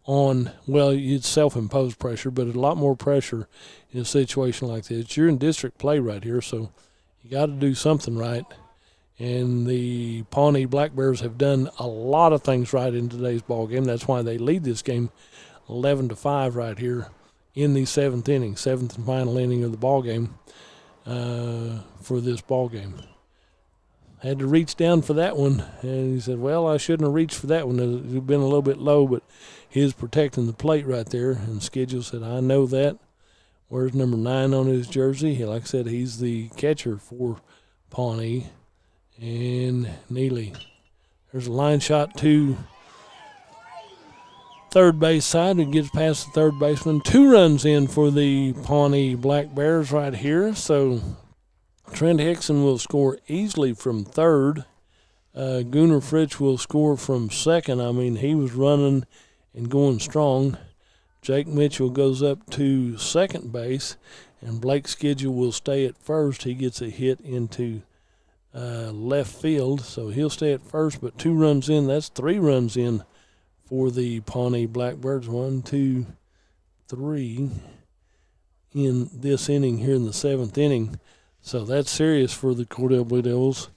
on, well, it's self-imposed pressure, but a lot more pressure in a situation like this. You're in district play right here, so you got to do something right. And the Pawnee Black Bears have done a lot of things right in today's ball game. That's why they lead this game 11-5 right here in the 7th inning, 7th and final inning of the ball game for this ball game. Had to reach down for that one, and he said, well, I shouldn't have reached for that one. It had been a little bit low, but he is protecting the plate right there. And Schedule said, I know that. Where's number 9 on his jersey? Like I said, he's the catcher for Pawnee. And Neely. There's a line shot to third base side. It gets past the third baseman. 2 runs in for the Pawnee Black Bears right here. So Trent Hickson will score easily from 3rd. Gunnar Fritsch will score from 2nd. I mean, he was running and going strong. Jake Mitchell goes up to 2nd base, and Blake Schedule will stay at 1st. He gets a hit into left field, so he'll stay at 1st, but 2 runs in. That's 3 runs in for the Pawnee Blackbirds. 1, 2, 3 in this inning here in the 7th inning. So that's serious for the Cordell Blue Devils,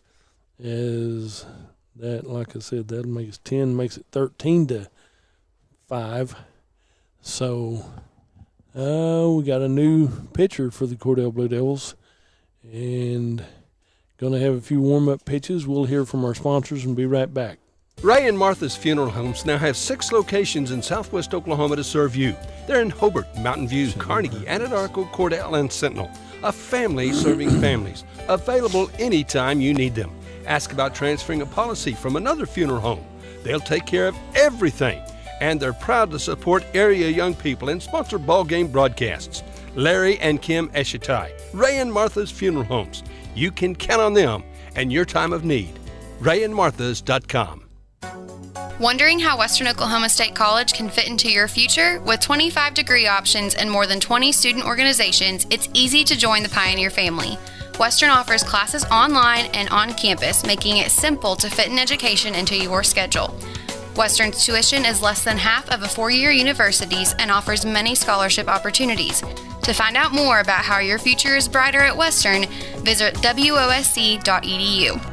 as that, like I said, that makes 10, makes it 13-5. So we got a new pitcher for the Cordell Blue Devils, and going to have a few warm-up pitches. We'll hear from our sponsors and be right back. Ray and Martha's Funeral Homes now have 6 locations in southwest Oklahoma to serve you. They're in Hobart, Mountain View, Carnegie, Anadarko, Cordell, and Sentinel. A family serving families. Available anytime you need them. Ask about transferring a policy from another funeral home. They'll take care of everything. And they're proud to support area young people and sponsor ball game broadcasts. Larry and Kim Eshitai, Ray and Martha's Funeral Homes. You can count on them and your time of need. RayandMarthas.com. Wondering how Western Oklahoma State College can fit into your future? With 25 degree options and more than 20 student organizations, it's easy to join the Pioneer family. Western offers classes online and on campus, making it simple to fit an education into your schedule. Western's tuition is less than half of a four-year university's and offers many scholarship opportunities. To find out more about how your future is brighter at Western, visit wosc.edu.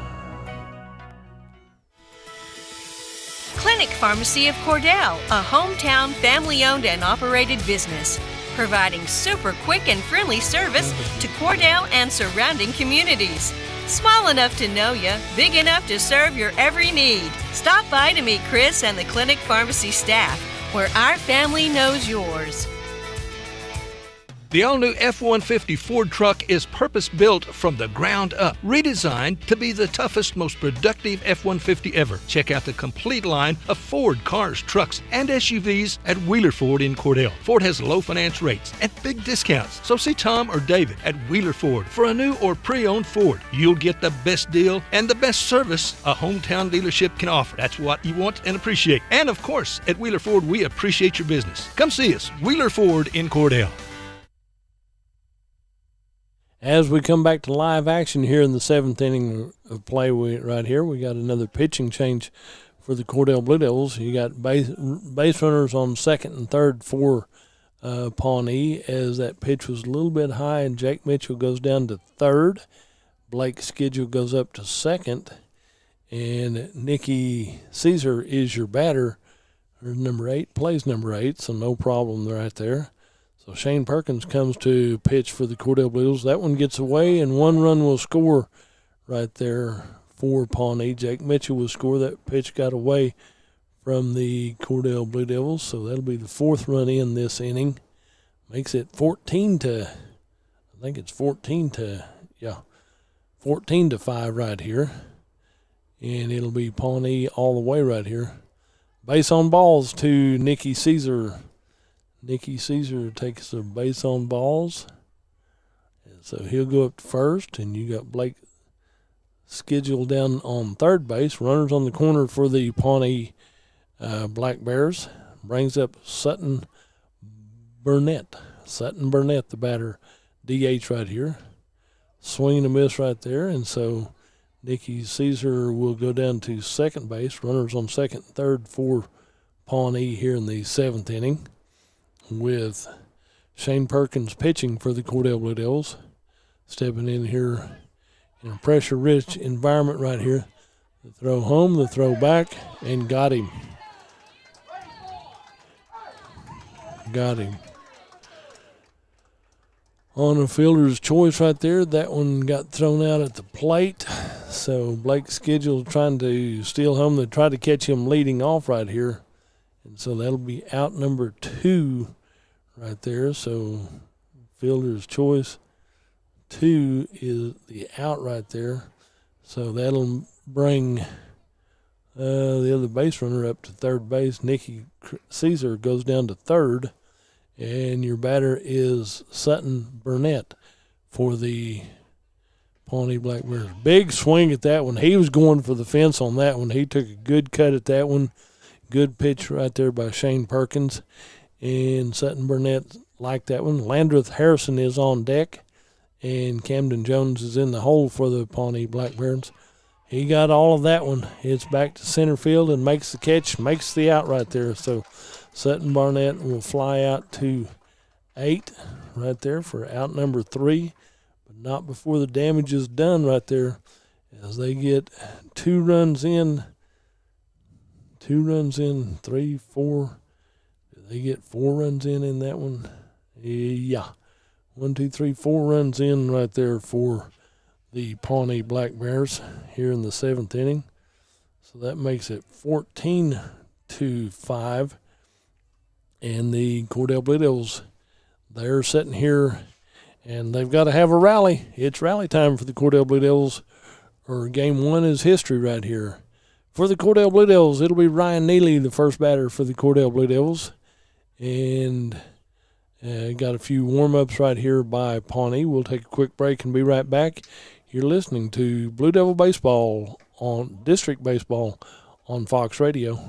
Clinic Pharmacy of Cordell, a hometown family-owned and operated business, providing super quick and friendly service to Cordell and surrounding communities. Small enough to know you, big enough to serve your every need. Stop by to meet Chris and the Clinic Pharmacy staff, where our family knows yours. The all-new F-150 Ford truck is purpose-built from the ground up, redesigned to be the toughest, most productive F-150 ever. Check out the complete line of Ford cars, trucks, and SUVs at Wheeler Ford in Cordell. Ford has low finance rates and big discounts, so see Tom or David at Wheeler Ford for a new or pre-owned Ford. You'll get the best deal and the best service a hometown dealership can offer. That's what you want and appreciate. And of course, at Wheeler Ford, we appreciate your business. Come see us, Wheeler Ford in Cordell. As we come back to live action here in the seventh inning of play, right here, we got another pitching change for the Cordell Blue Devils. You got base runners on second and third for Pawnee, as that pitch was a little bit high, and Jake Mitchell goes down to third. Blake Schedule goes up to second, and Nikki Caesar is your batter. Her number 8 plays number 8, so no problem right there. So Shane Perkins comes to pitch for the Cordell Blue Devils. That one gets away, and one run will score right there for Pawnee. Jake Mitchell will score. That pitch got away from the Cordell Blue Devils, so that'll be the fourth run in this inning. Makes it 14 to 5 right here. And it'll be Pawnee all the way right here. Base on balls to Nikki Caesar. Nikki Caesar takes the base on balls. And so he'll go up to first, and you got Blake Schedule down on third base. Runners on the corner for the Pawnee Black Bears. Brings up Sutton Burnett. Sutton Burnett, the batter, DH right here. Swing and a miss right there, and so Nikki Caesar will go down to second base. Runners on second and third for Pawnee here in the seventh inning, with Shane Perkins pitching for the Cordell Blue Devils. Stepping in here in a pressure-rich environment right here. The throw home, the throw back, and got him. On a fielder's choice right there. That one got thrown out at the plate. So Blake Schedule trying to steal home. They tried to catch him leading off right here. And so that'll be out number 2 right there. So fielder's choice 2 is the out right there. So that'll bring the other base runner up to third base. Nikki Caesar goes down to third. And your batter is Sutton Burnett for the Pawnee Black Bears. Big swing at that one. He was going for the fence on that one. He took a good cut at that one. Good pitch right there by Shane Perkins. And Sutton Burnett liked that one. Landreth Harrison is on deck. And Camden Jones is in the hole for the Pawnee Black Bears. He got all of that one. It's back to center field and makes the catch, makes the out right there. So Sutton Barnett will fly out to 8 right there for out number 3, but not before the damage is done right there, as they get 2 runs in, 3, 4. Did they get 4 runs in that one? Yeah. 1, 2, 3, 4 runs in right there for the Pawnee Black Bears here in the 7th inning. So that makes it 14-5. And the Cordell Blue Devils, they're sitting here, and they've got to have a rally. It's rally time for the Cordell Blue Devils, or game 1 is history right here. For the Cordell Blue Devils, it'll be Ryan Neely, the first batter for the Cordell Blue Devils. And got a few warm-ups right here by Pawnee. We'll take a quick break and be right back You're listening to Blue Devil Baseball on District Baseball on Fox Radio.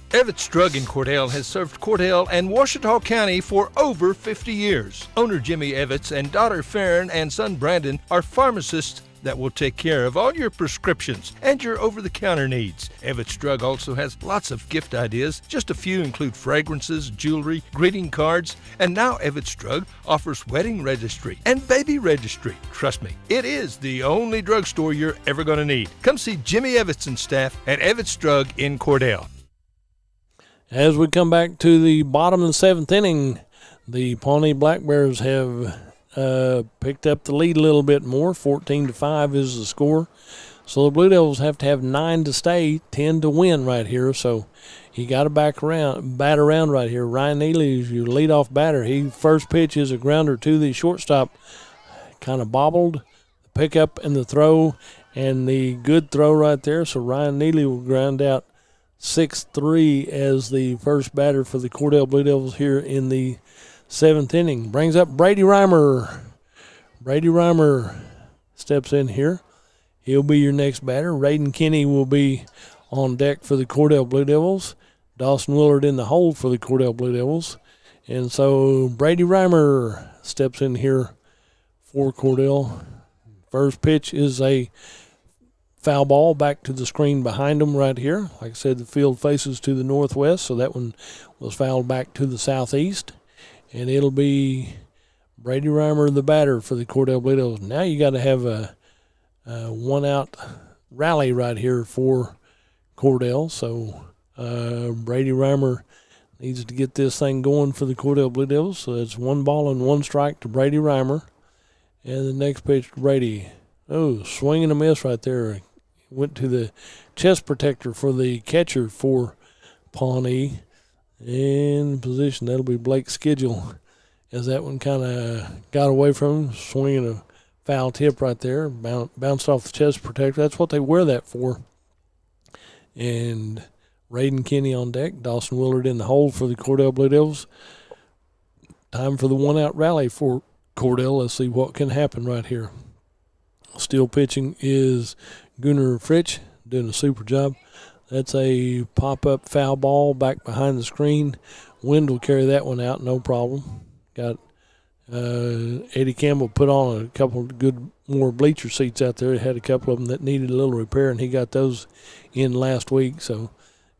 Evetts Drug in Cordell has served Cordell and Washita County for over 50 years. Owner Jimmy Evetts and daughter Farron and son Brandon are pharmacists that will take care of all your prescriptions and your over-the-counter needs. Evetts Drug also has lots of gift ideas. Just a few include fragrances, jewelry, greeting cards, and now Evetts Drug offers wedding registry and baby registry. Trust me, it is the only drugstore you're ever going to need. Come see Jimmy Evetts and staff at Evetts Drug in Cordell. As we come back to the bottom of the seventh inning, the Pawnee Black Bears have picked up the lead a little bit more. 14-5 is the score. So the Blue Devils have to have 9 to stay, 10 to win right here. So you got to bat around right here. Ryan Neely is your leadoff batter. He first pitch is a grounder to the shortstop. Kind of bobbled. The pickup and the throw and the good throw right there. So Ryan Neely will ground out 6-3 as the first batter for the Cordell Blue Devils here in the seventh inning. Brings up Brady Reimer. Brady Reimer steps in here. He'll be your next batter. Raiden Kinney will be on deck for the Cordell Blue Devils. Dawson Willard in the hole for the Cordell Blue Devils. And so Brady Reimer steps in here for Cordell. First pitch is a foul ball back to the screen behind them right here. Like I said, the field faces to the northwest, so that one was fouled back to the southeast. And it'll be Brady Reimer, the batter for the Cordell Blue Devils. Now you got to have a one-out rally right here for Cordell. So Brady Reimer needs to get this thing going for the Cordell Blue Devils. So it's 1 ball and 1 strike to Brady Reimer. And the next pitch to Brady. Oh, swing and a miss right there. Went to the chest protector for the catcher for Pawnee. In position, that'll be Blake Schedule, as that one kind of got away from him, swinging a foul tip right there, bounced off the chest protector. That's what they wear that for. And Raiden Kinney on deck, Dawson Willard in the hole for the Cordell Blue Devils. Time for the one-out rally for Cordell. Let's see what can happen right here. Still pitching is Gunnar Fritsch, doing a super job. That's a pop-up foul ball back behind the screen. Wind will carry that one out, no problem. Got Eddie Campbell put on a couple of good more bleacher seats out there. He had a couple of them that needed a little repair, and he got those in last week. So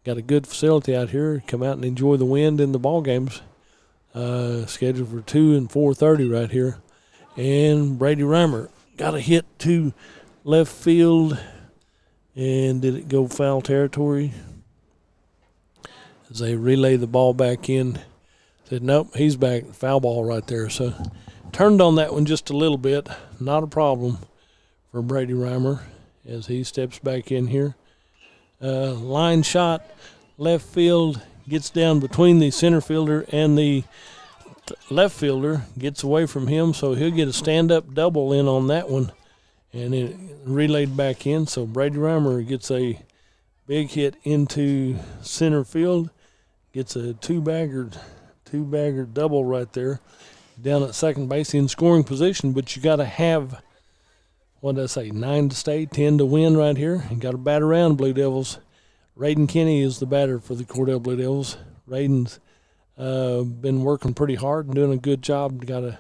got a good facility out here. Come out and enjoy the wind in the ball games. Scheduled for 2 and 4:30 right here. And Brady Reimer got a hit to left field. And did it go foul territory? As they relay the ball back in. Said, nope, he's back. Foul ball right there. So turned on that one just a little bit. Not a problem for Brady Reimer as he steps back in here. Line shot, left field, gets down between the center fielder and the left fielder. Gets away from him, so he'll get a stand-up double in on that one. And it relayed back in, so Brady Reimer gets a big hit into center field, gets a two-bagger double right there down at second base in scoring position. But you got to have, 9 to stay, 10 to win right here, and got to bat around Blue Devils. Raiden Kinney is the batter for the Cordell Blue Devils. Raiden's been working pretty hard and doing a good job. Got to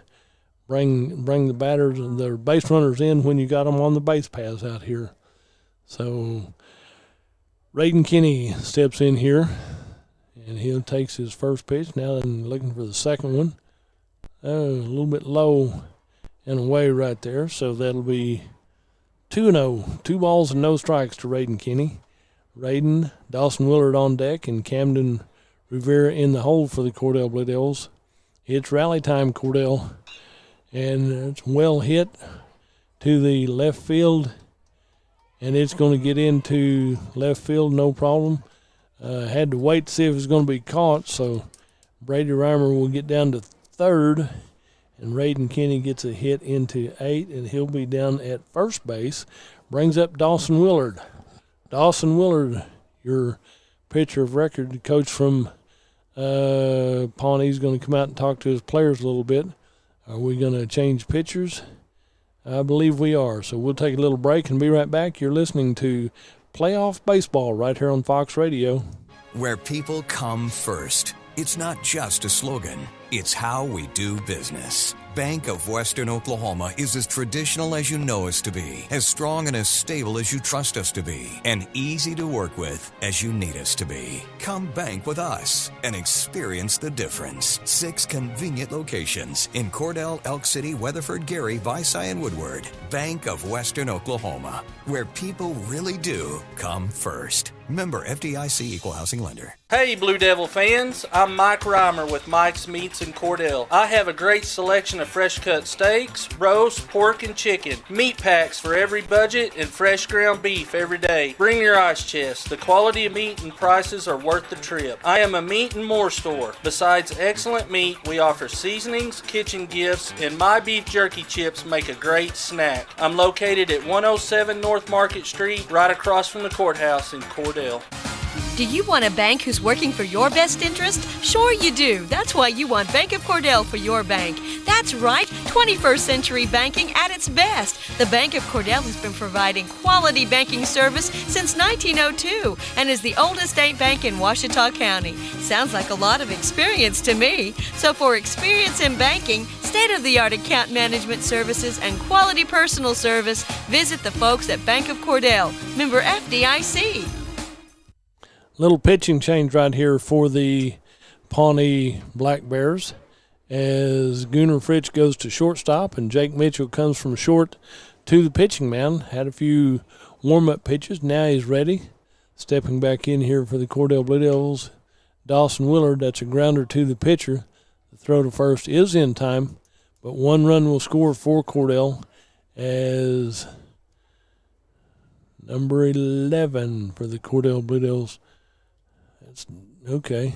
bring the batters and the base runners in when you got them on the base paths out here. So Raiden Kinney steps in here, and he takes his first pitch. Now then looking for the second one. A little bit low and away right there. So that'll be 2-0. 2 balls and no strikes to Raiden Kinney. Raiden, Dawson Willard on deck, and Camden Rivera in the hole for the Cordell Blue Devils. It's rally time, Cordell. And it's well hit to the left field, and it's going to get into left field, no problem. Had to wait to see if it was going to be caught, so Brady Reimer will get down to third, and Raiden Kinney gets a hit into 8, and he'll be down at first base. Brings up Dawson Willard. Dawson Willard, your pitcher of record, the coach from Pawnee, is going to come out and talk to his players a little bit. Are we going to change pitchers? I believe we are. So we'll take a little break and be right back. You're listening to Playoff Baseball right here on Fox Radio. Where people come first. It's not just a slogan. It's how we do business. Bank of Western Oklahoma is as traditional as you know us to be, as strong and as stable as you trust us to be, and easy to work with as you need us to be. Come bank with us and experience the difference. 6 convenient locations in Cordell, Elk City, Weatherford, Gary, Visay, and Woodward. Bank of Western Oklahoma, where people really do come first. Member FDIC Equal Housing Lender. Hey Blue Devil fans, I'm Mike Reimer with Mike's Meats in Cordell. I have a great selection of fresh cut steaks, roast, pork, and chicken, meat packs for every budget, and fresh ground beef every day. Bring your ice chest. The quality of meat and prices are worth the trip. I am a meat and more store. Besides excellent meat, we offer seasonings, kitchen gifts, and my beef jerky chips make a great snack. I'm located at 107 North Market Street, right across from the courthouse in Cordell. Do you want a bank who's working for your best interest? Sure you do. That's why you want Bank of Cordell for your bank. That's right, 21st century banking at its best. The Bank of Cordell has been providing quality banking service since 1902 and is the oldest state bank in Ouachita County. Sounds like a lot of experience to me. So for experience in banking, state-of-the-art account management services, and quality personal service, visit the folks at Bank of Cordell, member FDIC. Little pitching change right here for the Pawnee Black Bears as Gunnar Fritsch goes to shortstop and Jake Mitchell comes from short to the pitching mound. Had a few warm-up pitches. Now he's ready. Stepping back in here for the Cordell Blue Devils, Dawson Willard. That's a grounder to the pitcher. The throw to first is in time, but 1 run will score for Cordell as number 11 for the Cordell Blue Devils. That's okay.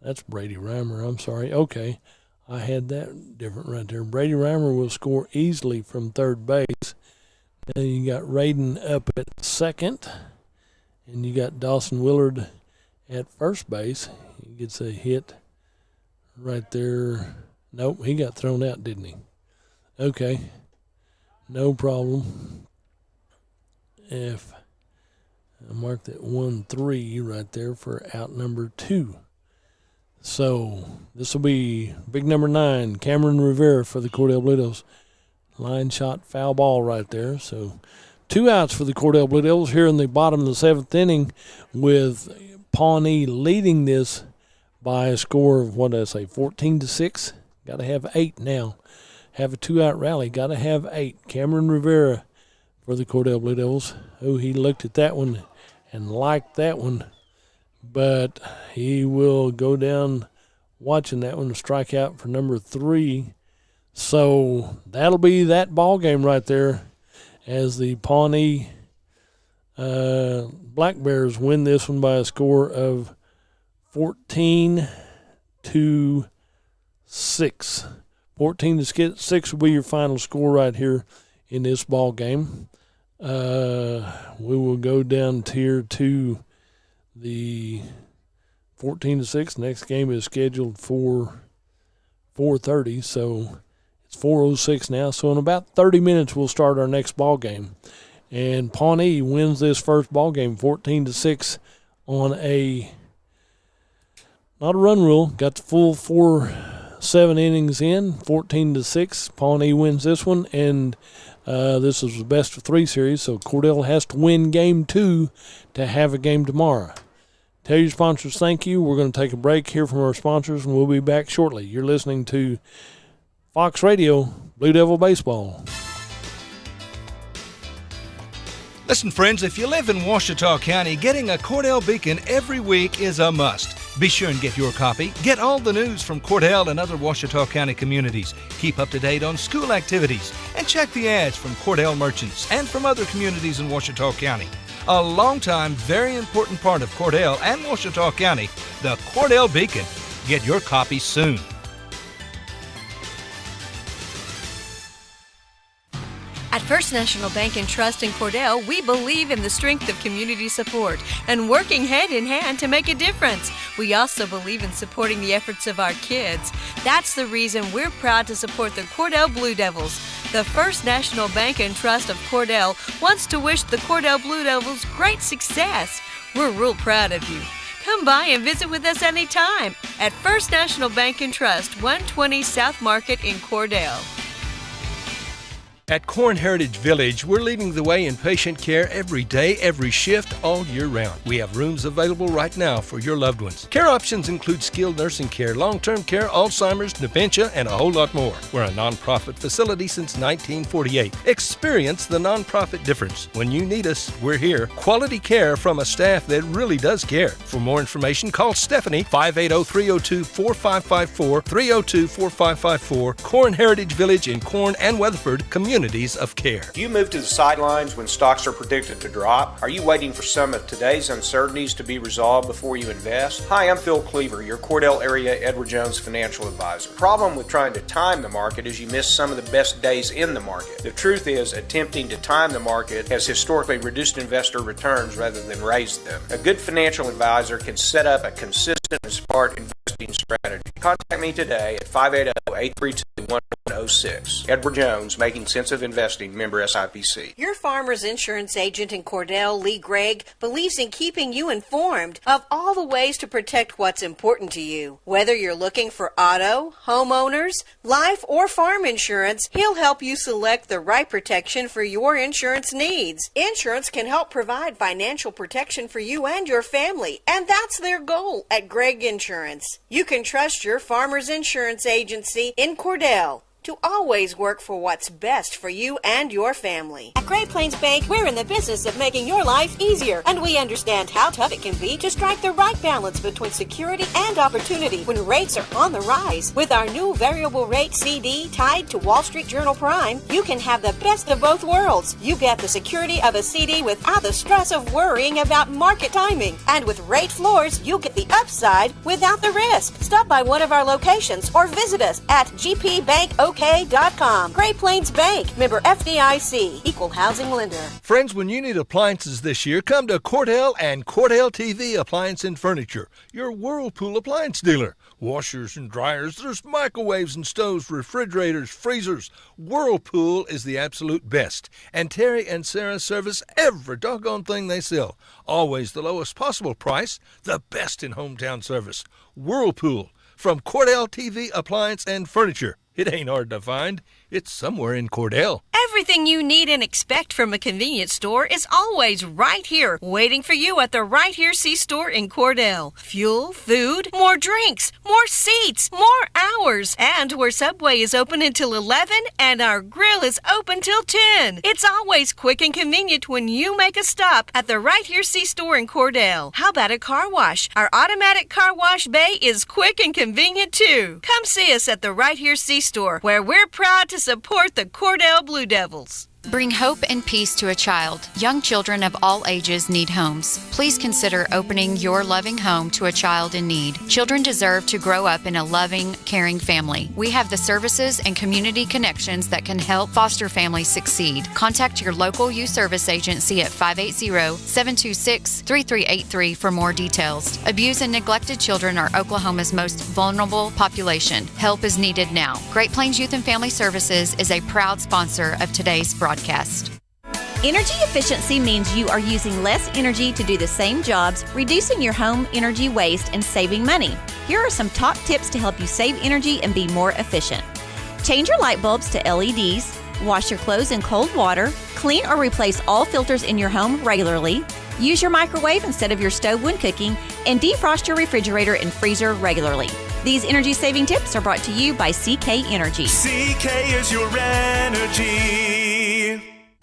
That's Brady Reimer. I'm sorry. Okay. I had that different right there. Brady Reimer will score easily from third base. Then you got Raiden up at second. And you got Dawson Willard at first base. He gets a hit right there. Nope, he got thrown out, didn't he? Okay. No problem. If I marked that 1-3 right there for out number 2. So this will be big number 9, Cameron Rivera for the Cordell Blue Devils. Line shot foul ball right there. So 2 outs for the Cordell Blue Devils here in the bottom of the 7th inning, with Pawnee leading this by a score of, 14-6. Got to have 8 now. Have a 2-out rally. Got to have 8. Cameron Rivera for the Cordell Blue Devils. Oh, he looked at that one and liked that one, but he will go down watching that one, strike out for number 3. So that'll be that ball game right there as the Pawnee Black Bears win this one by a score of 14-6. 14-6 will be your final score right here in this ball game. We will go down tier to the 14-6. Next game is scheduled for 4:30, so it's 4:06 now. So in about 30 minutes, we'll start our next ball game. And Pawnee wins this first ball game 14-6 on not a run rule. Got the full 7 innings in, 14-6. Pawnee wins this one, and this is the best of 3 series, so Cordell has to win game 2 to have a game tomorrow. Tell your sponsors thank you. We're going to take a break here from our sponsors, and we'll be back shortly. You're listening to Fox Radio, Blue Devil Baseball. Listen, friends, if you live in Ouachita County, getting a Cordell Beacon every week is a must. Be sure and get your copy. Get all the news from Cordell and other Ouachita County communities. Keep up to date on school activities. And check the ads from Cordell merchants and from other communities in Ouachita County. A long-time, very important part of Cordell and Ouachita County, the Cordell Beacon. Get your copy soon. At First National Bank and Trust in Cordell, we believe in the strength of community support and working hand in hand to make a difference. We also believe in supporting the efforts of our kids. That's the reason we're proud to support the Cordell Blue Devils. The First National Bank and Trust of Cordell wants to wish the Cordell Blue Devils great success. We're real proud of you. Come by and visit with us anytime at First National Bank and Trust, 120 South Market in Cordell. At Corn Heritage Village, we're leading the way in patient care every day, every shift, all year round. We have rooms available right now for your loved ones. Care options include skilled nursing care, long-term care, Alzheimer's, dementia, and a whole lot more. We're a nonprofit facility since 1948. Experience the nonprofit difference. When you need us, we're here. Quality care from a staff that really does care. For more information, call Stephanie, 580-302-4554, 302-4554, Corn Heritage Village in Corn and Weatherford, Communities of Care. Do you move to the sidelines when stocks are predicted to drop? Are you waiting for some of today's uncertainties to be resolved before you invest? Hi, I'm Phil Cleaver, your Cordell area Edward Jones financial advisor. The problem with trying to time the market is you miss some of the best days in the market. The truth is, attempting to time the market has historically reduced investor returns rather than raised them. A good financial advisor can set up a consistent and smart investing strategy. Contact me today at 580-832-1106. Edward Jones, Making Sense of Investing, member SIPC. Your Farmers Insurance agent in Cordell, Lee Gregg, believes in keeping you informed of all the ways to protect what's important to you. Whether you're looking for auto, homeowners, life, or farm insurance, he'll help you select the right protection for your insurance needs. Insurance can help provide financial protection for you and your family, and that's their goal at Gregg Insurance. You can trust your Farmers Insurance agency in Cordell to always work for what's best for you and your family. At Great Plains Bank, we're in the business of making your life easier, and we understand how tough it can be to strike the right balance between security and opportunity when rates are on the rise. With our new variable rate CD tied to Wall Street Journal Prime, you can have the best of both worlds. You get the security of a CD without the stress of worrying about market timing. And with rate floors, you get the upside without the risk. Stop by one of our locations or visit us at gpbankok.com. Great Plains Bank, member FDIC, equal housing lender. Friends, when you need appliances this year, come to Cordell and Cordell TV Appliance and Furniture, your Whirlpool appliance dealer. Washers and dryers, there's microwaves and stoves, refrigerators, freezers. Whirlpool is the absolute best. And Terry and Sarah service every doggone thing they sell. Always the lowest possible price, the best in hometown service. Whirlpool from Cordell TV Appliance and Furniture. It ain't hard to find. It's somewhere in Cordell. Everything you need and expect from a convenience store is always right here, waiting for you at the Right Here C-Store in Cordell. Fuel, food, more drinks, more seats, more hours, and where Subway is open until 11 and our grill is open till 10. It's always quick and convenient when you make a stop at the Right Here C-Store in Cordell. How about a car wash? Our automatic car wash bay is quick and convenient too. Come see us at the Right Here C-Store, where we're proud to support the Cordell Blue Devils. Bring hope and peace to a child. Young children of all ages need homes. Please consider opening your loving home to a child in need. Children deserve to grow up in a loving, caring family. We have the services and community connections that can help foster families succeed. Contact your local youth service agency at 580-726-3383 for more details. Abused and neglected children are Oklahoma's most vulnerable population. Help is needed now. Great Plains Youth and Family Services is a proud sponsor of today's broadcast. Energy efficiency means you are using less energy to do the same jobs, reducing your home energy waste and saving money. Here are some top tips to help you save energy and be more efficient. Change your light bulbs to LEDs, wash your clothes in cold water, clean or replace all filters in your home regularly, use your microwave instead of your stove when cooking, and defrost your refrigerator and freezer regularly. These energy-saving tips are brought to you by CK Energy. CK is your energy.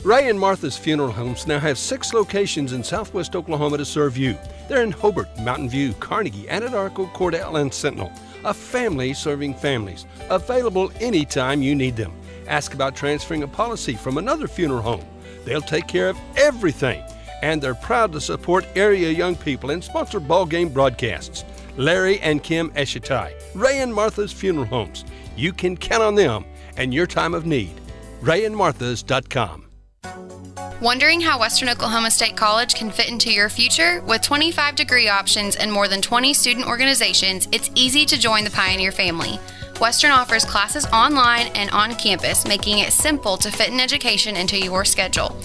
Ray and Martha's Funeral Homes now have 6 locations in southwest Oklahoma to serve you. They're in Hobart, Mountain View, Carnegie, Anadarko, Cordell, and Sentinel. A family serving families. Available anytime you need them. Ask about transferring a policy from another funeral home. They'll take care of everything. And they're proud to support area young people and sponsor ball game broadcasts. Larry and Kim Eshitai, Ray and Martha's Funeral Homes. You can count on them and your time of need. RayandMarthas.com. Wondering how Western Oklahoma State College can fit into your future? With 25 degree options and more than 20 student organizations, it's easy to join the Pioneer family. Western offers classes online and on campus, making it simple to fit an education into your schedule.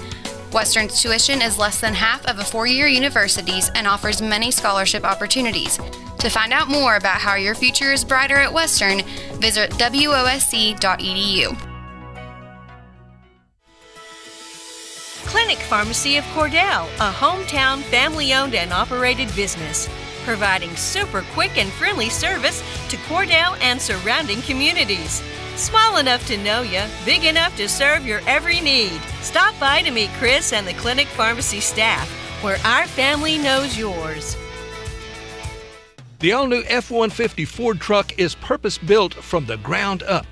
Western's tuition is less than half of a four-year university's and offers many scholarship opportunities. To find out more about how your future is brighter at Western, visit wosc.edu. Clinic Pharmacy of Cordell, a hometown family-owned and operated business, providing super quick and friendly service to Cordell and surrounding communities. Small enough to know you, big enough to serve your every need. Stop by to meet Chris and the Clinic Pharmacy staff, where our family knows yours. The all-new F-150 Ford truck is purpose-built from the ground up.